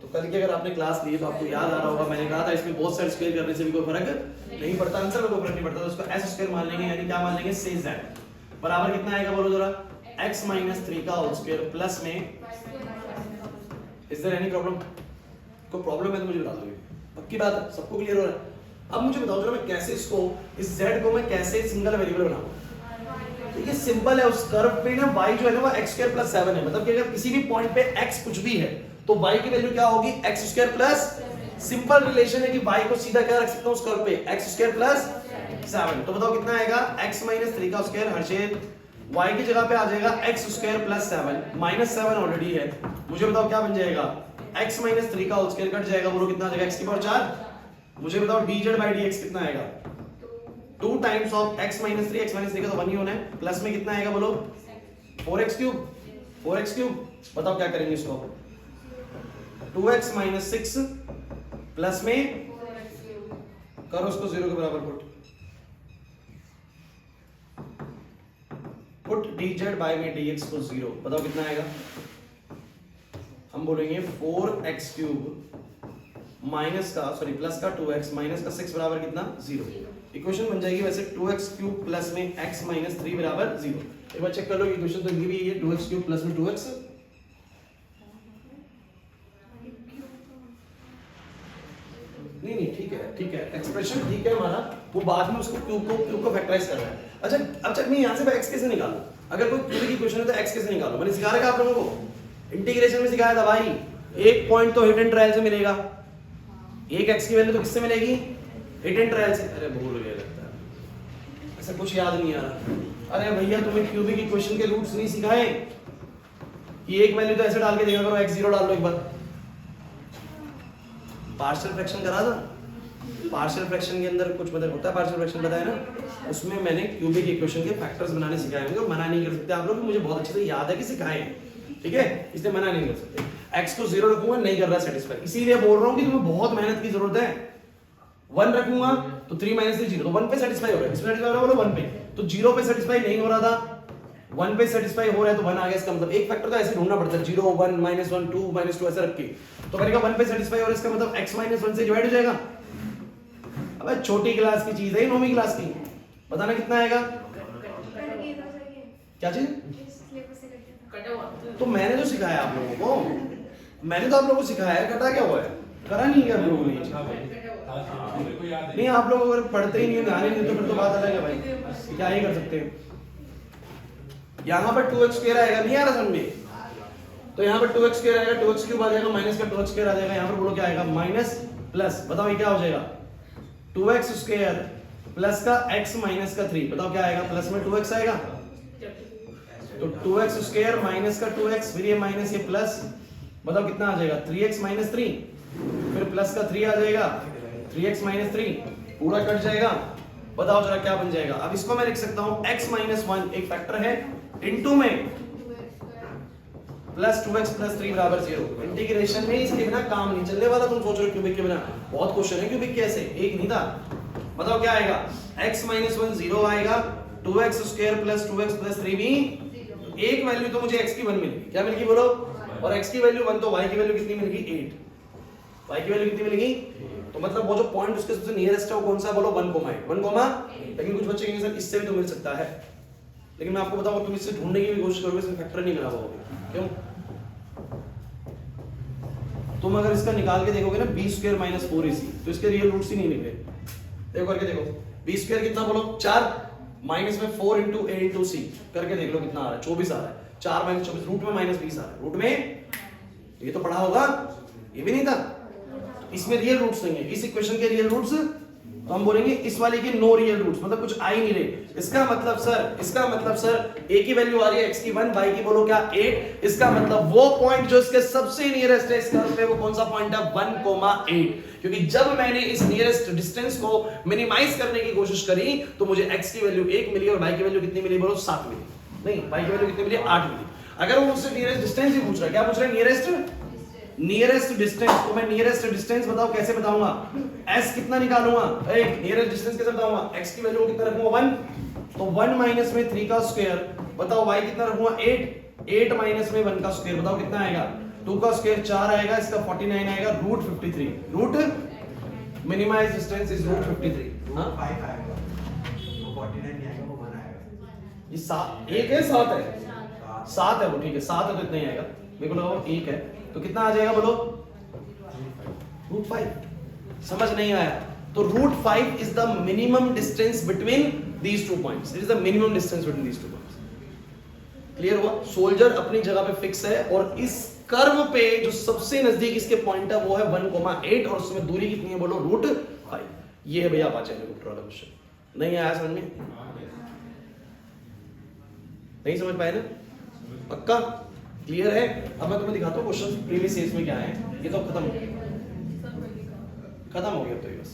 तो कल की अगर आपने क्लास ली तो आपको याद आ रहा होगा, मैंने कहा था इसमें बहुत सारे स्क्वायर करने से भी कोई फर्क नहीं पड़ता, आंसर में कोई फर्क नहीं पड़ता। तो उसको s स्क्वायर मान लेंगे, यानी क्या मान लेंगे, से z बराबर कितना आएगा, बोलो जरा, x माइनस 3 का होल स्क्वायर प्लस में, इज देयर एनी प्रॉब्लम? कोई प्रॉब्लम है तो मुझे बता दो, पक्की बात है, सबको क्लियर हो रहा है? अब मुझे बताओ जरा, मैं कैसे इसको, इस z को मैं कैसे सिंगल वेरिएबल बनाऊं? तो ये सिंपल है, उस कर्व पे ना y जो है ना वो x स्क्वायर प्लस 7 है, मतलब कि अगर किसी भी पॉइंट पे x कुछ भी है तो y की वैल्यू क्या होगी, x square plus, simple relation है कि y को सीधा क्या रख सकता हूं उस कर्व पे, x स्क्वायर प्लस 7। तो बताओ कितना आएगा, x माइनस 3 का स्क्वायर, हर्षित y की जगह पे आ जाएगा x square plus 7, minus 7 already है। मुझे बताओ क्या बन जाएगा, x माइनस 3 का होल स्क्वायर कट जाएगा, बोलो कितना आ जाएगा, x की पावर 4। मुझे बताओ dz by dx कितना आएगा, 2 times of x minus 3, x minus 3 का तो 1 ही होना है, प्लस में कितना आएगा, बोलो 4x क्यूब, 4x क्यूब। बताओ क्या करेंगे इसको, 2x माइनस 6 प्लस में करो उसको 0 के बराबर पुट dz by में dx को 0। बताओ कितना आएगा, हम बोलेंगे 4x क्यूब माइनस का, सॉरी प्लस का 2x माइनस का 6 बराबर कितना, 0। इक्वेशन बन जाएगी वैसे 2x क्यूब प्लस में x माइनस 3 बराबर 0। एक बार चेक कर लो, इक्वेशन तो ये भी है, 2x क्यूब प्लस में 2x, नहीं ठीक है, ठीक है, एक्सप्रेशन ठीक है हमारा, वो बाद में उसको क्यूब को फैक्टराइज कर रहा है। अच्छा, अब चल मैं यहां से x कैसे निकालूं? अगर कोई क्यूब की इक्वेशन है तो x कैसे निकालूं? मैंने सिखा रखा आप लोगों को, इंटीग्रेशन में सिखाया था भाई। एक पॉइंट तो हिट एंड ट्रायल से मिलेगा, एक x की वैल्यू तो किससे मिलेगी, हिट एंड ट्रायल से। अरे भूल गया लगता है, ऐसा कुछ याद नहीं आ रहा। अरे भैया तुम्हें क्यूबिक इक्वेशन के रूट्स नहीं सिखाए कि एक वैल्यू तो ऐसे डाल के देखा करो, x0 डाल लो एक बार। पार्शियल फ्रैक्शन करा था, पार्शियल फ्रैक्शन के अंदर कुछ मतलब होता है, पार्शियल फ्रैक्शन बताया ना, उसमें मैंने क्यूबिक इक्वेशन के फैक्टर्स बनाने सिखाए होंगे, और मना नहीं कर सकते आप लोग, मुझे बहुत अच्छे से याद है कि सिखाए, ठीक है, इसलिए मना नहीं कर सकते। x को 0 रखूंगा, नहीं कर रहा सेटिस्फाई, इसीलिए बोल रहा हूं कि तुम्हें बहुत मेहनत की जरूरत है। 1 रखूंगा तो 3 माइनस 3 0, तो 1 पे सेटिस्फाई हो रहा है, इसमें सेटिस्फाई हो रहा है, बोलो 1 पे, तो 0 पे सेटिस्फाई नहीं हो रहा था, 1 पे सेटिस्फाई हो रहा है तो 1 आ गया। इसका मतलब एक फैक्टर तो ऐसे ढूंढना पड़ता है, 0 1 -1 2 -2 ऐसे रख के, तो मैंने कहा 1 पे सेटिस्फाई हो रहा है, इसका मतलब x - 1 से डिवाइड हो जाएगा। अबे छोटी क्लास की चीज है, 9वीं क्लास की, बताना कितना आएगा, क्या चीज, तो मैंने तो सिखाया आप लोगों को, मैंने तो आप लोगों को सिखाया है, कटा क्या हुआ है, करा नहीं क्या आप लोगों ने? नहीं, आप लोग अगर पढ़ते ही नहीं, ध्यान ही नहीं, तो फिर तो बात अलग है भाई, क्या ही कर सकते हैं। यहाँ पर 2x स्क्वायर आएगा, नहीं आ रहा समझ में? तो यहाँ पर 2x स्क्वायर आएगा, 2x क्यूब आ जाएगा, माइनस का 2x स्क्वायर आ जाएगा, यहाँ पर बोलो क्या आएगा माइनस प्लस, बताओ ये क्या हो जाएगा 2x स्क्वायर प्लस का x माइनस का 3, बताओ क्या आएगा, प्लस में 2x आएगा, तो 2x स्क्वायर माइनस का 2x, फिर ये माइनस ये प्लस, बताओ कितना आ जाएगा 3x माइनस 3, फिर प्लस का 3 आ जाएगा, 3x माइनस 3 पूरा कट जाएगा, बताओ जरा क्या बन जाएगा। अब इसको मैं लिख सकता हूं x माइनस 1 एक फैक्टर है, इनटू में प्लस 2x प्लस 3 बराबर 0। इंटीग्रेशन में इसके बिना काम नहीं चलने वाला, तुम सोच रहे हो क्यूबिक के बिना, बहुत क्वेश्चन है क्यूबिक कैसे, एक नहीं था। बताओ क्या आएगा, x माइनस 1 0 आएगा, 2x square plus 2x plus 3 भी, एक वैल्यू तो मुझे x की 1 मिलेगी, क्या मिलेगी बोलो, और x की वैल्यू 1, तो y की वैल्यू कितनी मिलेगी 8, y की वैल्यू कितनी मिलेगी, तो मतलब वो जो पॉइंट उसके सबसे नियरेस्ट है वो कौन सा बोलो 1,8, लेकिन कुछ बच्चे कहेंगे सर इससे भी तो मिल सकता है, लेकिन मैं आपको बताऊं तुम इससे ढूंढने की भी कोशिश करोगे इसमें फैक्टर नहीं मिला पाओगे, क्यों, तुम अगर इसका निकाल के देखोगे ना b स्क्वायर माइनस 4ac, तो इसके रियल रूट्स ही नहीं निकले, देखो करके देखो, b स्क्वायर कितना बोलो 4, माइनस में 4 इंटू a इंटू c करके देख लो कितना आ रहा है, 24 आ रहा है, 4 माइनस 24 रूट में माइनस 20 आ रहा है, रूट में ये तो पढ़ा होगा, ये भी नहीं था, इसमें रियल रूट्स नहीं है, इस इक्वेशन के रियल रूट्स, तो हम बोलेंगे इस वाले के नो रियल रूट्स, मतलब कुछ आ ही नहीं रहे। इसका मतलब सर a की वैल्यू आ रही है x की 1, y की बोलो क्या 8, इसका मतलब वो पॉइंट जो इसके सबसे नियरेस्ट है इस कर्व पे, वो कौन सा पॉइंट है 1,8, क्योंकि जब मैंने इस नियरेस्ट डिस्टेंस को मिनिमाइज करने की कोशिश करी तो मुझे x की वैल्यू 1 मिली और y की वैल्यू कितनी मिली बोलो 7 मिली, नहीं y की वैल्यू कितनी मिली 8 मिली। अगर वो मुझसे नियरेस्ट डिस्टेंस ही पूछ रहा है, क्या पूछ रहा है नियरेस्ट डिस्टेंस, तो मैं नियरेस्ट डिस्टेंस बताओ कैसे बताऊंगा, s कितना निकालूंगा, नियरेस्ट डिस्टेंस कैसे बताऊंगा, x की वैल्यू कितना रखूंगा 1, तो 1 माइनस में 3 का स्क्वायर, बताओ y कितना रखूंगा 8 माइनस में 1 का स्क्वायर, बताओ कितना आएगा, 2 का स्क्वायर 4 आएगा, इसका 49 आएगा, root 53, root minimise distance is root 53, हां 5 आएगा, वो 49 नहीं आएगा, वो 1 आएगा, ये 7 1 है 7 है 7 है वो, ठीक है 7 है तो इतना ही आएगा, मेरे को लगा वो 1 है, तो कितना आ जाएगा बोलो रूट 5, समझ नहीं आया, तो root 5 is the minimum distance between these two points, it is the minimum distance between these two points, clear हुआ, सोल्जर अपनी जगह पे फिक्स है और इस कर्व पे जो सबसे नजदीक इसके पॉइंट है वो है 1,8 और उसमें दूरी कितनी है बोलो रूट 5, ये है भैया अपाचे हेलीकॉप्टर वाला क्वेश्चन, नहीं आया समझ में, नहीं समझ पाए ना, पक्का क्लियर है। अब मैं तुम्हें दिखाता हूँ क्वेश्चन प्रीवियस ईयर में क्या है, ये तो खत्म हो गया तो ये बस,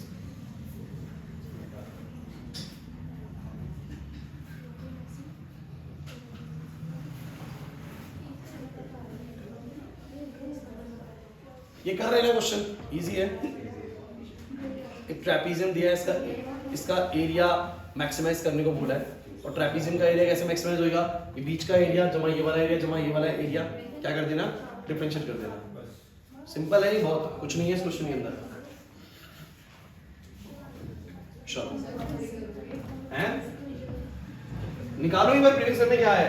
ये कर रहे हैं क्वेश्चन इजी है, एक ट्रेपीजियम दिया है, इसका एरिया मैक्सिमाइज करने को बोला है, और ट्रेपीजियम का एरिया कैसे मैक्सिमाइज होगा, ये बीच का एरिया जमा ये वाला एरिया जमा ये वाला एरिया क्या कर देना, डिफरेंशिएट कर देना, सिंपल है ये, बहुत कुछ नहीं है इस क्वेश्चन के अंदर, चलो हैं निकालो एक बार प्रीवियस में क्या है,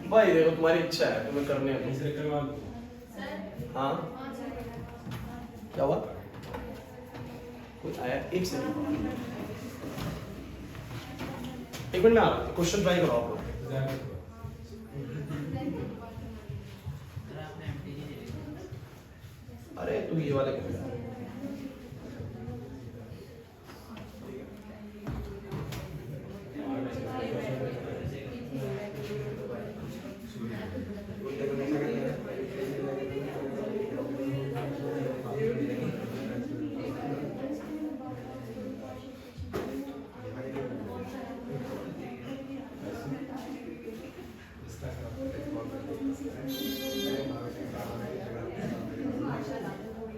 भाई देखो तुम्हारी इच्छा है तुम्हें करने हैं, हाँ क्या हुआ, कुछ आया, एक सेकंड, एक मिनट में आ रहा हूं, क्वेश्चन ट्राई करो आप लोग, अरे तू ये वाले कर,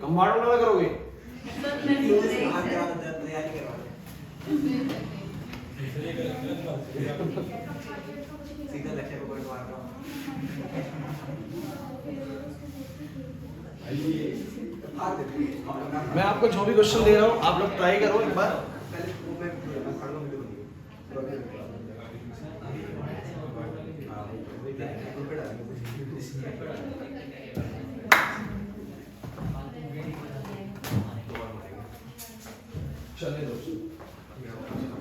कंपार्टमेंट में करोगे, सीधा लक्ष्य को मार रहा हूं, मैं आपको जो भी क्वेश्चन दे रहा हूँ आप लोग ट्राई करो एक बार, चलिए दोस्तों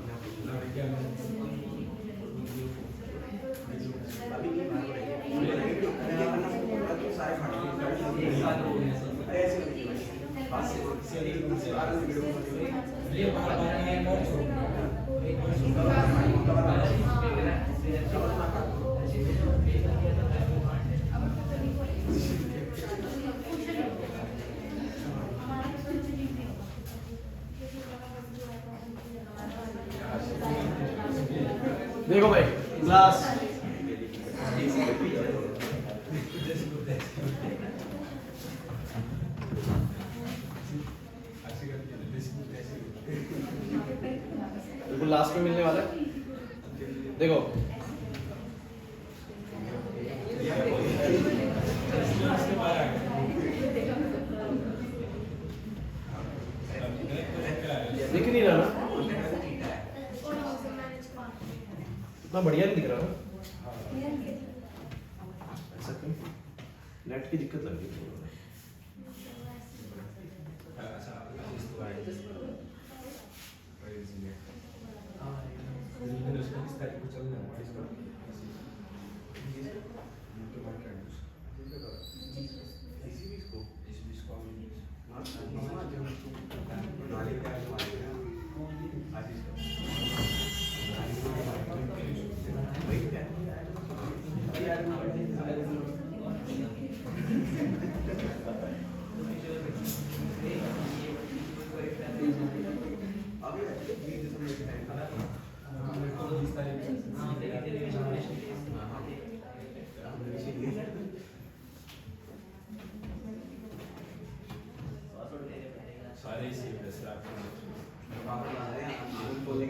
देखो भाई क्लास बिल्कुल लास्ट में मिलने वाला है। देखो दिख नहीं रहा ना, इतना बढ़िया नहीं दिख रहा ना, ऐसा क्यों? नेट की दिक्कत लग रही है।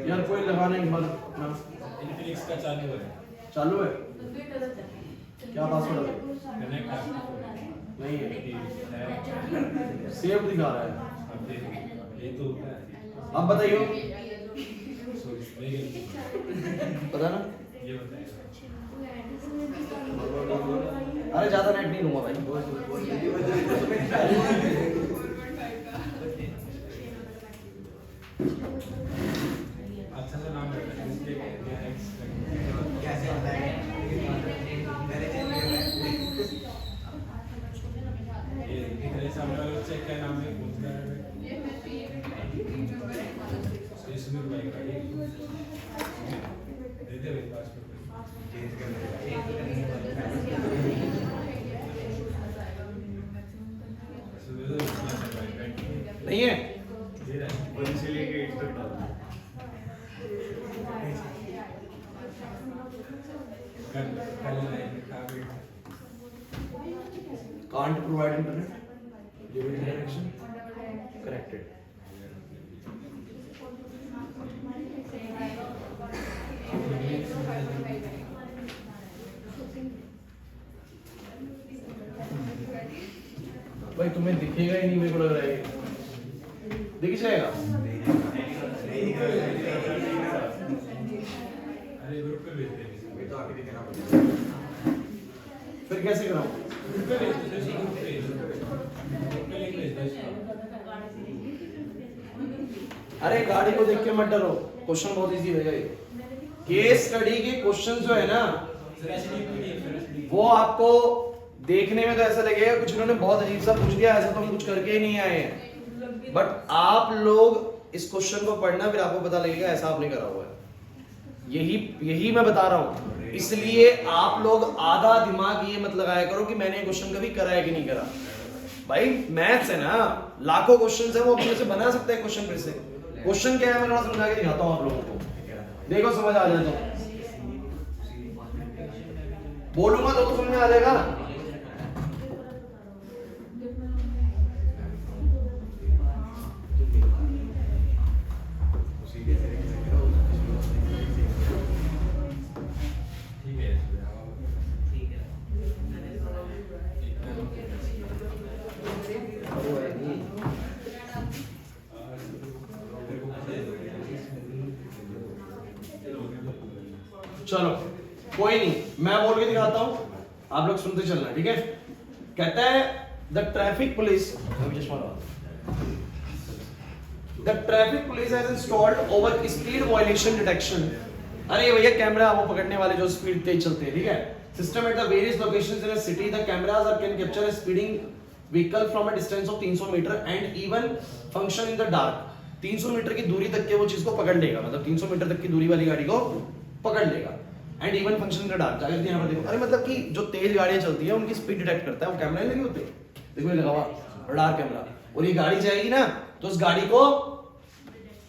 यार कोई लगाना ही मत अपना। इनफिनिक्स का चालू है। चालू है? क्या पासवर्ड है? कनेक्ट नहीं है, सेव दिखा रहा है। अब देखिए ये तो होता है। अब बताइए, पता ना? ये बताइए। अरे ज्यादा नेट नहीं लूंगा भाई। अच्छा सा नाम रखना है इसके एक्स कैसे होता है ये इतने सामने वाले बच्चे क्या नाम है पूछना है इसमें भाई का ये दे दे भाई पासवर्ड चेंज कर नहीं है? दे रहा है वन से लेके 8 तक डालना कल Can't provide internet. Give it connection. Connected. भाई तुम्हें दिखेगा ही नहीं, मेरे को लग रहा है दिख जाएगा। अरे ग्रुप पे भेज दे तो आगे दिखना पड़ेगा। फिर कैसे कराऊं? ग्रुप पे भेज दे ग्रुप पे लिंक भेज दे। अरे गाड़ी को देख के मत डरो, क्वेश्चन बहुत इजी रहेगा ये। केस स्टडी के क्वेश्चन जो है ना, वो आपको देखने में तो ऐसा लगेगा कुछ उन्होंने बहुत अजीब सा पूछ दिया, ऐसा तो हम कुछ करके ही नहीं आए हैं। बट आप लोग इस क्वेश्चन को पढ़ना, फिर आपको पता लगेगा ऐसा आपने करा हुआ है। यही मैं बता रहा हूं। इसलिए आप लोग आधा दिमाग ये मत लगाया करो कि मैंने क्वेश्चन कभी करा है कि नहीं करा। भाई मैथ्स है ना, लाखों क्वेश्चंस है, वो अपने से बना सकते हैं क्वेश्चन। फिर से क्वेश्चन क्या है मैं थोड़ा समझा के दिखाता हूं आप लोगों को, देखो समझ आ जाए तो। बोलूंगा तो समझ में आ जाएगा। चलो कोई नहीं, मैं बोल के दिखाता हूं, आप लोग सुनते चलना, ठीक है। कहता है the traffic police has installed over speed violation detection. अरे भैया कैमरा वो पकड़ने वाले जो स्पीड तेज चलते हैं, ठीक है। System at the various locations in a city, the cameras are can capture a speeding vehicle from a distance of 300 metre and even function in the dark. 300 metre की दूरी तक के वो चीज को पकड़ लेगा, मतलब 300 मीटर तक की दूरी वाली गाड़ी को पकड़ लेगा and even function in the dark. जाकर यहाँ पर देखो, अरे मतलब कि जो तेज गाड़ियां चलती है उनकी स्पीड डिटेक्ट करता है, वो कैमरा नहीं लगे होते, देखो ये लगा हुआ रडार कैमरा, और ये गाड़ी जाएगी ना तो उस गाड़ी को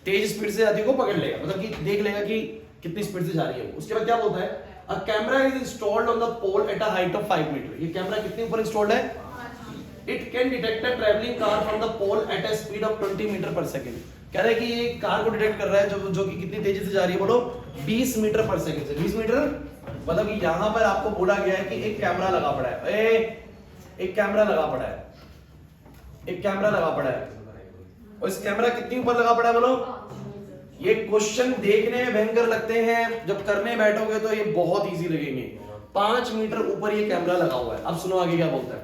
तेज स्पीड से जाती है को पकड़ लेगा, मतलब कि देख लेगा कि कितनी स्पीड से जा रही है। उसके बाद क्या बोलता है, a camera is installed on the pole at a height of 5 metre. ये कैमरा कितने ऊपर इंस्टॉल्ड है, it can detect a travelling car from the pole at a speed of 20 metre per second. कह रहा है कि ये कार को डिटेक्ट कर रहा है जो कि कितनी तेजी से जा रही है, बोलो 20 मीटर पर सेकंड से। 20 मीटर मतलब कि यहां पर आपको बोला गया है कि एक कैमरा लगा पड़ा है, एक कैमरा लगा पड़ा है, एक कैमरा लगा पड़ा है, और इस कैमरा कितनी ऊपर लगा पड़ा है बोलो। ये क्वेश्चन देखने में भयंकर लगते हैं, जब करने बैठोगे तो ये बहुत इजी लगेंगे। 5 मीटर ऊपर ये कैमरा लगा हुआ है। अब सुनो आगे क्या बोलता है,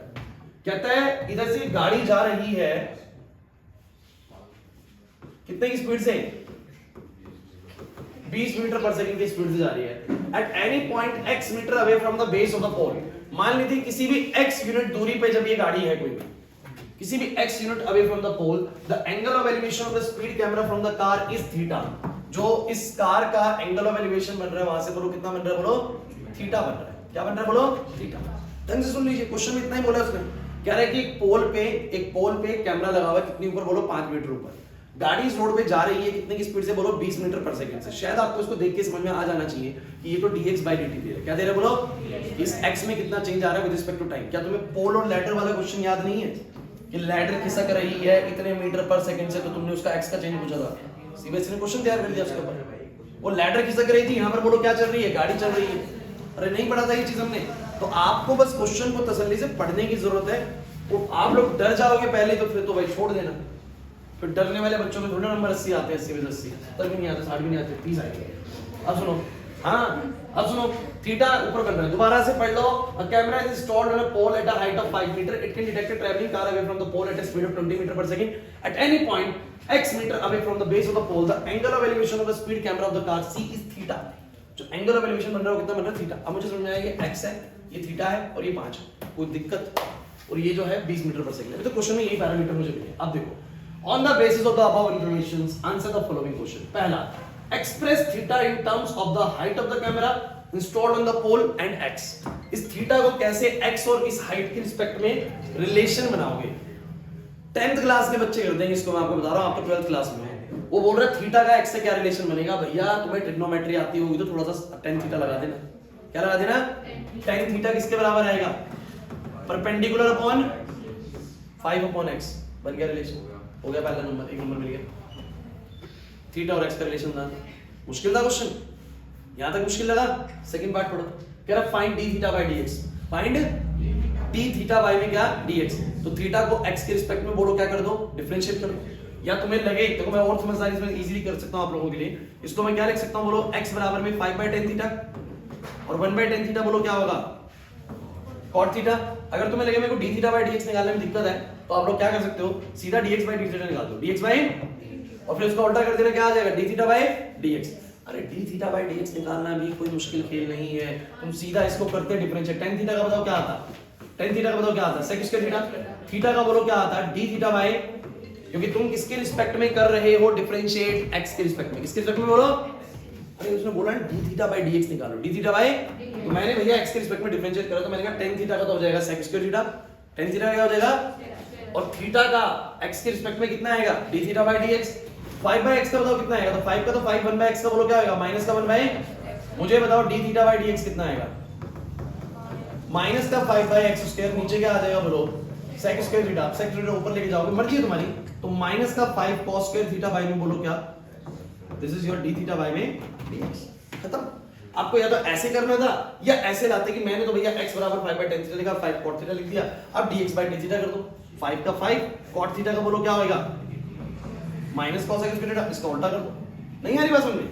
कहता है इधर से गाड़ी जा रही है कितने की स्पीड से, 20 मीटर पर सेकंड की स्पीड से जा रही है। At any point x metre away from the base of the pole. मान लीजिए किसी भी x यूनिट दूरी पे जब ये गाड़ी है, कोई किसी भी x unit away from the pole, the angle of elevation of the speed camera from the car is theta. जो इस कार का एंगल ऑफ एलिवेशन बन रहा है वहां से बोलो कितना बन रहा है, बोलो थीटा बन रहा है। क्या बन रहा है बोलो, थीटा। ढंग से सुन लीजिए, क्वेश्चन में इतना ही बोला उसने। कह रहा है कि एक पोल पे कैमरा लगा हुआ है, कितनी ऊपर बोलो 5 मीटर ऊपर। गाड़ी इस रोड पे जा रही है कितने की स्पीड से बोलो 20 मीटर पर सेकंड से। शायद आपको इसको देख के समझ में आ जाना चाहिए कि ये तो dx by dt दे रहा है। क्या दे रहा है बोलो, इस x में कितना चेंज आ रहा है विद रिस्पेक्ट टू टाइम। क्या तुम्हें पोल और लैडर वाला क्वेश्चन याद नहीं है कि लैडर खिसक रही है इतने मीटर पर सेकंड से, तो तुमने उसका x का चेंज पूछा था, सीबीएसई ने क्वेश्चन तैयार कर दिया उसके ऊपर। वो लैडर खिसक रही थी, यहां पर बोलो क्या चल रही है, गाड़ी चल रही है। अरे नहीं पढ़ा था ये चीज हमने, तो आपको बस क्वेश्चन को तसल्ली से पढ़ने की जरूरत है। तो आप लोग डर जाओगे पहले तो फिर तो भाई छोड़ देना। फिर डरने वाले बच्चों में थोड़ा नंबर 80 आते हैं, 80 में 80 70 भी नहीं आते, 60 भी नहीं आते, 30 आएंगे। अब सुनो, हाँ अब सुनो, थीटा ऊपर बन रहा है, दोबारा से पढ़ लो। A camera is installed on a pole at a height of 5 metre, it can detect a travelling car away from the pole at a speed of 20 metre per second at any point x metre away from the base of the pole. The angle of elevation of the speed camera of the car c is theta. जो angle of elevation बन रहा है वो कितना बन रहा है, theta. अब मुझे समझ में आया ये x है, ये थीटा है और ये 5 है, कोई दिक्कत। और ये जो है 20 मीटर पर सेकंड है। तो क्वेश्चन में यही पैरामीटर मुझे मिले। अब देखो, on the basis of the above informations answer the following question। पहला, express theta in terms of the height of the camera installed on the pole and x। इस थीटा को कैसे x और इस हाइट के रिस्पेक्ट में relation बनाओगे। 10th class के बच्चे करते हैं इसको, मैं आपको बता रहा हूं, आप तो 12th क्लास में हो। वो बोल रहा है थीटा का x से क्या रिलेशन बनेगा। भैया तुम्हें ट्रिग्नोमेट्री आती होगी तो थोड़ा सा tan थीटा लगा देना। क्या लगा देना, tan थीटा किसके बराबर आएगा, परपेंडिकुलर अपॉन 5 अपॉन x। बन गया रिलेशन, हो गया पहला नंबर, एक नंबर मिल गया। थीटा और x का रिलेशन था, मुश्किल था क्वेश्चन, यहां तक मुश्किल लगा। सेकंड पार्ट पढ़ो, कह रहा find d theta bye dx। Find d theta bye में क्या, dx। तो थीटा को x के रिस्पेक्ट में बोलो क्या कर दो, डिफरेंशिएट कर दो। या तुम्हें लगे, देखो मैं और समझदारी से इजीली कर सकता हूं आप लोगों के लिए। इसको मैं क्या लिख सकता हूं, बोलो x बराबर में 5/tan थीटा और 1/tan थीटा, बोलो क्या होगा, cot थीटा। अगर तुम्हें लगे मेरे को d थीटा बाय dx निकालने में दिक्कत है तो आप लोग क्या कर सकते हो, सीधा dx बाय d थीटा निकाल दो, dx बाय, और फिर उसको उल्टा कर देना, क्या आ जाएगा, d थीटा बाय dx। अरे d थीटा बाय dx निकालना भी कोई मुश्किल खेल नहीं है, तुम सीधा इसको करते डिफरेंशिएट। tan थीटा का बताओ क्या आता है, tan थीटा का बताओ क्या आता है, sec स्क्वायर थीटा। थीटा का बोलो क्या आता है, d थीटा बाय, क्योंकि तुम किसके रिस्पेक्ट में कर रहे हो डिफरेंशिएट, x के रिस्पेक्ट में। किसके रिस्पेक्ट में बोलो, अरे उसने बोला d थीटा बाय dx निकालो, d थीटा बाय, तो मैंने भैया x के रिस्पेक्ट में डिफरेंशिएट करा तो मैंने कहा tan थीटा का तो हो जाएगा sec square theta, tan theta का क्या हो जाएगा, और थीटा का x के रिस्पेक्ट में कितना आएगा, d theta bye dx। 5/x का बताओ कितना आएगा, तो 5 का तो 5, 1/x का बोलो क्या आएगा, माइनस का 1/, मुझे बताओ d थीटा बाय dx कितना आएगा, माइनस का 5/x स्क्वायर, नीचे क्या आ जाएगा बोलो, sec square theta. sec square ऊपर लेके जाओगे, मर्जी है तुम्हारी। तो माइनस का 5 cos स्क्वायर थीटा बाय में बोलो क्या, this is your d theta bye में dx। खत्म। आपको या तो ऐसे करना था या ऐसे लाते कि मैंने तो भैया x बराबर 5/tan थीटा लिखा, 5 cot थीटा लिख दिया, अब dx बाय d थीटा कर दो। 5 का 5 cot थीटा का बोलो क्या होएगा, माइनस cos x थीटा, इसका उल्टा कर दो। नहीं आ रही बात समझ में,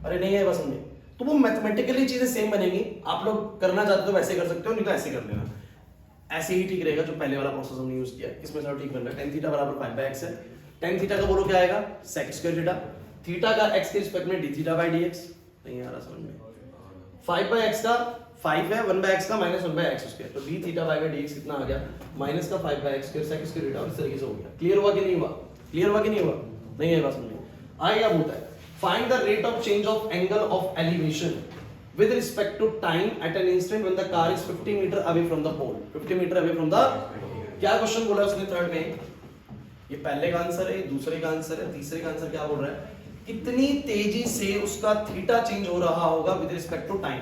अरे नहीं आ रही बात समझ में, तो वो मैथमेटिकली चीजें सेम बनेंगी। आप लोग करना चाहते हो वैसे कर सकते हो, नहीं तो ऐसे कर लेना, ऐसे ही ठीक रहेगा जो पहले वाला प्रोसेस हमने यूज किया। इसमें सब ठीक बन रहा है। tan थीटा बराबर 5/x है, tan थीटा का बोलो क्या आएगा, sec स्क्वायर थीटा। थीटा का x के रिस्पेक्ट में d थीटा बाय dx। नहीं आ रहा समझ में, 5/x का 5 है 1/x का माइनस 1/x स्क्वायर, तो d थीटा बाय dx कितना आ गया माइनस का 5/x square sec square theta, इस तरीके से हो गया। क्लियर हुआ कि नहीं हुआ? क्लियर हुआ कि नहीं हुआ? नहीं है बात समझ में आएगा। बोलता है find the rate of change of angle of elevation with respect to time at an instant when the car is 50 meter away from the pole, 50 meter away from the, क्या क्वेश्चन बोला उसने थर्ड में? ये पहले का answer है, दूसरे का आंसर है, तीसरे का आंसर क्या बोल रहा है? कितनी तेजी से उसका थीटा चेंज हो रहा होगा with respect to time,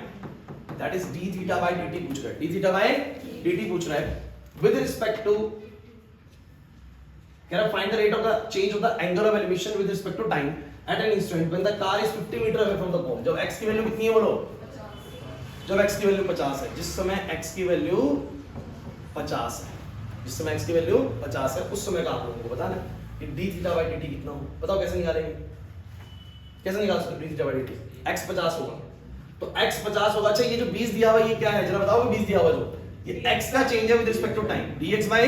that is d theta by dt पूछ रहा है, d थीटा बाय dt पूछ रहा है विद रिस्पेक्ट टू, कह रहा find the rate of the change of the angle of elevation with respect to time at an instant when the car is 50 metre away from the pole. जब x की value कितनी है बोलो? जब x की value 50 है, जिस समय x की वैल्यू 50 है, जिस समय x की वैल्यू 50 है, उस समय का आप लोगों को बताना कि d थीटा बाय dt कितना हो। बताओ कैसे निकालेंगे? कैसे निकाल सकते हो d theta by dt? x 50 होगा, तो x 50 होगा। अच्छा ये जो 20 दिया हुआ ये क्या है? जरा बताओ, 20 दिया हुआ जो ये x का चेंज है with respect to time, dx by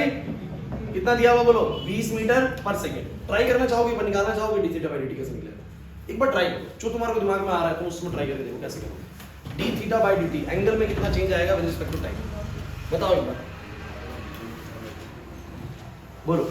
कितना दिया हुआ बोलो? 20 मीटर पर सेकंड। ट्राई करना चाहोगे, निकालना चाहोगे d थीटा बाय dt कैसे निकलेगा? एक बार ट्राई करो, जो तुम्हारे को दिमाग में आ रहा है तो उसमें ट्राई करके देखो कैसे करोगे। d theta by dt angle में कितना चेंज आएगा विद रिस्पेक्ट टू टाइम, बताओ एक बार, बोलो।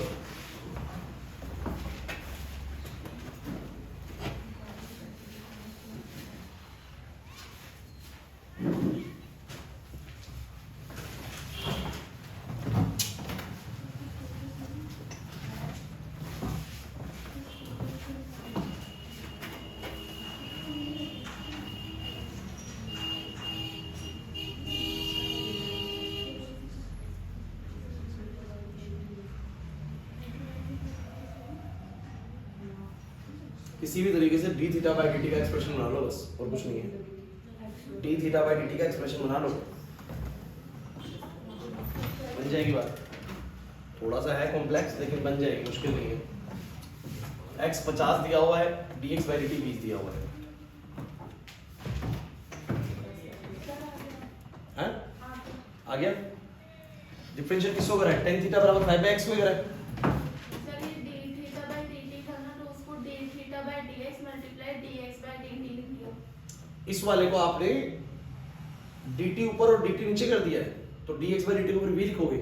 किसी भी तरीके से d थीटा बाय dt का एक्सप्रेशन बना लो बस, और कुछ नहीं है। d थीटा बाय dt का एक्सप्रेशन बना लो, बन जाएगी बात। थोड़ा सा है कॉम्प्लेक्स लेकिन बन जाएगी, मुश्किल नहीं है। x 50 दिया हुआ है, dx बाय dt 20 दिया हुआ है, हैं? आ गया? डिफरेंशियल किसको करा है? tan थीटा बराबर 5/x को करा है। इस वाले को आपने dt ऊपर और dt नीचे कर दिया है, तो dx बाय dt को फिर भी लिखोगे।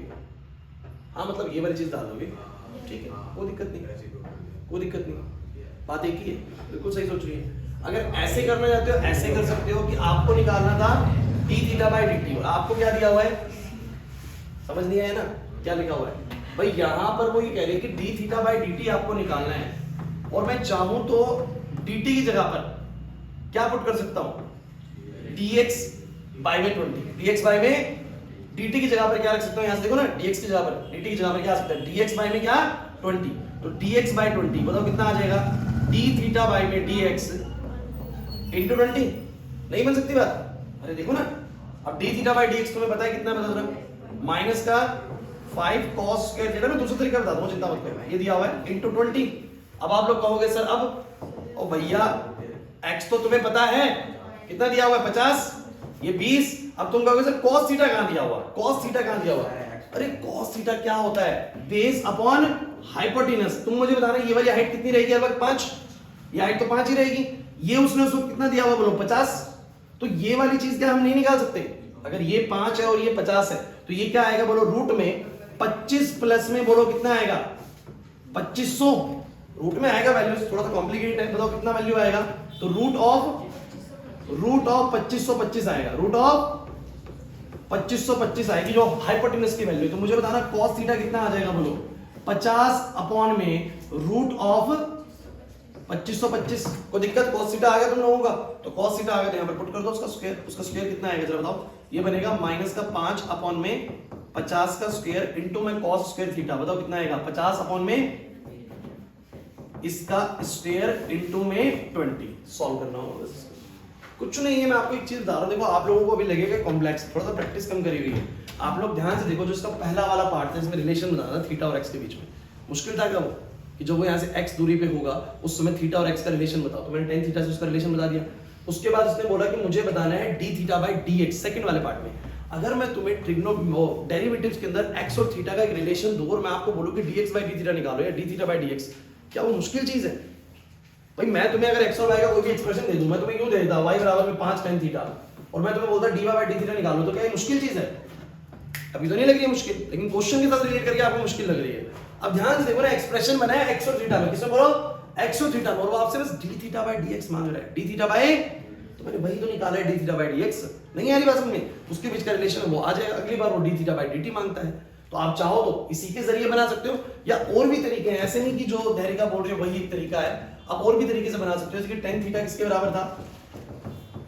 हाँ मतलब ये वाली चीज डाल दोगे, ठीक है, कोई दिक्कत नहीं, कोई दिक्कत नहीं, बात एक ही है, बिल्कुल सही सोच रही है। अगर ऐसे करना चाहते हो ऐसे कर सकते हो कि आपको निकालना था d थीटा बाय dt, और आपको क्या दिया हुआ है समझ नहीं आया ना? क्या लिखा हुआ है भाई? यहाँ पर वो ये कह रहे हैं कि d थीटा बाय dt आपको निकालना है, और मैं चाहूं तो dt की जगह पर क्या पुट कर सकता हूं? dx बाय में 20, dx बाय में dt की जगह पर क्या रख सकता हूं? यहां से देखो ना, dx की जगह पर dt की जगह पर क्या आ सकता है? dx बाय में क्या 20, तो dx बाय 20 बताओ कितना आ जाएगा? d थीटा बाय में dx into 20। नहीं बन सकती बात? अरे देखो ना, अब d थीटा बाय dx तुम्हें पता है कितना बता रहा? माइनस का 5 cos स्क्वायर थीटा। मैं दूसरे तरीका बता दूंगा, चिंता मत करो, ये दिया हुआ है into 20। अब आप लोग कहोगे सर अब ओ भैया x तो तुम्हें पता है कितना दिया हुआ है 50, ये 20। अब तुम कहोगे सर cos थीटा कहां दिया हुआ? cos थीटा कहां दिया हुआ? अरे cos थीटा क्या होता है? Base upon hypotenuse. तुम मुझे बताना ये वाली हाइट कितनी रहेगी? लगभग 5, ये हाइट तो 5 ही रहेगी। ये उसने उसको कितना दिया हुआ बोलो? 50। तो ये वाली चीज क्या हम नहीं निकाल सकते? अगर ये 5 है और ये 50 है तो ये क्या आएगा बोलो? रूट में 25 प्लस में बोलो कितना आएगा? 2500 रूट में आएगा। वैल्यू थोड़ा सा कॉम्प्लिकेटेड है, बताओ कितना वैल्यू आएगा? तो रूट ऑफ 2525 आएगा, रूट ऑफ 2525 आएगी जो हाइपोटेनस की वैल्यू। तो मुझे बताना cos थीटा कितना आ जाएगा बोलो? 50 अपॉन में रूट ऑफ 2525। कोई दिक्कत? cos थीटा आ गया तुम लोगों का, तो cos थीटा आ गया तो यहां पर पुट कर दो उसका स्क्वायर। उसका स्क्वायर कितना आएगा जरा बताओ? ये बनेगा माइनस का 5 अपॉन में 50 का स्क्वायर इनटू में cos स्क्वायर थीटा। बताओ कितना आएगा? 50 अपॉन में इसका स्क्वायर इनटू में 20। सॉल्व करना होगा, कुछ नहीं है। मैं आपको एक चीज बता रहा हूं, देखो आप लोगों को अभी लगेगा कॉम्प्लेक्स, थोड़ा सा प्रैक्टिस कम करी हुई है। आप लोग ध्यान से देखो, जो इसका पहला वाला पार्ट था इसमें रिलेशन बनाना था थीटा और एक्स के बीच में। मुश्किल था क्या वो कि जब वो यहाँ से x दूरी पे होगा उस समय थीटा और x का रिलेशन बताओ, तो मैंने tan थीटा से उसका रिलेशन बता दिया। उसके बाद उसने बोला कि मुझे बताना है d theta bye dx second वाले पार्ट में। अगर मैं तुम्हें ट्रिग्नो डेरिवेटिव्स के अंदर x और थीटा का एक रिलेशन दूं और मैं आपको बोलूं कि dx बाय d थीटा निकालो या d थीटा बाय dx, क्या वो मुश्किल चीज है? भाई मैं तुम्हें अगर x और y का कोई भी एक्सप्रेशन दे दूं, मैं तुम्हें क्यों दे देता y बराबर में 5 tan थीटा, और मैं तुम्हें बोलता dy बाई डी थीटा निकालो, तो क्या ये मुश्किल चीज है? अभी तो नहीं लग रही है मुश्किल, लेकिन क्वेश्चन के साथ रिलेट करके आपको मुश्किल लग रही है। अब ध्यान से देखो ना, एक्सप्रेशन बना है x और थीटा में, किसमें बोलो x और थीटा में, और वो आपसे बस d थीटा बाई dx मांग रहा है, d थीटा बाई, तो मैंने वही तो निकाला है d थीटा बाई dx। नहीं आ रही बात समझ में? उसके बीच का रिलेशन वो आ जाएगा, अगली बार वो d थीटा बाई dt मांगता है। तो आप चाहो तो इसी के जरिए बना सकते हो, या और भी तरीके हैं, ऐसे नहीं कि जो धैर्यिका बोल रही है वही एक तरीका है, आप और भी तरीके से बना सकते हो। जैसे कि tan थीटा किसके बराबर था?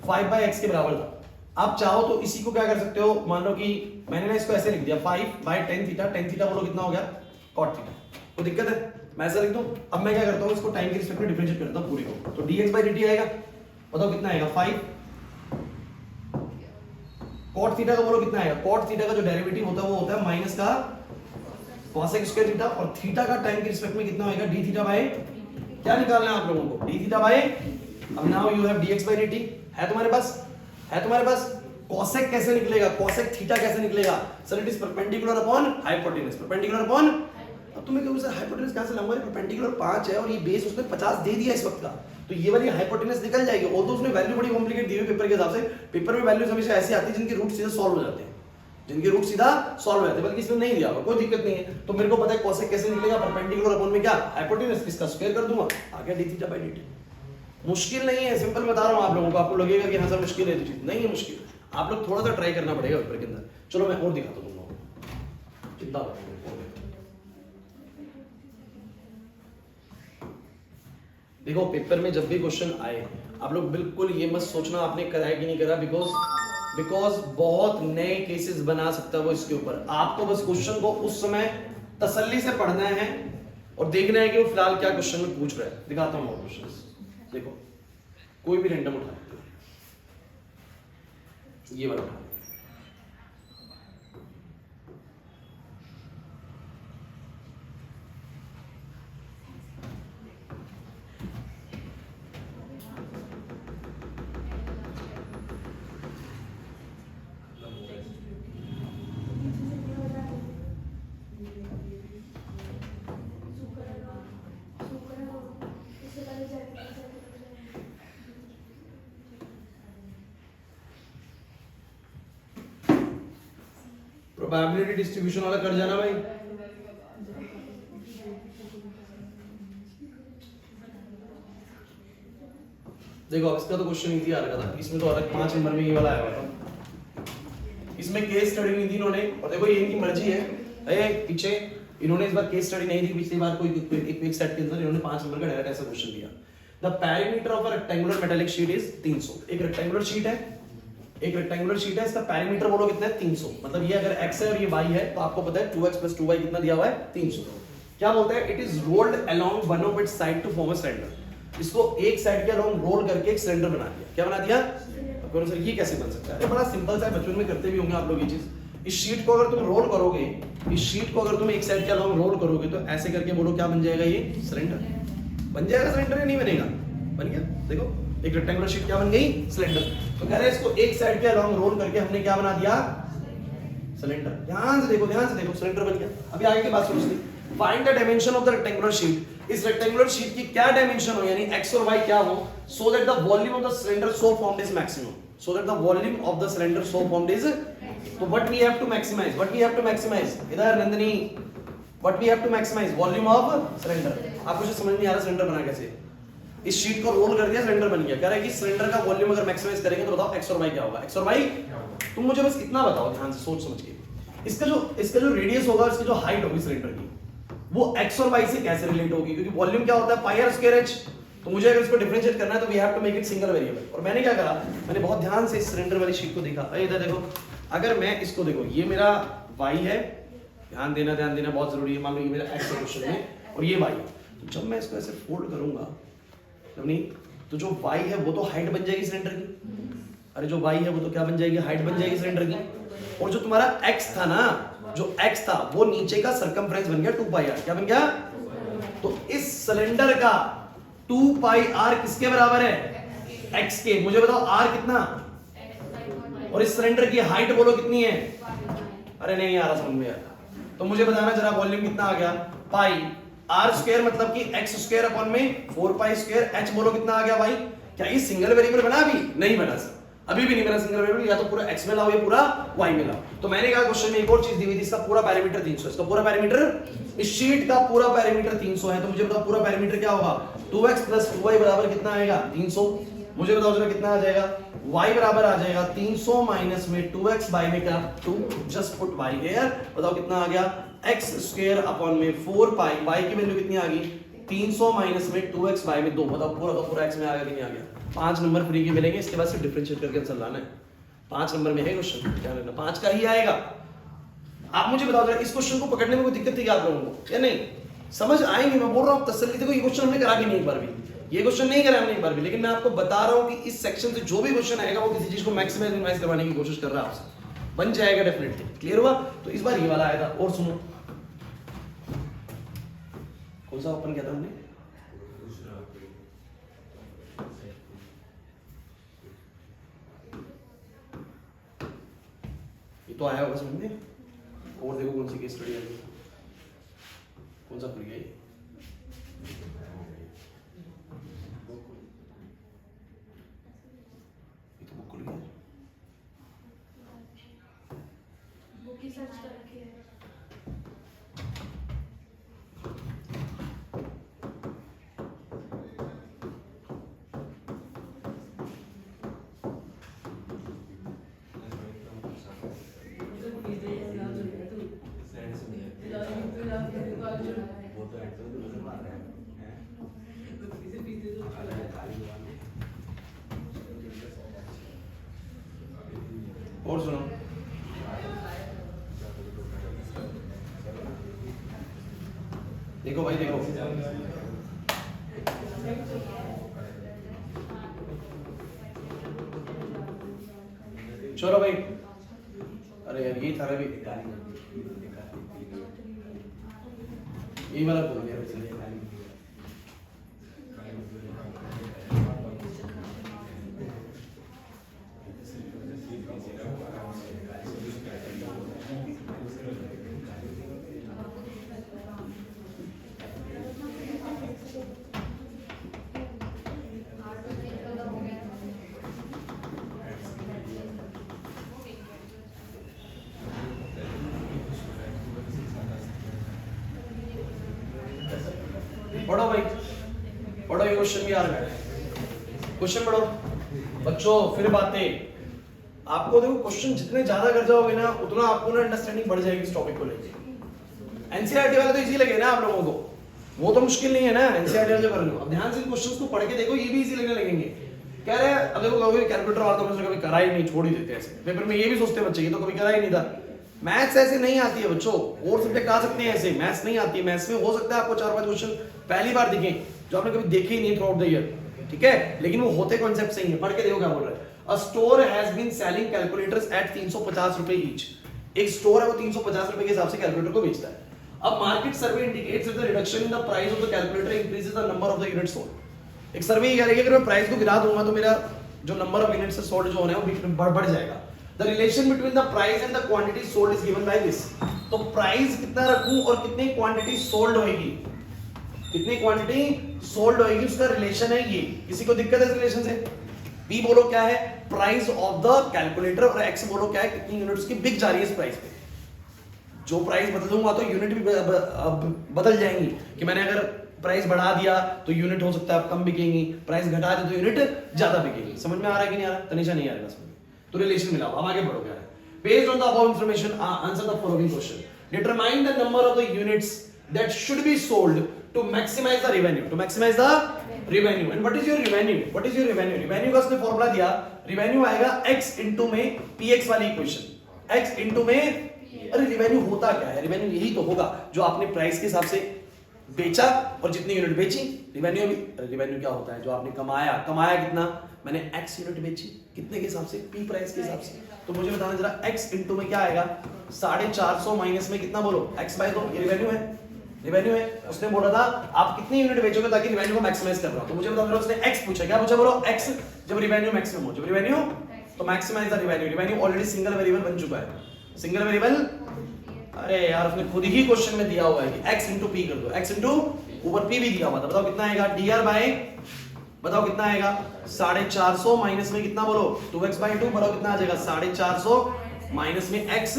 5/x के बराबर था। आप चाहो तो इसी को क्या कर सकते हो, मान लो कि मैंने ना इसको ऐसे लिख दिया 5/tan थीटा, tan थीटा बोलो कितना हो गया? cot theta. कोई दिक्कत है? मैं ऐसा लिख दूं। अब मैं क्या करता हूं, इसको टाइम के रिस्पेक्ट में डिफरेंशिएट करता हूं पूरी को, तो dx/dt आएगा, बताओ कितना आएगा? 5 cot थीटा का बोलो कितना आएगा? cot थीटा का जो डेरिवेटिव होता है वो होता है माइनस का cosec स्क्वायर थीटा, और थीटा का टाइम के रिस्पेक्ट में कितना होगा? d थीटा बाय, क्या निकालना है आप लोगों को? d थीटा बाय, अब नाउ यू हैव dx/dt है तुम्हारे पास, है तुम्हारे पास। cosec कैसे निकलेगा? cosec थीटा कैसे निकलेगा? Sir it is perpendicular upon hypotenuse, perpendicular upon, अब तुम्हें क्यों सर हाइपोटेनस कहां से लाऊंगा? परपेंडिकुलर 5 है और ये बेस उसने 50 दे दिया इस वक्त का, तो ये वाली हाइपोटेनस निकल जाएगी। और तो उसने वैल्यू बड़ी कॉम्प्लिकेट दी हुई पेपर के हिसाब से, पेपर में वैल्यूज हमेशा ऐसी आती है जिनके रूट सीधा सॉल्व हो जाते हैं, जिनके रूट सीधा सॉल्व हो जाते हैं, बल्कि इसमें नहीं दिया होगा, कोई दिक्कत नहीं है। तो मेरे को पता है cosec कैसे निकलेगा, परपेंडिकुलर अपॉन में क्या? हाइपोटेनस, इसका स्क्वायर कर दूंगा, आ गया d थीटा बाय dt। मुश्किल नहीं है, सिंपल बता रहा हूं आप लोगों को, आपको लगेगा कि हां सर मुश्किल है, तो चीज नहीं है मुश्किल, आप लोग थोड़ा सा ट्राई करना पड़ेगा पेपर के अंदर। चलो मैं और दिखाता हूं तुम लोगों को, चिंता मत करो। देखो पेपर में जब भी क्वेश्चन आए, आप लोग बिल्कुल ये मत सोचना आपने करा है कि नहीं करा, बिकॉज बहुत नए केसेस बना सकता है वो इसके ऊपर। आपको बस क्वेश्चन को उस समय तसल्ली से पढ़ना है और देखना है कि वो फिलहाल क्या क्वेश्चन में पूछ रहा है। दिखाता हूं क्वेश्चन, देखो कोई भी रैंडम उठा, ये वाला उठा, प्रोबेबिलिटी डिस्ट्रीब्यूशन वाला कर जाना भाई। देखो अब इसका तो क्वेश्चन इजी आ रहा था, इसमें तो अलग 5 नंबर में ये वाला आया था, इसमें केस स्टडी नहीं दी इन्होंने, और देखो ये इनकी मर्जी है, ए पीछे इन्होंने इस बार केस स्टडी नहीं दी, पिछली बार कोई एक सेट के अंदर इन्होंने 5 नंबर का डायरेक्ट ऐसा क्वेश्चन दिया। The perimeter of a rectangular metallic sheet is 300। एक रेक्टेंगुलर शीट है, एक रेक्टेंगुलर शीट है, इसका पेरीमीटर बोलो कितना है? 300। मतलब ये अगर x है और ये y है, तो आपको पता है 2x + 2y कितना दिया हुआ है? 300। क्या बोलते हैं? It is rolled along one of its side to form a cylinder. इसको एक साइड के अलोंग रोल करके एक सिलेंडर बना दिया। क्या बना दिया? अब कौन सर ये कैसे बन सकता है? अरे बड़ा सिंपल सा है, बचपन में करते भी होंगे आप लोग ये चीज। इस शीट को अगर तुम रोल करोगे, इस शीट को अगर तुम एक साइड के अलोंग रोल करोगे, तो ऐसे करके बोलो क्या बन जाएगा? ये सिलेंडर बन जाएगा। सिलेंडर या नहीं बनेगा? बन गया। देखो एक रेक्टेंगुलर शीट क्या बन गई? सिलेंडर। तो कह रहे हैं इसको एक साइड के अलोंग रोल करके हमने क्या बना दिया? सिलेंडर। ध्यान से देखो, ध्यान से देखो, सिलेंडर बन गया। अभी आगे की बात सुनो। Find the dimension of the rectangular sheet. इस रेक्टेंगुलर शीट की क्या डायमेंशन हो, यानी x और y क्या हो, so that the volume of the cylinder so formed is maximum. So that the volume of the cylinder so formed is, तो what we have to maximise, what we have to maximise, इधर Nandini, what we have to maximise volume of cylinder. आपको जो समझ नहीं आ रहा cylinder बना कैसे, इस शीट को रोल कर दिया, सिलेंडर बन गया। कह रहा है कि सिलेंडर का वॉल्यूम अगर मैक्सिमाइज करेंगे तो बताओ x और y क्या होगा? x और y, तुम मुझे बस इतना बताओ ध्यान से सोच समझ के, इसका जो रेडियस होगा, इसकी जो हाइट होगी सिलेंडर की, वो x और y से कैसे रिलेट होगी? क्योंकि वॉल्यूम क्या होता है? Pi r square h। तो मुझे अगर इसको डिफरेंशिएट करना है तो we have to make it single variable. और मैंने क्या करा, मैंने बहुत ध्यान से इस सिलेंडर वाली शीट को देखा। इधर देखो, अगर मैं इसको देखो, ये मेरा y है, ध्यान देना बहुत जरूरी है। मान लो ये मेरा x है क्वेश्चन में और ये y है, तो जब मैं इसको ऐसे फोल्ड करूंगा नहीं, तो जो y है वो तो हाइट बन जाएगी सिलेंडर की। अरे जो y है वो तो क्या बन जाएगी? हाइट बन जाएगी सिलेंडर की। और जो तुम्हारा x था ना, जो x था वो नीचे का सर्कमफ्रेंस बन गया 2πr। क्या बन गया? तो इस सिलेंडर का 2πr किसके बराबर है? x के। मुझे बताओ r कितना, और इस सिलेंडर की हाइट बोलो कितनी है? अरे नहीं आ रहा समझ में यार, तो मुझे बताना जरा वॉल्यूम कितना आ गया? पाई आर स्क्वायर, मतलब कि x स्क्वायर अपॉन में 4 पाई स्क्वायर, h बोलो कितना आ गया भाई? क्या ये सिंगल वेरिएबल बना? अभी नहीं बना सर। अभी भी नहीं मेरा सिंगल वेरिएबल, या तो पूरा x में लाओ या पूरा y में लाओ। तो मैंने कहा क्वेश्चन में एक और चीज दी हुई थी, इसका पूरा पैरामीटर 300, इसका पूरा पैरामीटर, इस शीट का पूरा पैरामीटर 300 है। तो मुझे बताओ पूरा पैरामीटर क्या होगा, 2x + 2y बराबर कितना आएगा 300। मुझे बताओ जरा कितना आ जाएगा, y बराबर आ जाएगा 300 माइनस में 2x बाय में क्या 2, जस्ट पुट y हियर। बताओ कितना आ गया, x² अपॉन में 4 पाई, y की वैल्यू कितनी आ गई 300 माइनस में 2x बाय में 2। बताओ पूरा का पूरा x में आ गया कि नहीं आ गया। 5 नंबर फ्री के मिलेंगे, इसके बाद सिर्फ डिफरेंशिएट करके आंसर लाना है। 5 नंबर में है क्वेश्चन, क्या लेना 5 का ही आएगा। आप मुझे बताओ जरा इस क्वेश्चन को पकड़ने में कोई दिक्कत थी क्या आप लोगों को या नहीं, समझ आएंगे। मैं बोल रहा हूँ तसल्ली, देखो ये क्वेश्चन हमने करा भी नहीं एक बार भी, ये क्वेश्चन नहीं करा हमने एक बार भी, लेकिन मैं आपको बता रहा हूँ कि इस सेक्शन से जो भी क्वेश्चन आएगा वो किसी चीज को मैक्सिमाइज मिनिमाइज करवाने की कोशिश कर रहा है आपसे, बन जाएगा डेफिनेटली। क्लियर हुआ। तो इस बार ये वाला आया था। और सुनो कौन सा ओपन किया था हमने, ये तो आया होगा समझ में। और देखो कौन सी केस स्टडी आई, कौन सा खुल गया ये, तो बुक खुल गया। बुक ही सर्च कर रखी है। और सुनो देखो भाई देखो, चलो भाई, अरे यार ये था भी ये वाला बोल दिया वैसे। पढ़ो भाई पढ़ो, ये क्वेश्चन भी आ रहा है, क्वेश्चन पढ़ो बच्चों। फिर बातें आपको देखो, क्वेश्चन जितने ज्यादा कर जाओगे ना उतना आपको ना अंडरस्टैंडिंग बढ़ जाएगी इस टॉपिक को लेके। एनसीईआरटी वाला तो इजी लगे ना आप लोगों को, वो तो मुश्किल नहीं है ना एनसीईआरटी वाले जो कर रहे हो। अब ध्यान से क्वेश्चंस को पढ़ के देखो, ये भी इजी लगने लगेंगे। कह रहे हैं अब देखो कभी कैलकुलेटर वाला तो कभी करा ही नहीं, छोड़ ही देते ऐसे। पेपर में ये भी सोचते हैं बच्चे ये तो कभी करा ही नहीं था। मैथ्स ऐसे नहीं आती है बच्चों, और सब्जेक्ट आ सकते हैं ऐसे, मैथ्स नहीं आती है। मैथ्स में हो सकता है आपको 4-5 क्वेश्चन पहली बार दिखें जो आपने कभी देखे ही नहीं थ्रू आउट द ईयर, ठीक है, लेकिन वो होते कॉन्सेप्ट सही है। पढ़ के देखो क्या बोल रहा है। A store has been selling calculators at 350 रुपए ईच। एक स्टोर है वो 350 रुपए के हिसाब से कैलकुलेटर को बेचता है। अब market survey indicates that the reduction in the price of the calculator increases the number of the units sold. एक सर्वे ये कह रही है कि अगर मैं प्राइस को गिरा दूंगा तो मेरा जो नंबर ऑफ यूनिट्स सोल्ड जो होने हैं वो बढ़ जाएगा। The relation between the price and the quantity sold is given by this. तो प्राइस कितना रखूं और कितनी क्वांटिटी सोल्ड होगी, कितनी क्वांटिटी सोल्ड होगी, उसका रिलेशन है ये। किसी को दिक्कत है इस रिलेशन से? P बोलो क्या है, प्राइस ऑफ द कैलकुलेटर, और X बोलो क्या है, कितनी यूनिट्स की बिक जा रही है इस प्राइस पे। जो प्राइस बदलूंगा तो यूनिट भी बदल जाएंगी, कि मैंने अगर प्राइस बढ़ा दिया तो यूनिट हो सकता है कम बिकेंगी, प्राइस घटा दी तो यूनिट ज्यादा बिकेगी। समझ में आ रहा है कि नहीं आ रहा? तनिषा नहीं आ रहा समझ में, तो रिलेशन मिला। हम आगे बढ़ो क्या है। Based on the above information, answer the following question. Determine the number of the units that should be sold to maximize the revenue. To maximize the revenue. And what is your revenue? What is your revenue? Revenue का उसने formula दिया, revenue आएगा x into में px वाली equation, x into में, अरे revenue होता क्या है? revenue यही तो होगा जो आपने प्राइस के हिसाब से बेचा और जितनी यूनिट बेची। रिवेन्यू भी, रिवेन्यू क्या होता है जो आपने कमाया, कमाया कितना, मैंने x यूनिट बेची, कितने के हिसाब से, p प्राइस के हिसाब से। तो मुझे बताना जरा x इनटू में क्या आएगा, 450 माइनस में कितना बोलो, x बाय 2, ये रिवेन्यू है, रिवेन्यू है। उसने बोला था आप कितनी यूनिट बेचोगे ताकि रिवेन्यू को मैक्सिमाइज कर रहा हूं। तो मुझे बताओ उसने x पूछा, क्या पूछा बोलो, x जब रिवेन्यू मैक्सिमम हो, जब रिवेन्यू तो maximise the revenue. Revenue already single variable बन चुका है, सिंगल वेरिएबल, अरे यार उसने खुद ही क्वेश्चन में दिया हुआ है कि x into p कर दो, x into ऊपर p भी दिया हुआ था। बताओ कितना आएगा, dr by बताओ कितना आएगा 450 माइनस में कितना बोलो 2x/2 बताओ कितना आ जाएगा 450 माइनस में x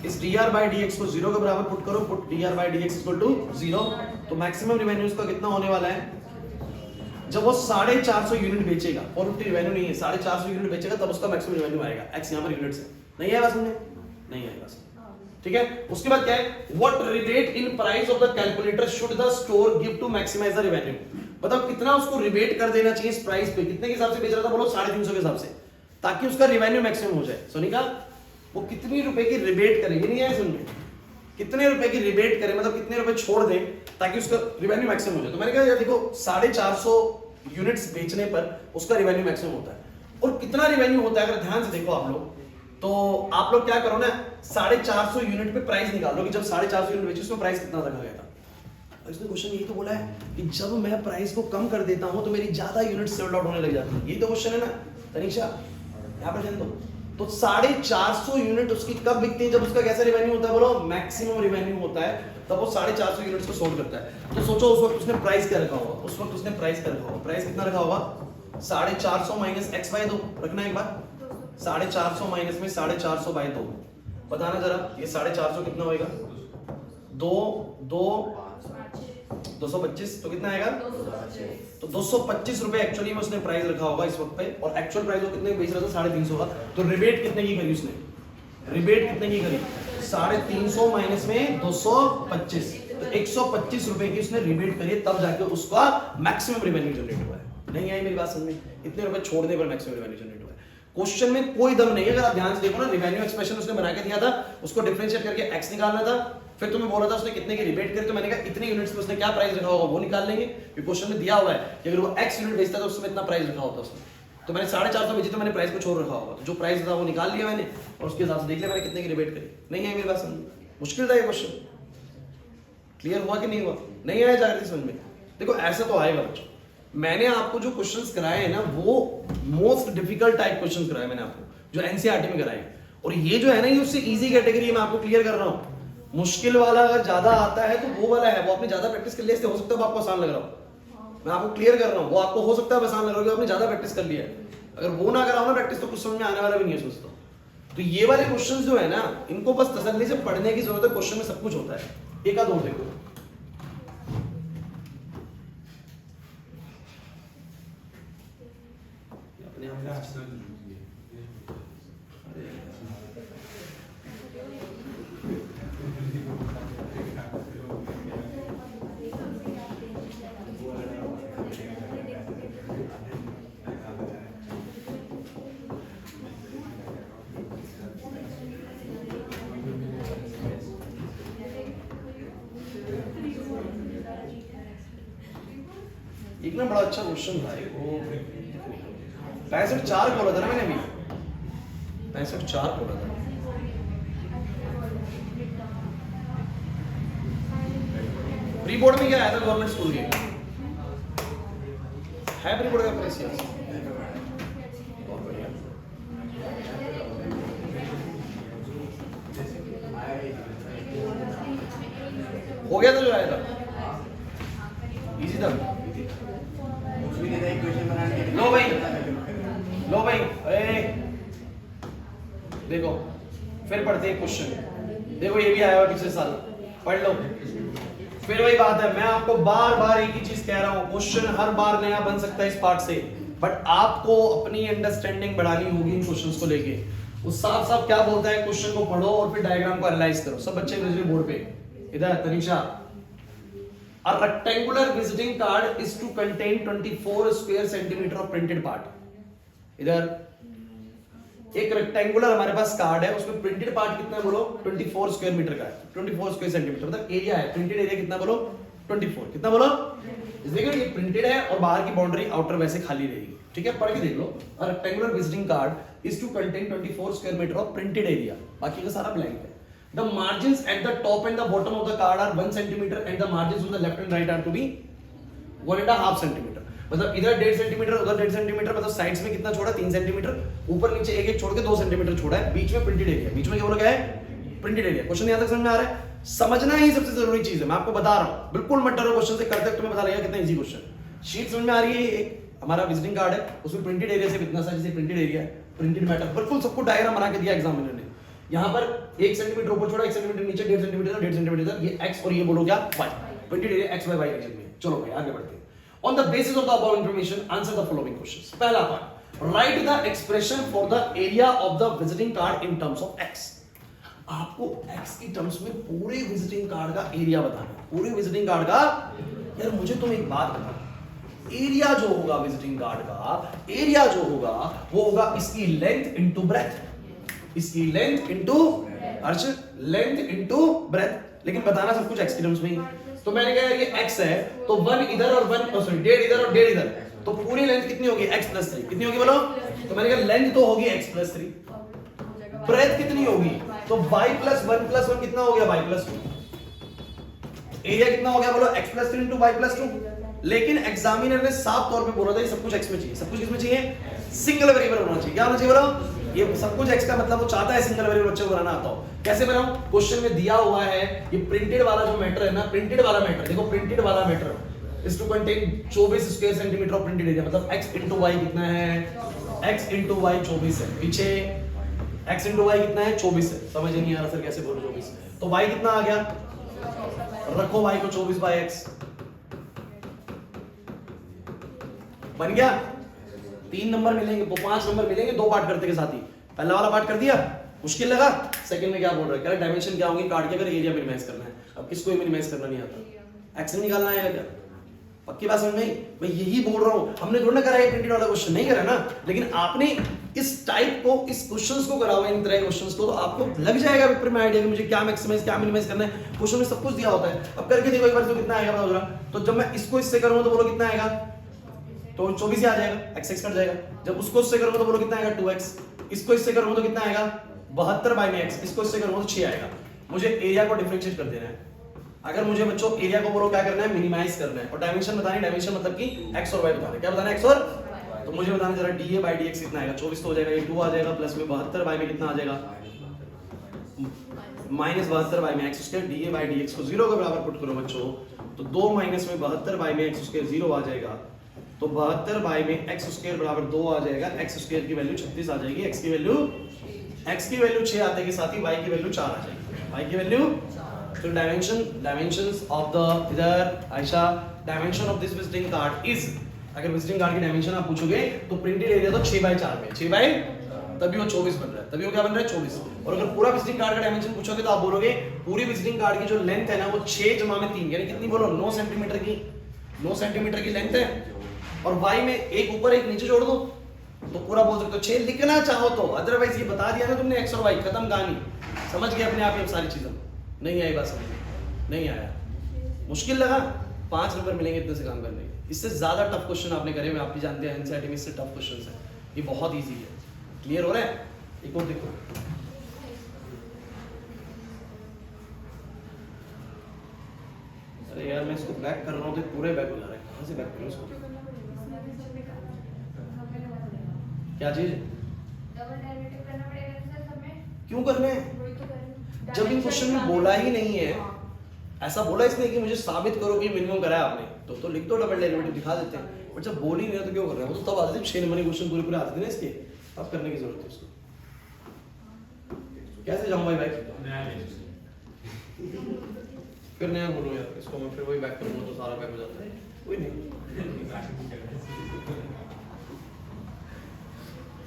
इस dr/dx को 0 के बराबर पुट करो, पुट dr/dx इक्वल टू 0। तो मैक्सिमम रेवेन्यू इसका कितना होने वाला है जब वो 450 यूनिट बेचेगा, 450 रेवेन्यू नहीं है, 450 यूनिट बेचेगा तब उसका मैक्सिमम रेवेन्यू आएगा। x यहां पर यूनिट से नहीं आएगा, समझे नहीं आएगा, ठीक है। उसके बाद क्या है what rebate in price of the calculator should the store give to maximise the revenue. बताओ कितना उसको रिबेट कर देना चाहिए इस प्राइस पे, कितने के हिसाब से बेच रहा था बोलो 350 के हिसाब से, ताकि उसका रेवेन्यू मैक्सिमम हो जाए। सोनिका वो कितनी रुपए की रिबेट करे, ये नहीं है सुन में, कितने रुपए की रिबेट करे मतलब कितने रुपए छोड़ दे ताकि उसका रेवेन्यू मैक्सिमम हो जाए। तो मैंने कहा यार देखो 450 यूनिट्स बेचने पर उसका रेवेन्यू मैक्सिमम होता है। और कितना रेवेन्यू होता है अगर ध्यान से देखो आप लोग, तो आप लोग क्या करो ना 450 यूनिट पे प्राइस निकालो कि जब 450 यूनिट बेचे उसमें प्राइस कितना रखा गया था। इसने क्वेश्चन यही तो बोला है कि जब मैं प्राइस को कम कर देता हूं तो मेरी ज्यादा यूनिट सोल्ड आउट होने लग जाती है, यही तो क्वेश्चन है ना तनीषा, यहाँ पर ध्यान दो। तो 450 यूनिट उसकी कब बिकती है जब उसका कैसा रेवेन्यू होता है बोलो मैक्सिमम रेवेन्यू होता है, तब वो 450 यूनिट्स को सोल्ड करता है। तो सोचो उस वक्त उसने प्राइस क्या रखा होगा, उस वक्त उसने प्राइस क्या रखा होगा, प्राइस कितना रखा होगा 450 माइनस x/2 रखना एक बार, 450 माइनस में 450/2 बताना जरा ये 450 कितना होएगा 225 तो कितना आएगा तो 225 रुपए एक्चुअली में उसने प्राइस रखा होगा इस वक्त पे, और एक्चुअल प्राइस वो कितने बेच रहा था 350 का। तो रिबेट कितने की करी उसने, रिबेट कितने की करी 350 माइनस में 225 तो 125 रुपए की उसने रिबेट करी, तब जाके उसका मैक्सिमम रेवेन्यू जनरेट हुआ है। नहीं आई मेरी बात समझ में, इतने रुपए छोड़ने पर मैक्सिमम रेवेन्यू जनरेट हुआ है। क्वेश्चन में कोई दम नहीं है, अगर आप ध्यान से देखो ना रेवेन्यू एक्सप्रेशन उसने बना के दिया था, उसको डिफरेंशिएट करके x निकालना था, फिर तुम्हें बोला था उसने कितने की रिबेट करी, तो मैंने कहा इतने यूनिट्स में उसने क्या प्राइस रखा होगा वो निकाल लेंगे, ये क्वेश्चन में दिया हुआ है कि अगर वो x यूनिट बेचता तो उसमें इतना प्राइस रखा होता उसने। तो मैंने 450 बेची तो मैंने प्राइस को छोड़ रखा होगा, तो जो प्राइस था वो निकाल लिया मैंने और उसके हिसाब से देख लिया मैंने कितने की रिबेट करी। नहीं है मेरी बात समझ, मुश्किल था ये क्वेश्चन, क्लियर हुआ कि नहीं हुआ, नहीं आया जागृति समझ में। देखो ऐसे तो आएगा बच्चों, मैंने आपको जो क्वेश्चंस कराए हैं ना वो मोस्ट डिफिकल्ट टाइप क्वेश्चंस कराए मैंने आपको, जो एनसीईआरटी में कराए, और ये जो है ना ये उससे इजी कैटेगरी है, मैं आपको क्लियर कर रहा हूँ। मुश्किल वाला अगर ज्यादा आता है तो वो वाला है, वो आपने ज्यादा प्रैक्टिस कर लिया इसलिए हो सकता है आपको आसान लग रहा हो, मैं आपको क्लियर कर रहा हूँ, वो आपको हो सकता है आसान लग रहा हो, आपने ज्यादा प्रैक्टिस कर लिया है। अगर वो ना कराओ ना प्रैक्टिस तो कुछ समझ में आने वाला भी नहीं है सोचता। तो ये वाले क्वेश्चंस जो है ना इनको बस तसल्ली से पढ़ने की जरूरत है, क्वेश्चन में सब कुछ होता है। एक आध और देखो, एक ना बड़ा अच्छा क्वेश्चन था वो 65 बोला था ना मैंने, अभी 65 बोला था। प्री बोर्ड में क्या आया था गवर्नमेंट स्कूल के, है प्री बोर्ड का प्रेसिडेंस बहुत बढ़िया। हो गया था जो आया था इजी था। लो भाई लो भाई, अरे देखो फिर पढ़ते हैं क्वेश्चन, देखो ये भी आया हुआ पिछले साल, पढ़ लो। फिर वही बात है, मैं आपको बार बार एक ही चीज कह रहा हूं, क्वेश्चन हर बार नया बन सकता है इस पार्ट से, बट आपको अपनी अंडरस्टैंडिंग बढ़ानी होगी इन क्वेश्चंस को लेके। वो साफ साफ क्या बोलता है, क्वेश्चन को पढ़ो और फिर डायग्राम को एनालाइज करो। सब बच्चे विजिट बोर्ड पे इधर Tanisha, a rectangular visiting card is to contain 24 square centimeter of printed part। इधर एक रेक्टेंगुलर हमारे पास कार्ड है, उसमें प्रिंटेड पार्ट कितना है बोलो 24 स्क्वायर मीटर का है, 24 स्क्वायर सेंटीमीटर मतलब एरिया है, प्रिंटेड एरिया कितना बोलो 24, कितना बोलो इस देखो ये प्रिंटेड है और बाहर की बाउंड्री आउटर वैसे खाली रहेगी, ठीक है पढ़ के देख लो। a rectangular visiting card is to contain 24 square meter of printed area, बाकी का सारा ब्लैंक है। The margins at the top and the bottom of the card are 1 centimeter and the margins on the left and right are to be 1.5 centimeter। मतलब इधर 1.5 centimetre उधर 1.5 centimetre, मतलब sides में कितना छोड़ा 3 सेंटीमीटर, ऊपर नीचे एक एक छोड़ के 2 सेंटीमीटर छोड़ा है, बीच में प्रिंटेड एरिया, बीच में क्या बोला गया है प्रिंटेड एरिया। क्वेश्चन यहां तक समझ में आ रहा है, समझना ही सबसे जरूरी चीज है, मैं आपको बता रहा हूं, बिल्कुल मत डरो क्वेश्चन से, करते तुम्हें पता लगेगा कितना इजी क्वेश्चन। शीट समझ में आ रही है, हमारा विजिटिंग कार्ड है, उसमें प्रिंटेड एरिया से कितना सा, जैसे प्रिंटेड एरिया है, प्रिंटेड मैटर, बिल्कुल सबको डायग्राम बना के दिया एग्जामिनर ने। यहाँ पर 1 सेंटीमीटर ऊपर छोड़ा, 1 सेंटीमीटर नीचे, 1.5 सेंटीमीटर, 1.5 सेंटीमीटर, ये x और ये बोलो क्या y, printed area x y y region में। चलो भाई आगे बढ़ते हैं। On the basis of the above information answer the following questions. पहला part, write the expression for the area of the visiting card in terms of x। आपको x की terms में पूरे विजिटिंग कार्ड का एरिया बताना है, पूरे visiting card का। यार मुझे तुम एक बात बता, एरिया जो होगा विजिटिंग कार्ड का, एरिया जो होगा वो होगा इसकी लेंथ इनटू ब्रेथ, इसकी लेंथ इनटू अर्श, लेंथ इनटू ब्रेथ। लेकिन बताना सब कुछ x की टर्म्स में ही। तो मैंने कहा ये x है तो 1 इधर और 1 सॉरी 1.5 इधर और 1.5 इधर, तो पूरी लेंथ कितनी होगी x + 3, कितनी होगी बोलो? तो मैंने कहा लेंथ तो होगी x + 3, ब्रेथ कितनी होगी? तो y + 1 + 1 कितना हो गया? y + 2। एरिया कितना हो गया बोलो? x + 3 × y + 2। लेकिन एग्जामिनर ने साफ तौर पे बोला था ये सब कुछ x में चाहिए, सब कुछ किसमें चाहिए? सिंगल वेरिएबल होना चाहिए। क्या होना चाहिए बोलो? ये सब कुछ x का मतलब वो चाहता है सिंगल वेरिएबल बच्चे को बनाना आता हो। कैसे बनाऊं? क्वेश्चन में दिया हुआ है ये प्रिंटेड वाला जो मैटर है ना, प्रिंटेड वाला मैटर, देखो प्रिंटेड वाला matter is to contain 24 square centimetre of printed area, मतलब x * y कितना है? x * y 24 है। पीछे x * y कितना है? 24 है। समझ नहीं आ रहा सर कैसे बोलो 24? तो y कितना आ गया? रखो y को 24/x बन गया। 3 नंबर मिलेंगे, 5 नंबर मिलेंगे 2 पार्ट करते के साथ ही। पहला वाला पार्ट कर दिया, मुश्किल लगा। सेकंड में क्या बोल रहा है? कह रहा है डायमेंशन क्या होंगे कार्ड के अगर एरिया मिनिमाइज करना है। अब किसको मिनिमाइज करना नहीं आता? एक्शन निकालना आएगा क्या? पक्की बात समझ में? मैं यही बोल रहा हूं, हमने थोड़ा ना करा है प्रिंटेड वाला क्वेश्चन, नहीं करा ना, लेकिन आपने इस टाइप को, इस क्वेश्चंस को करा हुआ है, इन तरह के क्वेश्चंस को, तो आपको लग जाएगा पेपर में आइडिया कि मुझे क्या मैक्सिमाइज क्या मिनिमाइज करना है। क्वेश्चन में सब कुछ दिया होता है। अब करके देखो एक बार, तो कितना आएगा बताओ जरा। तो जब मैं इसको इससे करूंगा तो बोलो कितना आएगा? तो 24 ही आ जाएगा, x कट जाएगा। जब उसको इससे करूंगा तो बोलो कितना आएगा? 2x। इसको इससे करूंगा तो कितना आएगा? 72/x। इसको इससे करूंगा तो 6 आएगा। मुझे एरिया को डिफरेंशिएट कर देना है। अगर मुझे बच्चों एरिया को बोलो क्या करना है? मिनिमाइज करना है। और डायमेंशन बतानी, डायमेंशन मतलब कि x और y बताना है। क्या बताना है? x और तो मुझे बताना जरा dA/dx कितना आएगा? 24 तो हो जाएगा, ये 2 आ जाएगा, प्लस में 72 में कितना आ जाएगा? -72 x स्क्वायर। dA/dx को 0 के बराबर पुट करो बच्चों, तो 2 माइनस में 72 x स्क्वायर 0 आ जाएगा। तो 72 x स्क्वायर बराबर 2 आ जाएगा। x स्क्वायर की वैल्यू 36 आ जाएगी। x की वैल्यू 6 आते के साथ ही y की वैल्यू 4 आ जाएगी। y की वैल्यू, तो डायमेंशंस ऑफ द, इधर Ayesha, dimension of this visiting card is, अगर विजिटिंग कार्ड की डायमेंशन आप पूछोगे तो प्रिंटेड एरिया तो 6/4 में, 6 बाय, तभी वो 24 बन रहा है। तभी वो क्या बन रहा है? 24। और अगर पूरा विजिटिंग कार्ड का डायमेंशन पूछोगे तो आप बोलोगे पूरी विजिटिंग कार्ड की जो लेंथ है ना वो 6 × 3 यानी कितनी बोलो? 9 सेंटीमीटर की, 9 सेंटीमीटर की लेंथ है। और y में एक ऊपर एक नीचे जोड़ दो तो पूरा बोल सकते हो 6 लिखना चाहो तो। अदरवाइज ये बता दिया ना तुमने x और y, खत्म कहानी। समझ गए अपने आप ये सारी चीजें? नहीं आई बात समझ? नहीं आया? मुश्किल लगा? 5 नंबर मिलेंगे इतने से काम करने के। इससे ज्यादा टफ क्वेश्चन आपने करे, मैं आप भी जानते हैं एनसीईआरटी में इससे टफ क्वेश्चंस है। ये बहुत इजी है। क्लियर हो रहा है? एक और देखो, अरे यार मैं इसको बैक कर रहा हूँ तो पूरे बैक हो जा रहा है। कहाँ से बैक करूँ इसको? क्या चीज? डबल डेरिवेटिव करना पड़ेगा सर हमें। क्यों करने हैं? वही तो करें। जब इन क्वेश्चन में बोला ही नहीं है, ऐसा बोला इसने कि मुझे साबित करो कि मिनिमम कराया आपने, तो लिख दो डबल डेरिवेटिव, दिखा देते हैं। बट जब बोल ही नहीं है तो क्यों कर रहे हैं? वो तो तब आते थे 6 नंबर के क्वेश्चन पूरे आते थे ना इसके, अब करने की जरूरत है उसको। कैसे जाऊं भाई बैक? फिर नया बोलो यार, इसको मैं फिर वही बैक करूंगा तो सारा बैक हो जाता है। कोई नहीं,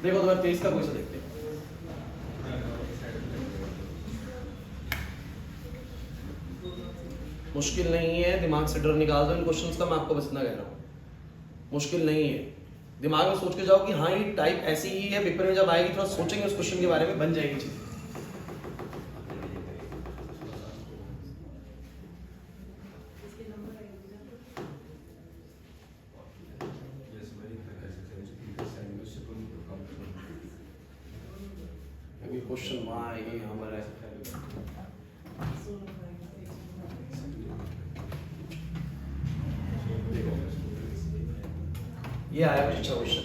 देखो 2023 का क्वेश्चन देखते हैं। मुश्किल नहीं है, दिमाग से डर निकाल दो इन क्वेश्चंस का। मैं आपको बस इतना कह रहा हूँ, मुश्किल नहीं है। दिमाग में सोच के जाओ कि हाँ ये टाइप ऐसी ही है, पेपर में जब आएगी थोड़ा सोचेंगे उस क्वेश्चन के बारे में, बन जाएगी चीज। अभी क्वेश्चन वहाँ आएगी हमारे, ये आया कुछ अच्छा क्वेश्चन।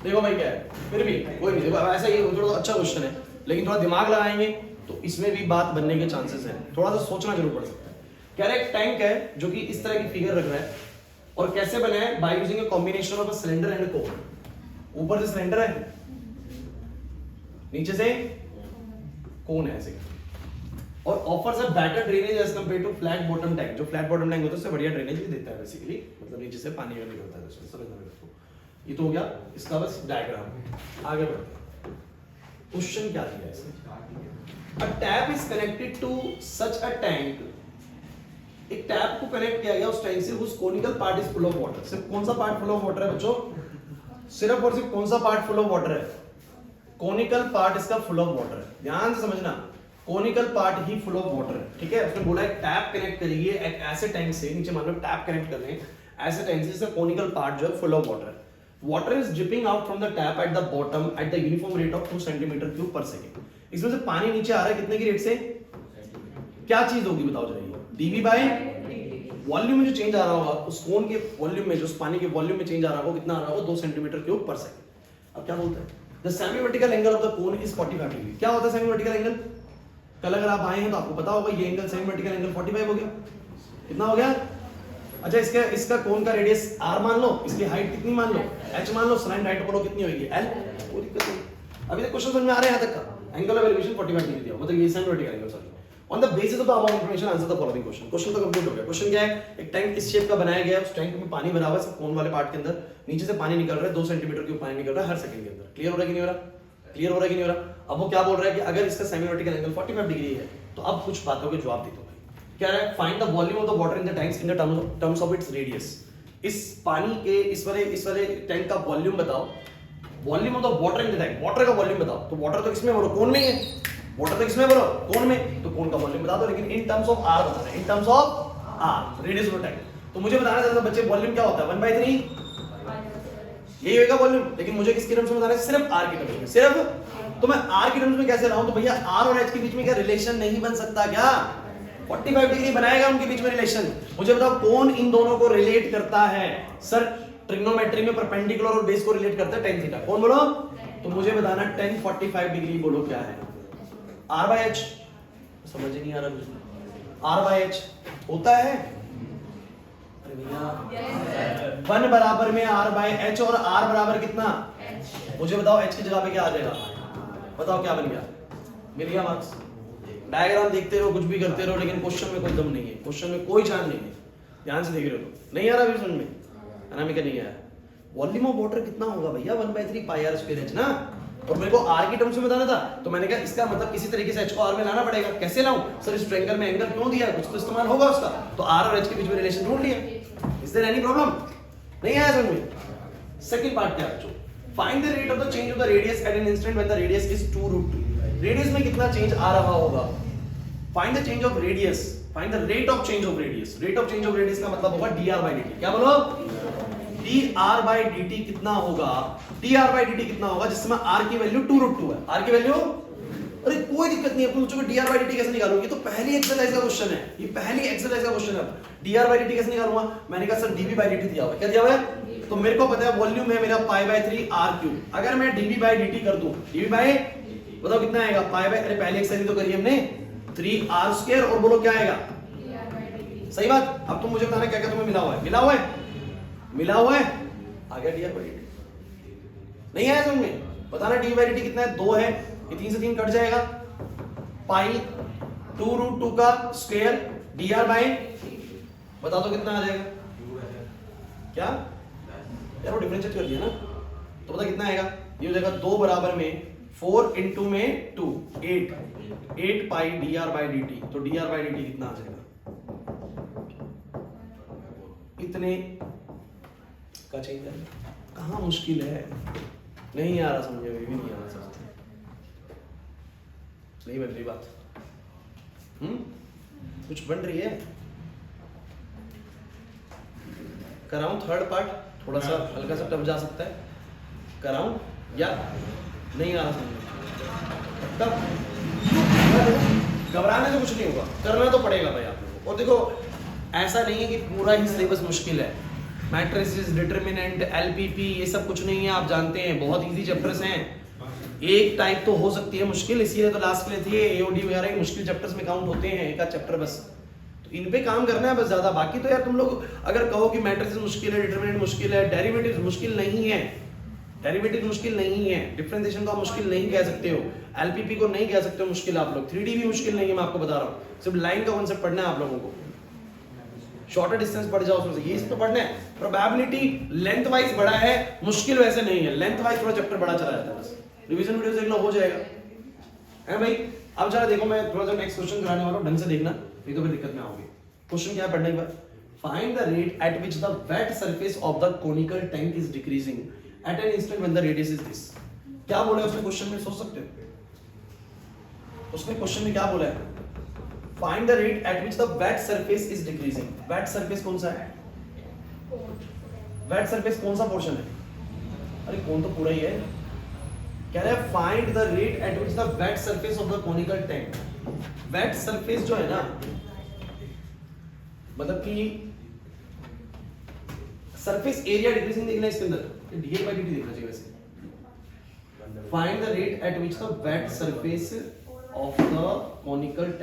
देखो भाई क्या है, फिर भी कोई नहीं, देखो ऐसा ये थोड़ा अच्छा क्वेश्चन है, लेकिन थोड़ा दिमाग लगाएंगे तो इसमें भी बात बनने के चांसेस हैं। थोड़ा सा सोचना जरूर पड़ सकता है। कह रहा है एक टैंक है जो कि इस तरह की फिगर रख रहा है, और कैसे बना है? By using a combination of a cylinder and कोन। ऊपर से सिलेंडर है, नीचे से कोन है ऐसे, और offers a better drainage as compare to flat bottom tank. जो फ्लैट बॉटम टैंक होता है उससे बढ़िया ड्रेनेज भी देता है बेसिकली, मतलब नीचे से पानी निकलता है, समझना मेरे को। ये तो हो गया इसका बस डायग्राम। आगे बढ़ते हैं, क्वेश्चन क्या दिया है इसमें? A tap is connected to such a tank. एक टैप को कनेक्ट किया गया उस टैंक से, उस conical part is full of water. सिर्फ कौन सा पार्ट फुल ऑफ वाटर है बच्चों? सिर्फ और सिर्फ कौन सा पार्ट फुल ऑफ वाटर है? कोनिकल पार्ट इसका फुल ऑफ वाटर है। ध्यान से समझना, conical part he full of water है, ठीक है। उसने बोला एक टैप कनेक्ट करिए एक ऐसे टैंक से, नीचे मान लो टैप कनेक्ट कर रहे हैं ऐसे टैंक से जिसका कोनिकल पार्ट जो है फुल ऑफ वाटर है। Water is dripping out from the tap at the bottom at the uniform rate of 2 centimetre cube पर सेकंड। इसमें से पानी नीचे आ रहा है कितने की रेट से? क्या चीज होगी बताओ जरा? डीवी बाय वॉल्यूम में जो चेंज आ रहा होगा, उस कोन के वॉल्यूम में, जो उस पानी के वॉल्यूम में चेंज आ रहा होगा, कितना आ रहा होगा? 2 सेंटीमीटर क्यूब पर सेकंड। अब क्या बोलते हैं? The semi vertical angle of the cone is 45 degree. क्या होता है सेमी वर्टिकल एंगल? कल अगर आप आए हैं तो आपको पता होगा ये एंगल, सेमी वर्टिकल एंगल 45 हो गया। कितना हो गया? अच्छा, इसका कोन का रेडियस r मान लो, इसकी हाइट कितनी मान लो? h मान लो। साइन राइट बोलो कितनी होगी? l। कोई दिक्कत नहीं। अभी तक क्वेश्चन समझ में आ रहा है यहां तक का? एंगल ऑफ एलिवेशन 45 डिग्री दिया, मतलब ये semi vertical angle. Sorry, on the basis of the above information answer the following question. Question तो कंप्लीट हो गया। क्वेश्चन क्या है? एक टैंक इस शेप का बनाया गया है, उस टैंक में पानी भरा हुआ है, सब कोन वाले पार्ट के अंदर, नीचे से पानी निकल रहा है, 2 सेंटीमीटर क्यूब पानी निकल रहा है हर सेकंड के अंदर। क्लियर हो रहा है कि नहीं हो रहा? क्लियर हो रहा है कि नहीं हो रहा? अब वो क्या बोल रहा है कि अगर इसका सेमी वर्टिकल एंगल 45 डिग्री है तो अब कुछ बातों के जवाब दे दो भाई। क्या है? Find the volume of the water in the tanks in the terms of its radius. इस पानी के इस वाले टैंक का वॉल्यूम बताओ। Volume of the water in the tank, water का वॉल्यूम बताओ। तो वाटर तो किसमें भरो? कोन में ही है। वाटर तो किसमें भरो? कोन में। तो कोन का वॉल्यूम बता दो, लेकिन इन टर्म्स ऑफ आर बताना है। In terms of r, radius of tank. तो मुझे बताना है बच्चे वॉल्यूम क्या होता है? 1/3 यही होगा वॉल्यूम, लेकिन मुझे किसके टर्म्स में बताना है? सिर्फ आर के टर्म्स में। सिर्फ तो मैं आर के टर्म्स में कैसे लाऊं? तो भैया आर और एच के बीच में क्या रिलेशन नहीं बन सकता क्या? 45 डिग्री बनाएगा उनके बीच में रिलेशन। मुझे बताओ कौन इन दोनों को रिलेट करता है? सर ट्रिग्नोमेट्री में परपेंडिकुलर और बेस को रिलेट करता है tan थीटा। कौन बोलो? तो मुझे बताना tan 45 डिग्री बोलो क्या है? r/h। समझ नहीं आ रहा? r/h होता है? अरे भैया 1 बराबर में r/h और r बराबर कितना? मुझे बताओ h की जगह पे क्या आ जाएगा? बताओ क्या बन गया? मिल गया मार्क्स। डायग्राम देखते रहो, कुछ भी करते रहो, लेकिन क्वेश्चन में कोई दम नहीं है, क्वेश्चन में कोई जान नहीं है। ध्यान से देख रहे हो? नहीं आ रहा अभी समझ में? अनामिका नहीं आया। वॉल्यूम ऑफ वाटर कितना होगा भैया? 1/3 पाई r स्क्वायर h ना। और मेरे को r की टर्म्स में बताना था, तो मैंने कहा इसका मतलब किसी तरीके से h को r में लाना पड़ेगा। कैसे लाऊं? सर इस ट्रायंगल में एंगल क्यों दिया है? कुछ तो इस्तेमाल होगा उसका। तो r और h के बीच में रिलेशन ढूंढ लिया। Is there any problem? नहीं आया समझ में? सेकंड पार्ट क्या है? Find the rate of the change of the radius at an instant when the radius is 2√2। Radius में कितना चेंज आ रहा होगा? Find the change of radius, find the rate of change of radius. Rate of change of radius का मतलब होगा dr/dt। क्या बोलो? dr/dt कितना होगा? dr/dt कितना होगा जिसमें r की वैल्यू 2√2 है? r की वैल्यू, अरे कोई दिक्कत नहीं है, पूछोगे dr/dt कैसे निकालोगे? ये तो पहली एक्सरसाइज का क्वेश्चन है, ये पहली एक्सरसाइज का क्वेश्चन है। dr/dt कैसे निकालूंगा? मैंने कहा सर dv/dt दिया हुआ है। क्या दिया हुआ है? तो मेरे को पता है वॉल्यूम है मेरा π/3 r³। अगर मैं dv/dt कर दूं, dv/ बताओ कितना आएगा? अरे पहली एक्सरसाइज तो करी हमने 3r², और बोलो क्या आएगा? सही बात। अब तुम मुझे बताना क्या क्या तुम्हें मिला हुआ है? मिला हुआ है? मिला हुआ है? आ गया dr/dt। नहीं आया समझ में? बताना dv/dt कितना है? 2 है, ये 3 से 3 कट जाएगा। पाई 2√2 का स्क्वायर dr/, बता दो कितना आ जाएगा? क्या यार वो डिफरेंशिएट कर दिया ना, तो पता कितना आएगा? ये हो जाएगा 2 बराबर में 4 इंटू में 2 8 पाई dr/dt। तो dr/dt कितना आ जाएगा? इतने का चेंज है। कहाँ मुश्किल है? नहीं आ रहा समझे? भी नहीं आ रहा समझ, नहीं बन रही बात। कुछ बन रही है? कराऊं थर्ड पार्ट? थोड़ा सा हल्का सा टफ जा सकता है, कराऊं या नहीं आ रहा समझ? तब घबराने से कुछ नहीं होगा, करना तो पड़ेगा भाई आप लोगों को। और देखो ऐसा नहीं है कि पूरा ही सिलेबस मुश्किल है। मैट्रिसेस, डिटरमिनेंट, एलपीपी, ये सब कुछ नहीं है, आप जानते हैं बहुत इजी चैप्टर्स हैं। एक टाइप तो हो सकती है मुश्किल, इसीलिए तो लास्ट के लिए थी एओडी वगैरह मुश्किल चैप्टर्स में काउंट होते हैं, एक आध चैप्टर बस। इन पे काम करना है बस ज्यादा। बाकी तो यार तुम लोग अगर कहो कि मैट्रिक्स मुश्किल है, डिटरमिनेंट मुश्किल है, डेरिवेटिव्स मुश्किल नहीं है, डेरिवेटिव मुश्किल नहीं है, डिफरेंशिएशन को आप मुश्किल नहीं कह सकते हो, एलपीपी को नहीं कह सकते हो मुश्किल आप लोग, 3D भी मुश्किल नहीं है, मैं आपको बता रहा हूँ। सिर्फ लाइन का कॉन्सेप्ट पढ़ना है आप लोगों को, शॉर्टर डिस्टेंस पढ़ जाओ उसमें से, ये इस पे पढ़ना है। प्रोबेबिलिटी लेंथ वाइज बड़ा है, मुश्किल वैसे नहीं है, लेंथ वाइज थोड़ा चैप्टर बड़ा चला जाता है, बस रिवीजन वीडियो देखना हो जाएगा है भाई। अब जरा देखो, मैं थोड़ा सा नेक्स्ट क्वेश्चन कराने वाला हूँ, ढंग से देखना, नहीं तो फिर दिक्कत में आओगे। क्वेश्चन क्या है पढ़ना एक बार। Find the rate at which the wet surface of the conical tank is decreasing at an instant when the radius is this. क्या बोला है उसने क्वेश्चन में, सोच सकते हो उसने क्वेश्चन में क्या बोला है। Find the rate at which the wet surface is decreasing. Wet surface कौन सा है, वेट सरफेस कौन सा पोर्शन है, अरे कौन तो पूरा ही है। कह रहा है find the rate at which the wet surface of the conical tank. Wet surface जो है ना, मतलब कि सरफेस एरिया डिक्रीजिंग देखना है इसके अंदर, dl by dt देखना चाहिए वैसे। Find the rate at which the wet surface of the conical